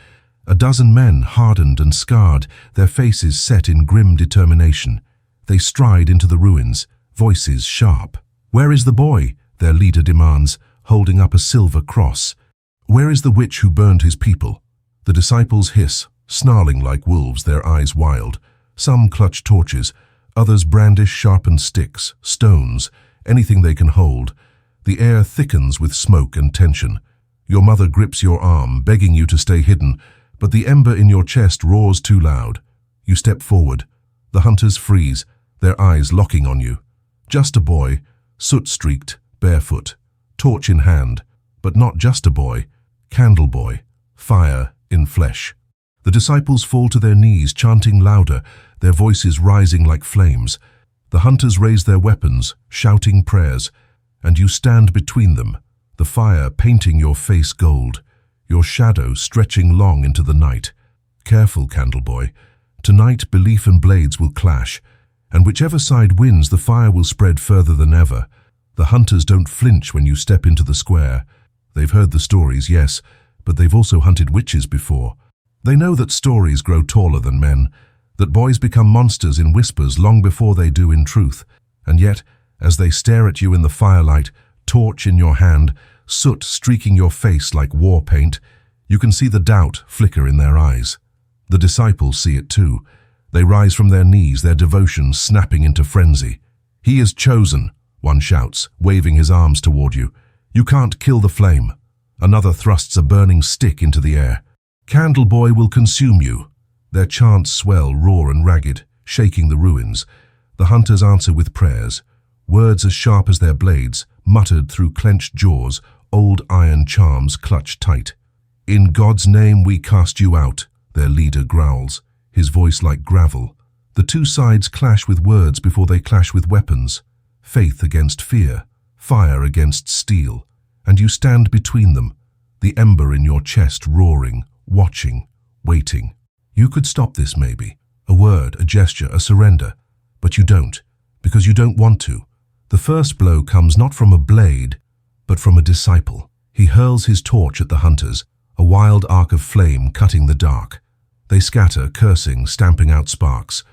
[SPEAKER 1] A dozen men, hardened and scarred, their faces set in grim determination. They stride into the ruins, voices sharp. "Where is the boy?" their leader demands, holding up a silver cross. "Where is the witch who burned his people?" The disciples hiss, snarling like wolves, their eyes wild. Some clutch torches, others brandish sharpened sticks, stones, anything they can hold. The air thickens with smoke and tension. Your mother grips your arm, begging you to stay hidden, but the ember in your chest roars too loud. You step forward. The hunters freeze, their eyes locking on you. Just a boy, soot-streaked, barefoot, torch in hand, but not just a boy, candle boy, fire in flesh. The disciples fall to their knees, chanting louder, their voices rising like flames. The hunters raise their weapons, shouting prayers, and you stand between them, the fire painting your face gold, your shadow stretching long into the night. Careful, candle boy. Tonight belief and blades will clash, and whichever side wins, the fire will spread further than ever. The hunters don't flinch when you step into the square. They've heard the stories, yes, but they've also hunted witches before. They know that stories grow taller than men, that boys become monsters in whispers long before they do in truth. And yet, as they stare at you in the firelight, torch in your hand, soot streaking your face like war paint, you can see the doubt flicker in their eyes. The disciples see it too. They rise from their knees, their devotion snapping into frenzy. "He is chosen," one shouts, waving his arms toward you. "You can't kill the flame." Another thrusts a burning stick into the air. "Candle boy will consume you." Their chants swell, raw and ragged, shaking the ruins. The hunters answer with prayers, words as sharp as their blades, muttered through clenched jaws, old iron charms clutched tight. "In God's name we cast you out," their leader growls, his voice like gravel. The two sides clash with words before they clash with weapons. Faith against fear, fire against steel, and you stand between them, the ember in your chest roaring, watching, waiting. You could stop this maybe, a word, a gesture, a surrender, but you don't, because you don't want to. The first blow comes not from a blade, but from a disciple. He hurls his torch at the hunters, a wild arc of flame cutting the dark. They scatter, cursing, stamping out sparks.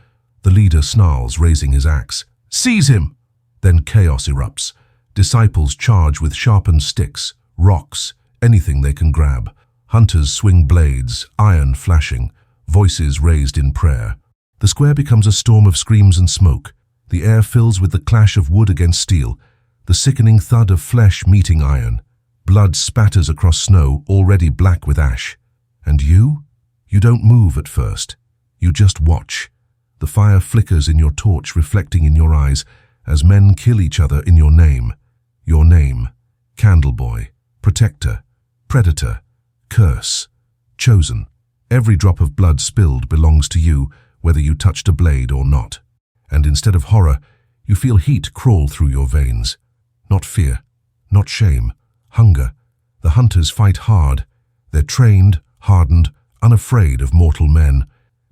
[SPEAKER 1] The leader snarls, raising his axe. "Seize him!" Then chaos erupts. Disciples charge with sharpened sticks, rocks, anything they can grab. Hunters swing blades, iron flashing, voices raised in prayer. The square becomes a storm of screams and smoke. The air fills with the clash of wood against steel, the sickening thud of flesh meeting iron. Blood spatters across snow, already black with ash. And you? You don't move at first. You just watch. The fire flickers in your torch, reflecting in your eyes, as men kill each other in your name. Your name. Candle boy, protector, predator, curse, chosen. Every drop of blood spilled belongs to you, whether you touched a blade or not. And instead of horror, you feel heat crawl through your veins. Not fear, not shame, hunger. The hunters fight hard. They're trained, hardened, unafraid of mortal men.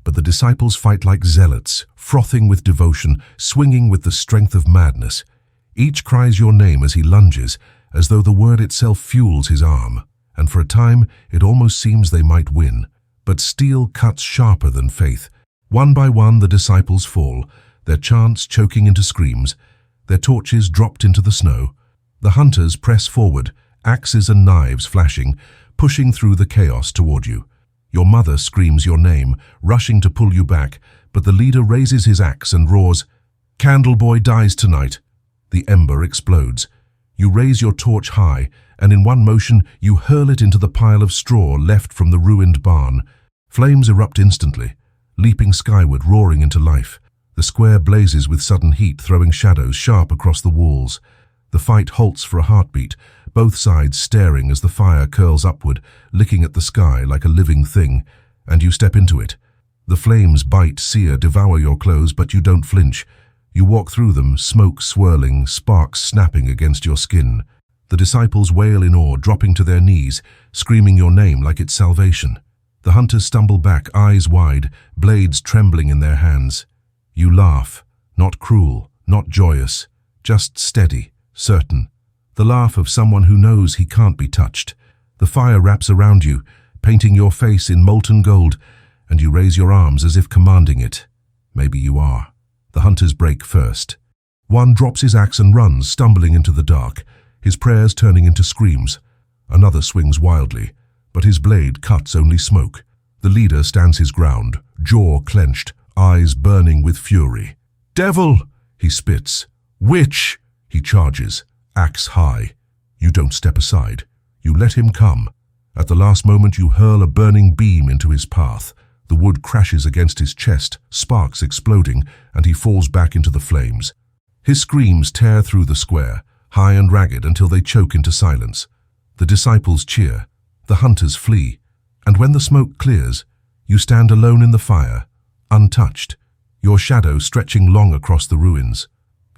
[SPEAKER 1] But the disciples fight like zealots, frothing with devotion, swinging with the strength of madness. Each cries your name as he lunges, as though the word itself fuels his arm. and for a time it almost seems they might win. But steel cuts sharper than faith. One by one the disciples fall, their chants choking into screams, their torches dropped into the snow. The hunters press forward, axes and knives flashing, pushing through the chaos toward you. Your mother screams your name, rushing to pull you back, but the leader raises his axe and roars, "Candleboy dies tonight." The ember explodes. You raise your torch high, and in one motion you hurl it into the pile of straw left from the ruined barn. Flames erupt instantly, leaping skyward, roaring into life. The square blazes with sudden heat, throwing shadows sharp across the walls. The fight halts for a heartbeat, both sides staring as the fire curls upward, licking at the sky like a living thing, and you step into it. The flames bite, sear, devour your clothes, but you don't flinch. You walk through them, smoke swirling, sparks snapping against your skin. The disciples wail in awe, dropping to their knees, screaming your name like it's salvation. The hunters stumble back, eyes wide, blades trembling in their hands. You laugh, not cruel, not joyous, just steady, certain. The laugh of someone who knows he can't be touched. The fire wraps around you, painting your face in molten gold, and you raise your arms as if commanding it. Maybe you are. The hunters break first. One drops his axe and runs, stumbling into the dark, his prayers turning into screams. Another swings wildly, but his blade cuts only smoke. The leader stands his ground, jaw clenched, eyes burning with fury. "Devil!" he spits. "Witch!" he charges, axe high. You don't step aside. You let him come. At the last moment you hurl a burning beam into his path. The wood crashes against his chest, sparks exploding, and he falls back into the flames. His screams tear through the square, high and ragged, until they choke into silence. The disciples cheer. The hunters flee. And when the smoke clears, you stand alone in the fire, untouched, your shadow stretching long across the ruins.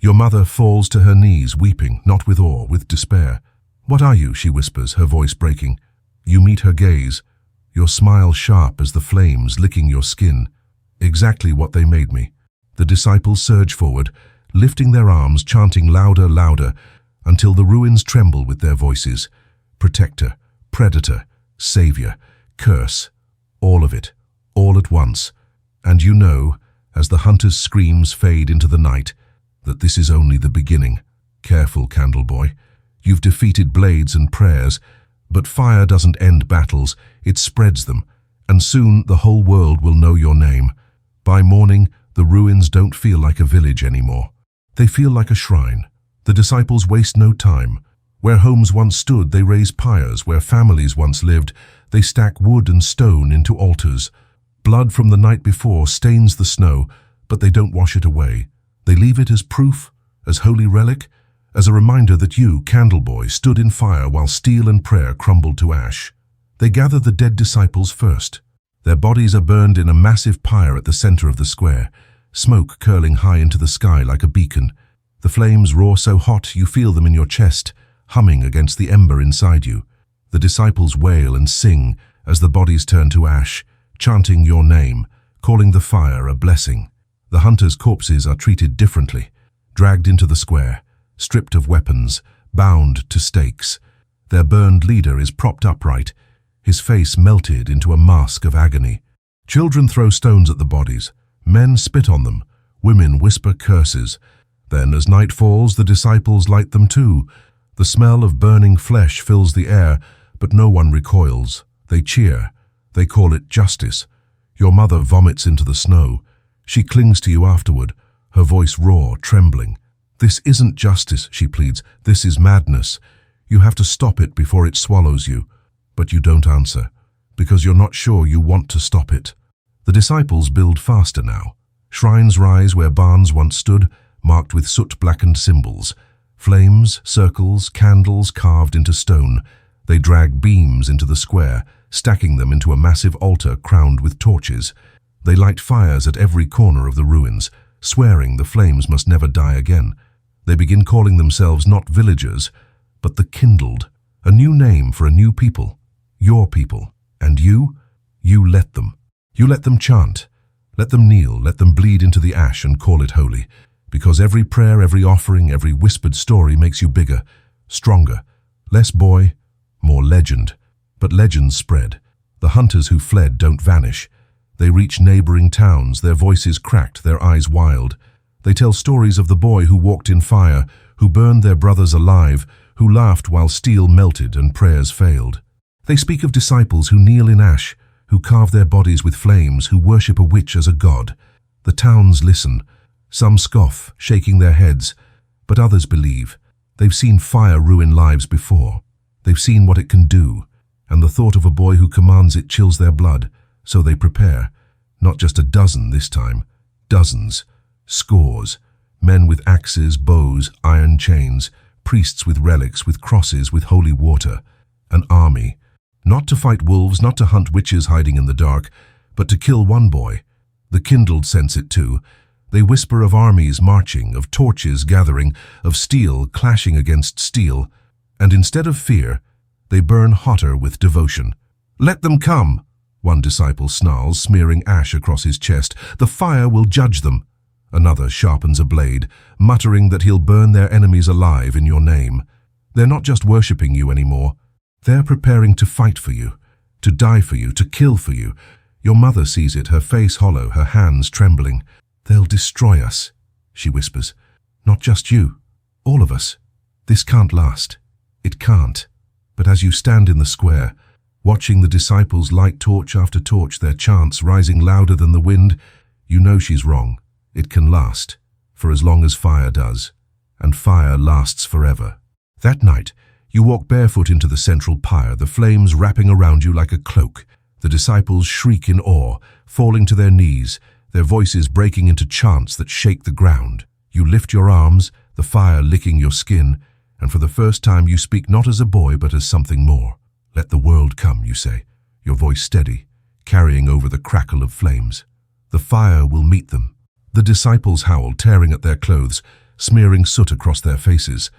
[SPEAKER 1] Your mother falls to her knees, weeping, not with awe, with despair. "What are you?" she whispers, her voice breaking. You meet her gaze, your smile sharp as the flames licking your skin. "Exactly what they made me." The disciples surge forward, lifting their arms, chanting louder, louder, until the ruins tremble with their voices. Protector, predator, savior, curse, all of it, all at once. And you know, as the hunter's screams fade into the night, that this is only the beginning. Careful, Candleboy. You've defeated blades and prayers, but fire doesn't end battles, it spreads them, and soon the whole world will know your name. By morning, the ruins don't feel like a village anymore. They feel like a shrine. The disciples waste no time. Where homes once stood, they raise pyres. Where families once lived, they stack wood and stone into altars. Blood from the night before stains the snow, but they don't wash it away. They leave it as proof, as holy relic, as a reminder that you, Candleboy, stood in fire while steel and prayer crumbled to ash. They gather the dead disciples first. Their bodies are burned in a massive pyre at the center of the square, smoke curling high into the sky like a beacon. The flames roar so hot you feel them in your chest, humming against the ember inside you. The disciples wail and sing as the bodies turn to ash, chanting your name, calling the fire a blessing. The hunters' corpses are treated differently, dragged into the square, stripped of weapons, bound to stakes. Their burned leader is propped upright, his face melted into a mask of agony. Children throw stones at the bodies, men spit on them, women whisper curses. Then, as night falls, the disciples light them too. The smell of burning flesh fills the air, but no one recoils. They cheer. They call it justice. Your mother vomits into the snow. She clings to you afterward, her voice raw, trembling. "This isn't justice," she pleads. "This is madness. You have to stop it before it swallows you." But you don't answer, because you're not sure you want to stop it. The disciples build faster now. Shrines rise where barns once stood, marked with soot-blackened symbols. Flames, circles, candles carved into stone. They drag beams into the square, stacking them into a massive altar crowned with torches. They light fires at every corner of the ruins, swearing the flames must never die again. They begin calling themselves not villagers, but the kindled, a new name for a new people, your people. And you let them. You let them chant, let them kneel, let them bleed into the ash and call it holy. Because every prayer, every offering, every whispered story makes you bigger, stronger, less boy, more legend. But legends spread. The hunters who fled don't vanish. They reach neighboring towns, their voices cracked, their eyes wild. They tell stories of the boy who walked in fire, who burned their brothers alive, who laughed while steel melted and prayers failed. They speak of disciples who kneel in ash, who carve their bodies with flames, who worship a witch as a god. The towns listen. Some scoff, shaking their heads, but others believe. They've seen fire ruin lives before. They've seen what it can do, and the thought of a boy who commands it chills their blood, so they prepare. Not just a dozen this time, dozens, scores, men with axes, bows, iron chains, priests with relics, with crosses, with holy water. An army, not to fight wolves, not to hunt witches hiding in the dark, but to kill one boy. The kindled sense it too. They whisper of armies marching, of torches gathering, of steel clashing against steel, and instead of fear, they burn hotter with devotion. "Let them come," one disciple snarls, smearing ash across his chest. "The fire will judge them." Another sharpens a blade, muttering that he'll burn their enemies alive in your name. They're not just worshipping you anymore. They're preparing to fight for you, to die for you, to kill for you. Your mother sees it, her face hollow, her hands trembling. "They'll destroy us," she whispers. "Not just you, all of us. This can't last. It can't." But as you stand in the square, watching the disciples light torch after torch, their chants rising louder than the wind, you know she's wrong. It can last, for as long as fire does, and fire lasts forever. That night, you walk barefoot into the central pyre, the flames wrapping around you like a cloak. The disciples shriek in awe, falling to their knees, their voices breaking into chants that shake the ground. You lift your arms, the fire licking your skin, and for the first time you speak not as a boy but as something more. "Let the world come," you say, your voice steady, carrying over the crackle of flames. The fire will meet them. The disciples howl, tearing at their clothes, smearing soot across their faces.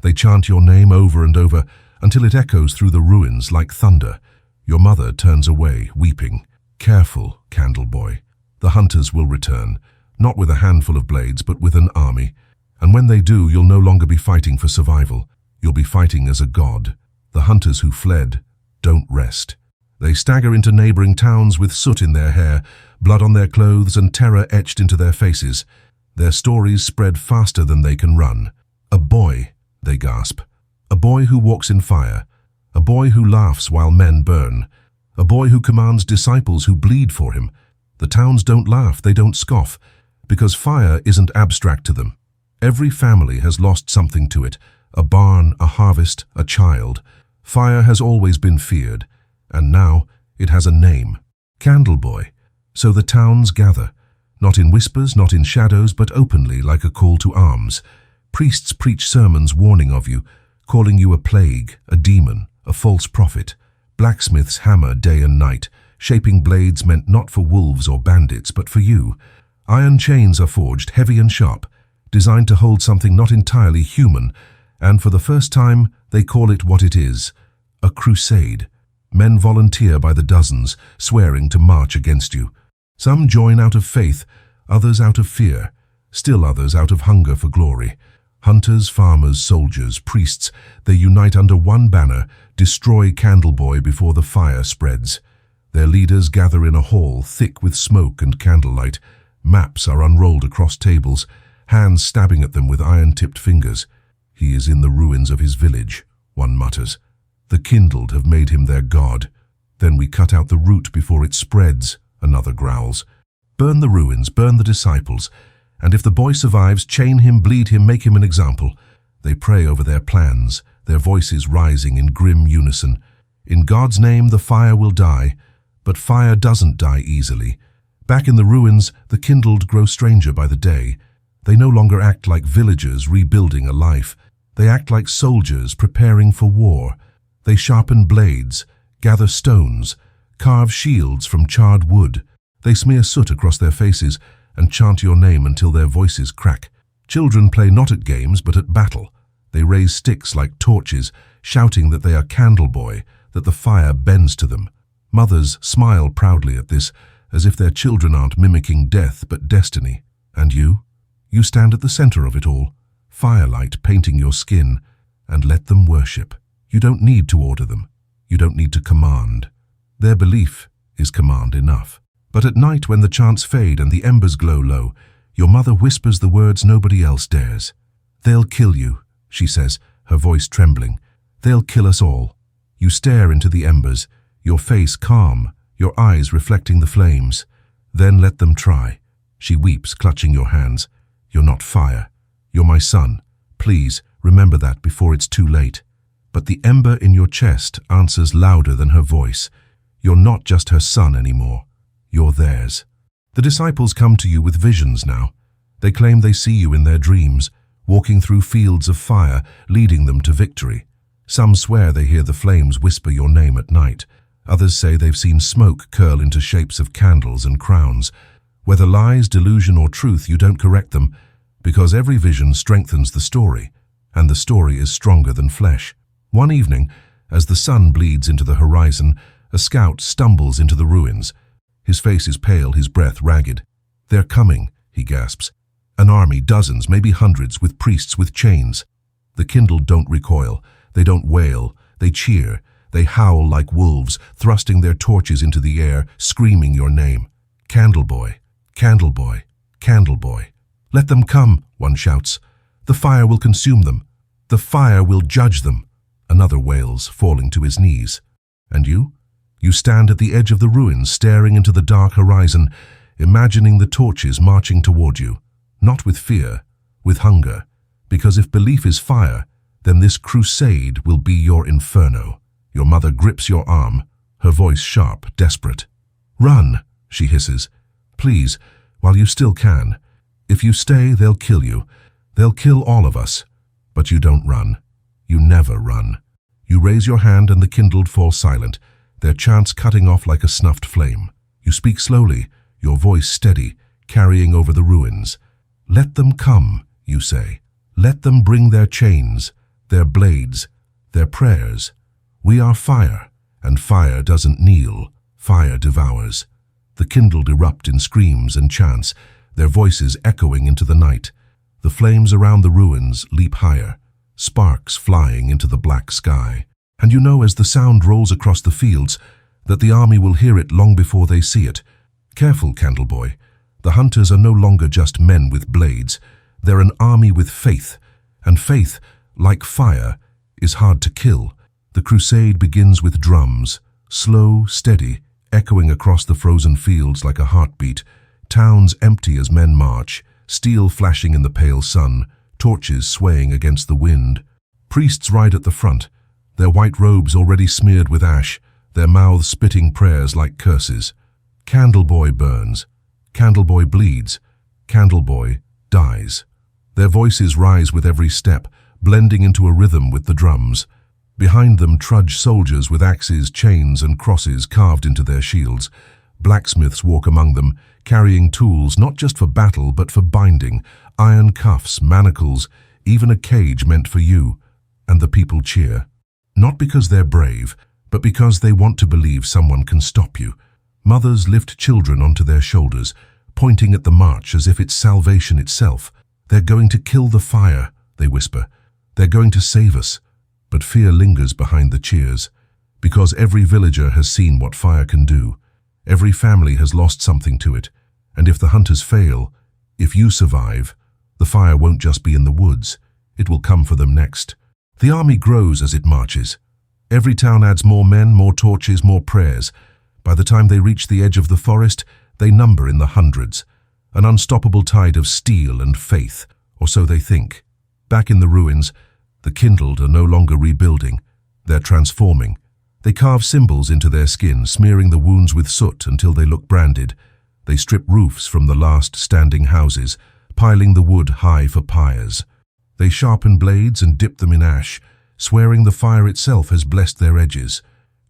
[SPEAKER 1] They chant your name over and over until it echoes through the ruins like thunder. Your mother turns away, weeping. "Careful, candle boy. The hunters will return, not with a handful of blades, but with an army. And when they do, you'll no longer be fighting for survival. You'll be fighting as a god." The hunters who fled don't rest. They stagger into neighboring towns with soot in their hair, blood on their clothes, and terror etched into their faces. Their stories spread faster than they can run. "A boy," they gasp. "A boy who walks in fire. A boy who laughs while men burn. A boy who commands disciples who bleed for him." The towns don't laugh, they don't scoff, because fire isn't abstract to them. Every family has lost something to it, a barn, a harvest, a child. Fire has always been feared, and now it has a name, Candle Boy. So the towns gather, not in whispers, not in shadows, but openly like a call to arms. Priests preach sermons warning of you, calling you a plague, a demon, a false prophet. Blacksmiths hammer day and night, shaping blades meant not for wolves or bandits, but for you. Iron chains are forged, heavy and sharp, designed to hold something not entirely human, and for the first time, they call it what it is, a crusade. Men volunteer by the dozens, swearing to march against you. Some join out of faith, others out of fear, still others out of hunger for glory. Hunters, farmers, soldiers, priests, they unite under one banner, destroy Candleboy before the fire spreads. Their leaders gather in a hall thick with smoke and candlelight. Maps are unrolled across tables, hands stabbing at them with iron-tipped fingers. "He is in the ruins of his village," one mutters. "The kindled have made him their god. Then we cut out the root before it spreads," another growls. "Burn the ruins, burn the disciples, and if the boy survives, chain him, bleed him, make him an example." They pray over their plans, their voices rising in grim unison. In God's name the fire will die, but fire doesn't die easily. Back in the ruins, the kindled grow stranger by the day. They no longer act like villagers rebuilding a life. They act like soldiers preparing for war. They sharpen blades, gather stones, carve shields from charred wood. They smear soot across their faces and chant your name until their voices crack. Children play not at games but at battle. They raise sticks like torches, shouting that they are Candleboy, that the fire bends to them. Mothers smile proudly at this, as if their children aren't mimicking death but destiny. And you? You stand at the center of it all, firelight painting your skin, and let them worship. You don't need to order them. You don't need to command. Their belief is command enough. But at night, when the chants fade and the embers glow low, your mother whispers the words nobody else dares. "They'll kill you," she says, her voice trembling. "They'll kill us all." You stare into the embers, your face calm, your eyes reflecting the flames. "Then let them try." She weeps, clutching your hands. "You're not fire. You're my son. Please, remember that before it's too late." But the ember in your chest answers louder than her voice. You're not just her son anymore. You're theirs. The disciples come to you with visions now. They claim they see you in their dreams, walking through fields of fire, leading them to victory. Some swear they hear the flames whisper your name at night. Others say they've seen smoke curl into shapes of candles and crowns. Whether lies, delusion, or truth, you don't correct them, because every vision strengthens the story, and the story is stronger than flesh. One evening, as the sun bleeds into the horizon, a scout stumbles into the ruins. His face is pale, his breath ragged. "They're coming," he gasps. "An army, dozens, maybe hundreds, with priests with chains." The kindled don't recoil. They don't wail. They cheer. They howl like wolves, thrusting their torches into the air, screaming your name. "Candle boy, candle boy, candle boy." "Let them come," one shouts. "The fire will consume them. The fire will judge them." Another wails, falling to his knees. And you? You stand at the edge of the ruins, staring into the dark horizon, imagining the torches marching toward you. Not with fear, with hunger. Because if belief is fire, then this crusade will be your inferno. Your mother grips your arm, her voice sharp, desperate. "Run," she hisses. "Please, while you still can. If you stay, they'll kill you. They'll kill all of us." But you don't run. You never run. You raise your hand and the kindled fall silent, their chants cutting off like a snuffed flame. You speak slowly, your voice steady, carrying over the ruins. "Let them come," you say. "Let them bring their chains, their blades, their prayers. We are fire, and fire doesn't kneel, fire devours." The kindled erupt in screams and chants, their voices echoing into the night. The flames around the ruins leap higher, sparks flying into the black sky. And you know as the sound rolls across the fields that the army will hear it long before they see it. Careful, Candleboy. The hunters are no longer just men with blades. They're an army with faith, and faith, like fire, is hard to kill. The crusade begins with drums, slow, steady, echoing across the frozen fields like a heartbeat. Towns empty as men march, steel flashing in the pale sun, torches swaying against the wind. Priests ride at the front, their white robes already smeared with ash, their mouths spitting prayers like curses. Candleboy burns, Candleboy bleeds, Candleboy dies. Their voices rise with every step, blending into a rhythm with the drums. Behind them trudge soldiers with axes, chains, and crosses carved into their shields. Blacksmiths walk among them, carrying tools not just for battle but for binding, iron cuffs, manacles, even a cage meant for you. And the people cheer. Not because they're brave, but because they want to believe someone can stop you. Mothers lift children onto their shoulders, pointing at the march as if it's salvation itself. "They're going to kill the fire," they whisper. "They're going to save us." But fear lingers behind the cheers, because every villager has seen what fire can do. Every family has lost something to it, and if the hunters fail, if you survive, the fire won't just be in the woods, it will come for them next. The army grows as it marches. Every town adds more men, more torches, more prayers. By the time they reach the edge of the forest, they number in the hundreds. An unstoppable tide of steel and faith, or so they think. Back in the ruins, the kindled are no longer rebuilding. They're transforming. They carve symbols into their skin, smearing the wounds with soot until they look branded. They strip roofs from the last standing houses, piling the wood high for pyres. They sharpen blades and dip them in ash, swearing the fire itself has blessed their edges.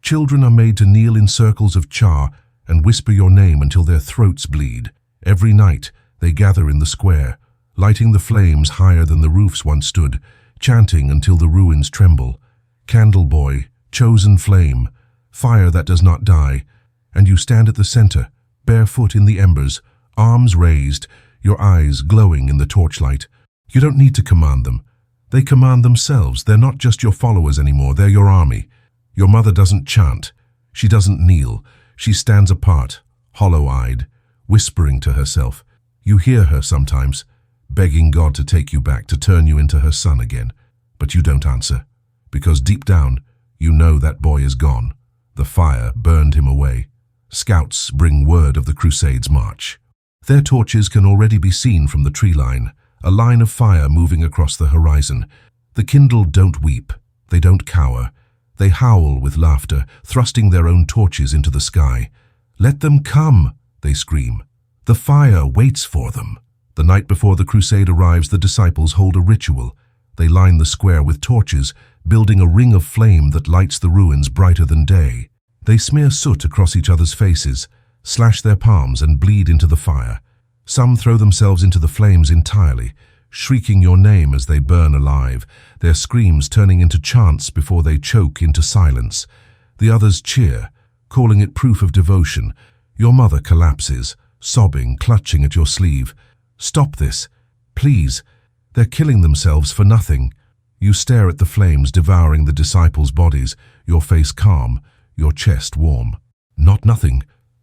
[SPEAKER 1] Children are made to kneel in circles of char and whisper your name until their throats bleed. Every night, they gather in the square, lighting the flames higher than the roofs once stood, chanting until the ruins tremble. Candleboy, chosen flame, fire that does not die, and you stand at the center, barefoot in the embers, arms raised, your eyes glowing in the torchlight. You don't need to command them. They command themselves. They're not just your followers anymore, they're your army. Your mother doesn't chant. She doesn't kneel. She stands apart, hollow-eyed, whispering to herself. You hear her sometimes, begging God to take you back, to turn you into her son again. But you don't answer, because deep down, you know that boy is gone. The fire burned him away. Scouts bring word of the Crusades' march. Their torches can already be seen from the tree line, a line of fire moving across the horizon. The kindled don't weep, they don't cower. They howl with laughter, thrusting their own torches into the sky. Let them come, they scream. The fire waits for them. The night before the crusade arrives, the disciples hold a ritual. They line the square with torches, building a ring of flame that lights the ruins brighter than day. They smear soot across each other's faces, slash their palms and bleed into the fire. Some throw themselves into the flames entirely, shrieking your name as they burn alive, their screams turning into chants before they choke into silence. The others cheer, calling it proof of devotion. Your mother collapses, sobbing, clutching at your sleeve. Stop this, please. They're killing themselves for nothing. You stare at the flames devouring the disciples' bodies, your face calm, your chest warm. Not nothing,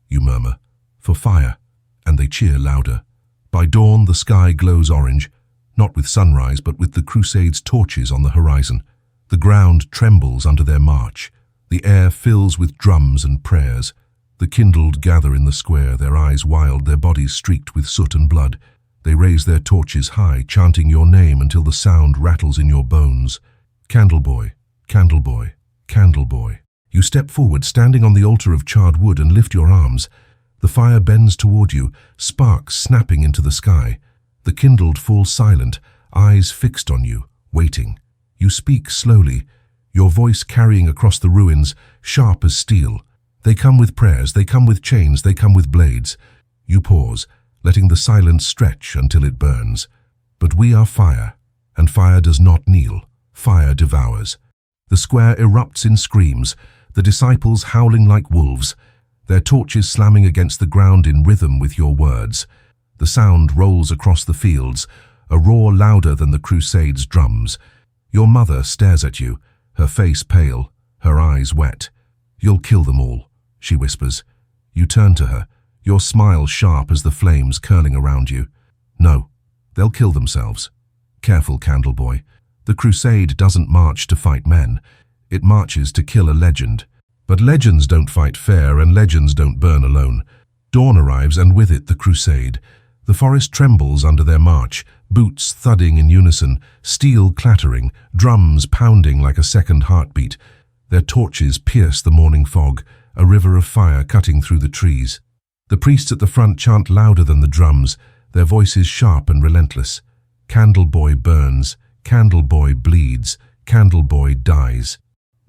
[SPEAKER 1] you murmur, for fire, and they cheer louder. By dawn, the sky glows orange, not with sunrise, but with the Crusades' torches on the horizon. The ground trembles under their march. The air fills with drums and prayers. The kindled gather in the square, their eyes wild, their bodies streaked with soot and blood. They raise their torches high, chanting your name until the sound rattles in your bones. Candle boy, candle boy, candle boy. You step forward, standing on the altar of charred wood, and lift your arms. The fire bends toward you, sparks snapping into the sky. The kindled fall silent, eyes fixed on you, waiting. You speak slowly, your voice carrying across the ruins, sharp as steel. They come with prayers, they come with chains, they come with blades. You pause, letting the silence stretch until it burns. But we are fire, and fire does not kneel. Fire devours. The square erupts in screams, the disciples howling like wolves, their torches slamming against the ground in rhythm with your words. The sound rolls across the fields, a roar louder than the Crusades' drums. Your mother stares at you, her face pale, her eyes wet. You'll kill them all, she whispers. You turn to her, your smile sharp as the flames curling around you. No, they'll kill themselves. Careful, candle boy. The crusade doesn't march to fight men. It marches to kill a legend. But legends don't fight fair, and legends don't burn alone. Dawn arrives, and with it the crusade. The forest trembles under their march, boots thudding in unison, steel clattering, drums pounding like a second heartbeat. Their torches pierce the morning fog, a river of fire cutting through the trees. The priests at the front chant louder than the drums, their voices sharp and relentless. Candle boy burns, candle boy bleeds, candle boy dies.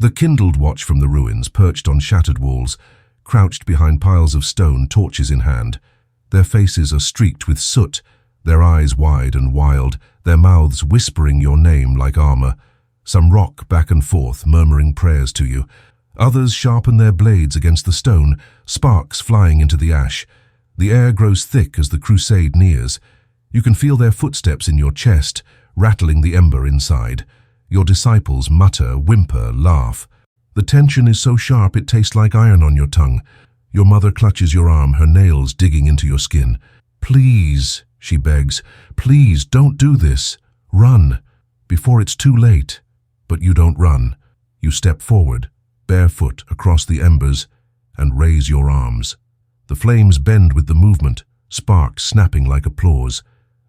[SPEAKER 1] The kindled watch from the ruins, perched on shattered walls, crouched behind piles of stone, torches in hand. Their faces are streaked with soot, their eyes wide and wild, their mouths whispering your name like armor. Some rock back and forth, murmuring prayers to you. Others sharpen their blades against the stone, sparks flying into the ash. The air grows thick as the crusade nears. You can feel their footsteps in your chest, rattling the ember inside. Your disciples mutter, whimper, laugh. The tension is so sharp it tastes like iron on your tongue. Your mother clutches your arm, her nails digging into your skin. Please, she begs, please don't do this. Run, before it's too late. But you don't run. You step forward, barefoot across the embers, and raise your arms. The flames bend with the movement, sparks snapping like applause.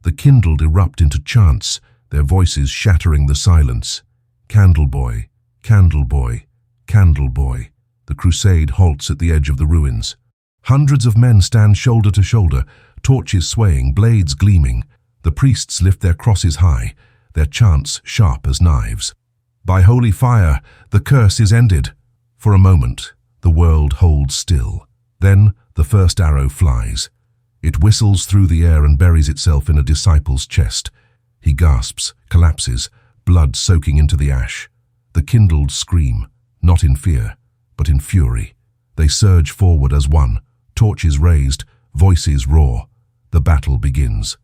[SPEAKER 1] The kindled erupt into chants, their voices shattering the silence. Candle boy, candle boy, candle boy. The crusade halts at the edge of the ruins. Hundreds of men stand shoulder to shoulder, torches swaying, blades gleaming. The priests lift their crosses high, their chants sharp as knives. By holy fire, the curse is ended. For a moment, the world holds still. Then the first arrow flies. It whistles through the air and buries itself in a disciple's chest. He gasps, collapses, blood soaking into the ash. The kindled scream, not in fear, but in fury. They surge forward as one, torches raised, voices roar. The battle begins.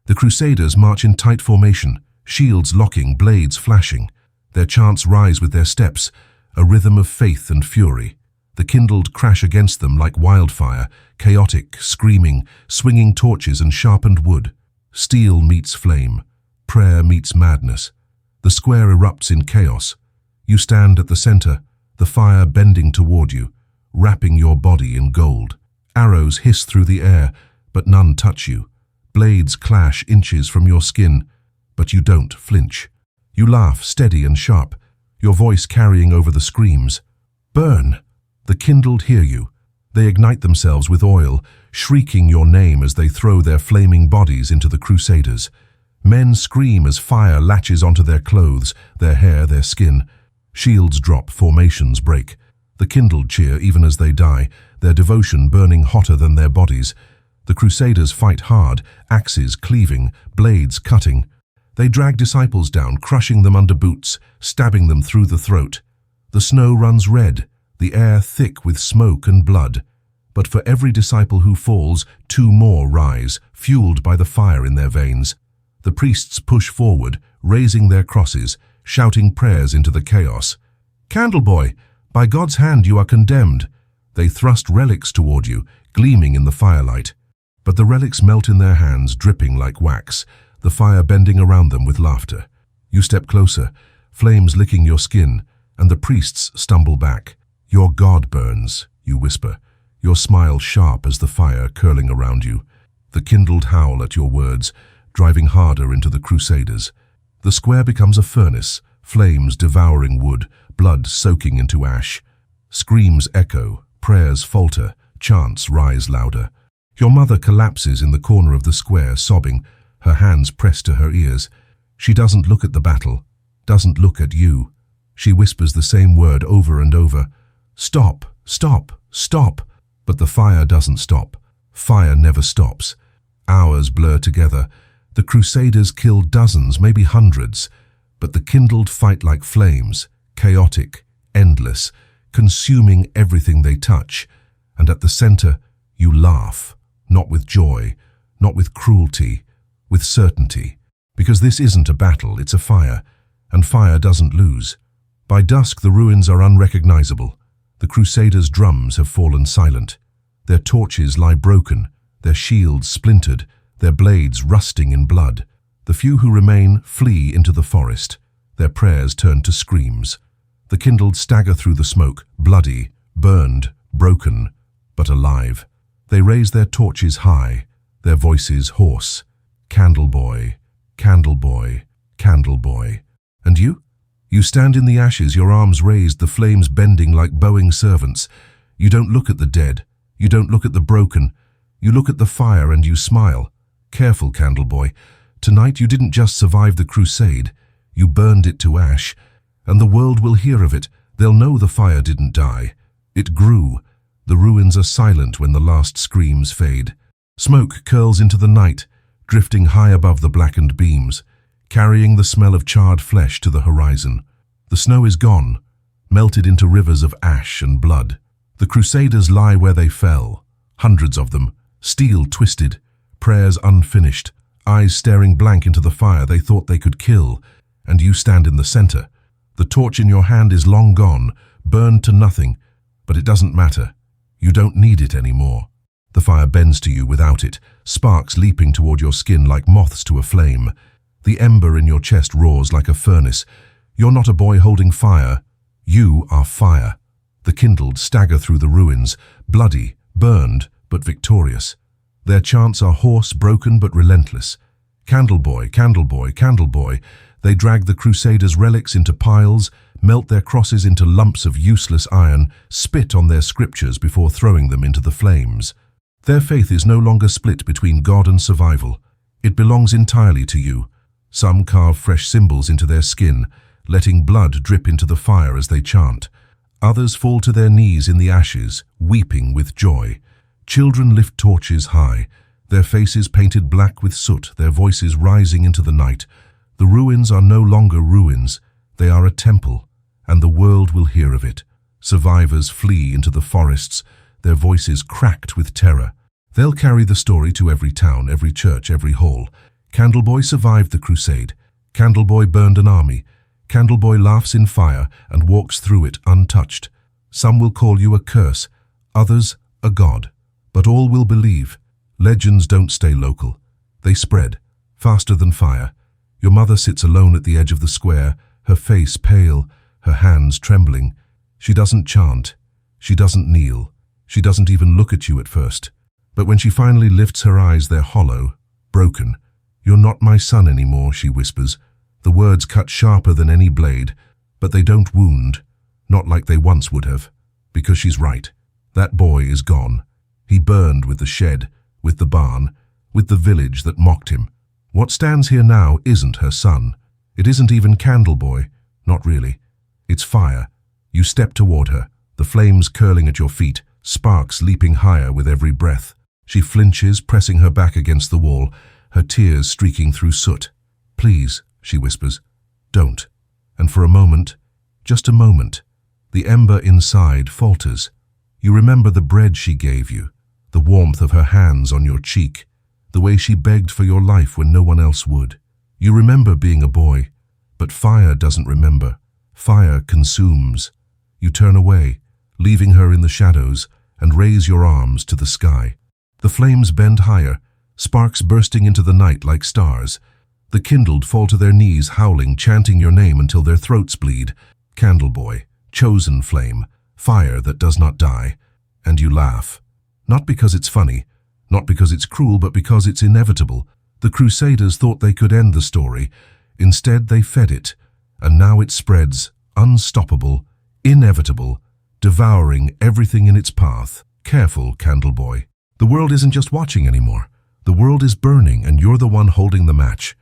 [SPEAKER 1] The Crusaders march in tight formation, shields locking, blades flashing. Their chants rise with their steps, a rhythm of faith and fury. The kindled crash against them like wildfire, chaotic, screaming, swinging torches and sharpened wood. Steel meets flame. Prayer meets madness. The square erupts in chaos. You stand at the center, the fire bending toward you, wrapping your body in gold. Arrows hiss through the air, but none touch you. Blades clash inches from your skin, but you don't flinch. You laugh, steady and sharp, your voice carrying over the screams. Burn! The kindled hear you. They ignite themselves with oil, shrieking your name as they throw their flaming bodies into the crusaders. Men scream as fire latches onto their clothes, their hair, their skin. Shields drop, formations break. The kindled cheer even as they die, their devotion burning hotter than their bodies. The crusaders fight hard, axes cleaving, blades cutting. They drag disciples down, crushing them under boots, stabbing them through the throat. The snow runs red, the air thick with smoke and blood. But for every disciple who falls, 2 more rise, fueled by the fire in their veins. The priests push forward, raising their crosses, shouting prayers into the chaos. Candleboy, by God's hand you are condemned. They thrust relics toward you, gleaming in the firelight. But the relics melt in their hands, dripping like wax, the fire bending around them with laughter. You step closer, flames licking your skin, and the priests stumble back. Your God burns, you whisper, your smile sharp as the fire curling around you. The kindled howl at your words, driving harder into the crusaders. The square becomes a furnace, flames devouring wood, blood soaking into ash. Screams echo, prayers falter, chants rise louder. Your mother collapses in the corner of the square, sobbing, her hands pressed to her ears. She doesn't look at the battle, doesn't look at you. She whispers the same word over and over. Stop, stop, stop. But the fire doesn't stop. Fire never stops. Hours blur together. The crusaders kill dozens, maybe hundreds. But the kindled fight like flames, chaotic, endless, consuming everything they touch. And at the center, you laugh, not with joy, not with cruelty, with certainty. Because this isn't a battle, it's a fire, and fire doesn't lose. By dusk, the ruins are unrecognizable. The crusaders' drums have fallen silent. Their torches lie broken, their shields splintered, their blades rusting in blood. The few who remain flee into the forest. Their prayers turn to screams. The kindled stagger through the smoke, bloody, burned, broken, but alive. They raise their torches high, their voices hoarse. Candleboy, Candleboy, Candleboy. And you? You stand in the ashes, your arms raised, the flames bending like bowing servants. You don't look at the dead. You don't look at the broken. You look at the fire and you smile. Careful, Candleboy. Tonight you didn't just survive the crusade. You burned it to ash. And the world will hear of it. They'll know the fire didn't die. It grew. The ruins are silent when the last screams fade. Smoke curls into the night, drifting high above the blackened beams, carrying the smell of charred flesh to the horizon. The snow is gone, melted into rivers of ash and blood. The crusaders lie where they fell, hundreds of them, steel twisted, prayers unfinished, eyes staring blank into the fire they thought they could kill, and you stand in the center. The torch in your hand is long gone, burned to nothing, but it doesn't matter. You don't need it anymore. The fire bends to you without it, sparks leaping toward your skin like moths to a flame. The ember in your chest roars like a furnace. You're not a boy holding fire. You are fire. The kindled stagger through the ruins, bloody, burned, but victorious. Their chants are hoarse, broken, but relentless. Candleboy, Candleboy, Candleboy. They drag the crusaders' relics into piles, melt their crosses into lumps of useless iron, spit on their scriptures before throwing them into the flames. Their faith is no longer split between God and survival. It belongs entirely to you. Some carve fresh symbols into their skin, letting blood drip into the fire as they chant. Others fall to their knees in the ashes, weeping with joy. Children lift torches high, their faces painted black with soot, their voices rising into the night. The ruins are no longer ruins, they are a temple, and the world will hear of it. Survivors flee into the forests, their voices cracked with terror. They'll carry the story to every town, every church, every hall. Candleboy survived the crusade. Candleboy burned an army. Candleboy laughs in fire and walks through it untouched. Some will call you a curse, others a god, but all will believe. Legends don't stay local. They spread, faster than fire. Your mother sits alone at the edge of the square, her face pale, her hands trembling. She doesn't chant. She doesn't kneel. She doesn't even look at you at first. But when she finally lifts her eyes, they're hollow, broken. "You're not my son anymore," she whispers. The words cut sharper than any blade, but they don't wound, not like they once would have. Because she's right. That boy is gone. He burned with the shed, with the barn, with the village that mocked him. What stands here now isn't her son. It isn't even Candleboy. Not really. It's fire. You step toward her, the flames curling at your feet, sparks leaping higher with every breath. She flinches, pressing her back against the wall, her tears streaking through soot. "Please," she whispers, "don't." And for a moment, just a moment, the ember inside falters. You remember the bread she gave you, the warmth of her hands on your cheek, the way she begged for your life when no one else would. You remember being a boy, but fire doesn't remember. Fire consumes. You turn away, leaving her in the shadows, and raise your arms to the sky. The flames bend higher, sparks bursting into the night like stars. The kindled fall to their knees, howling, chanting your name until their throats bleed. Candleboy, chosen flame, fire that does not die. And you laugh. Not because it's funny, not because it's cruel, but because it's inevitable. The Crusaders thought they could end the story. Instead, they fed it. And now it spreads, unstoppable, inevitable, devouring everything in its path. Careful, Candleboy. The world isn't just watching anymore. The world is burning, and you're the one holding the match.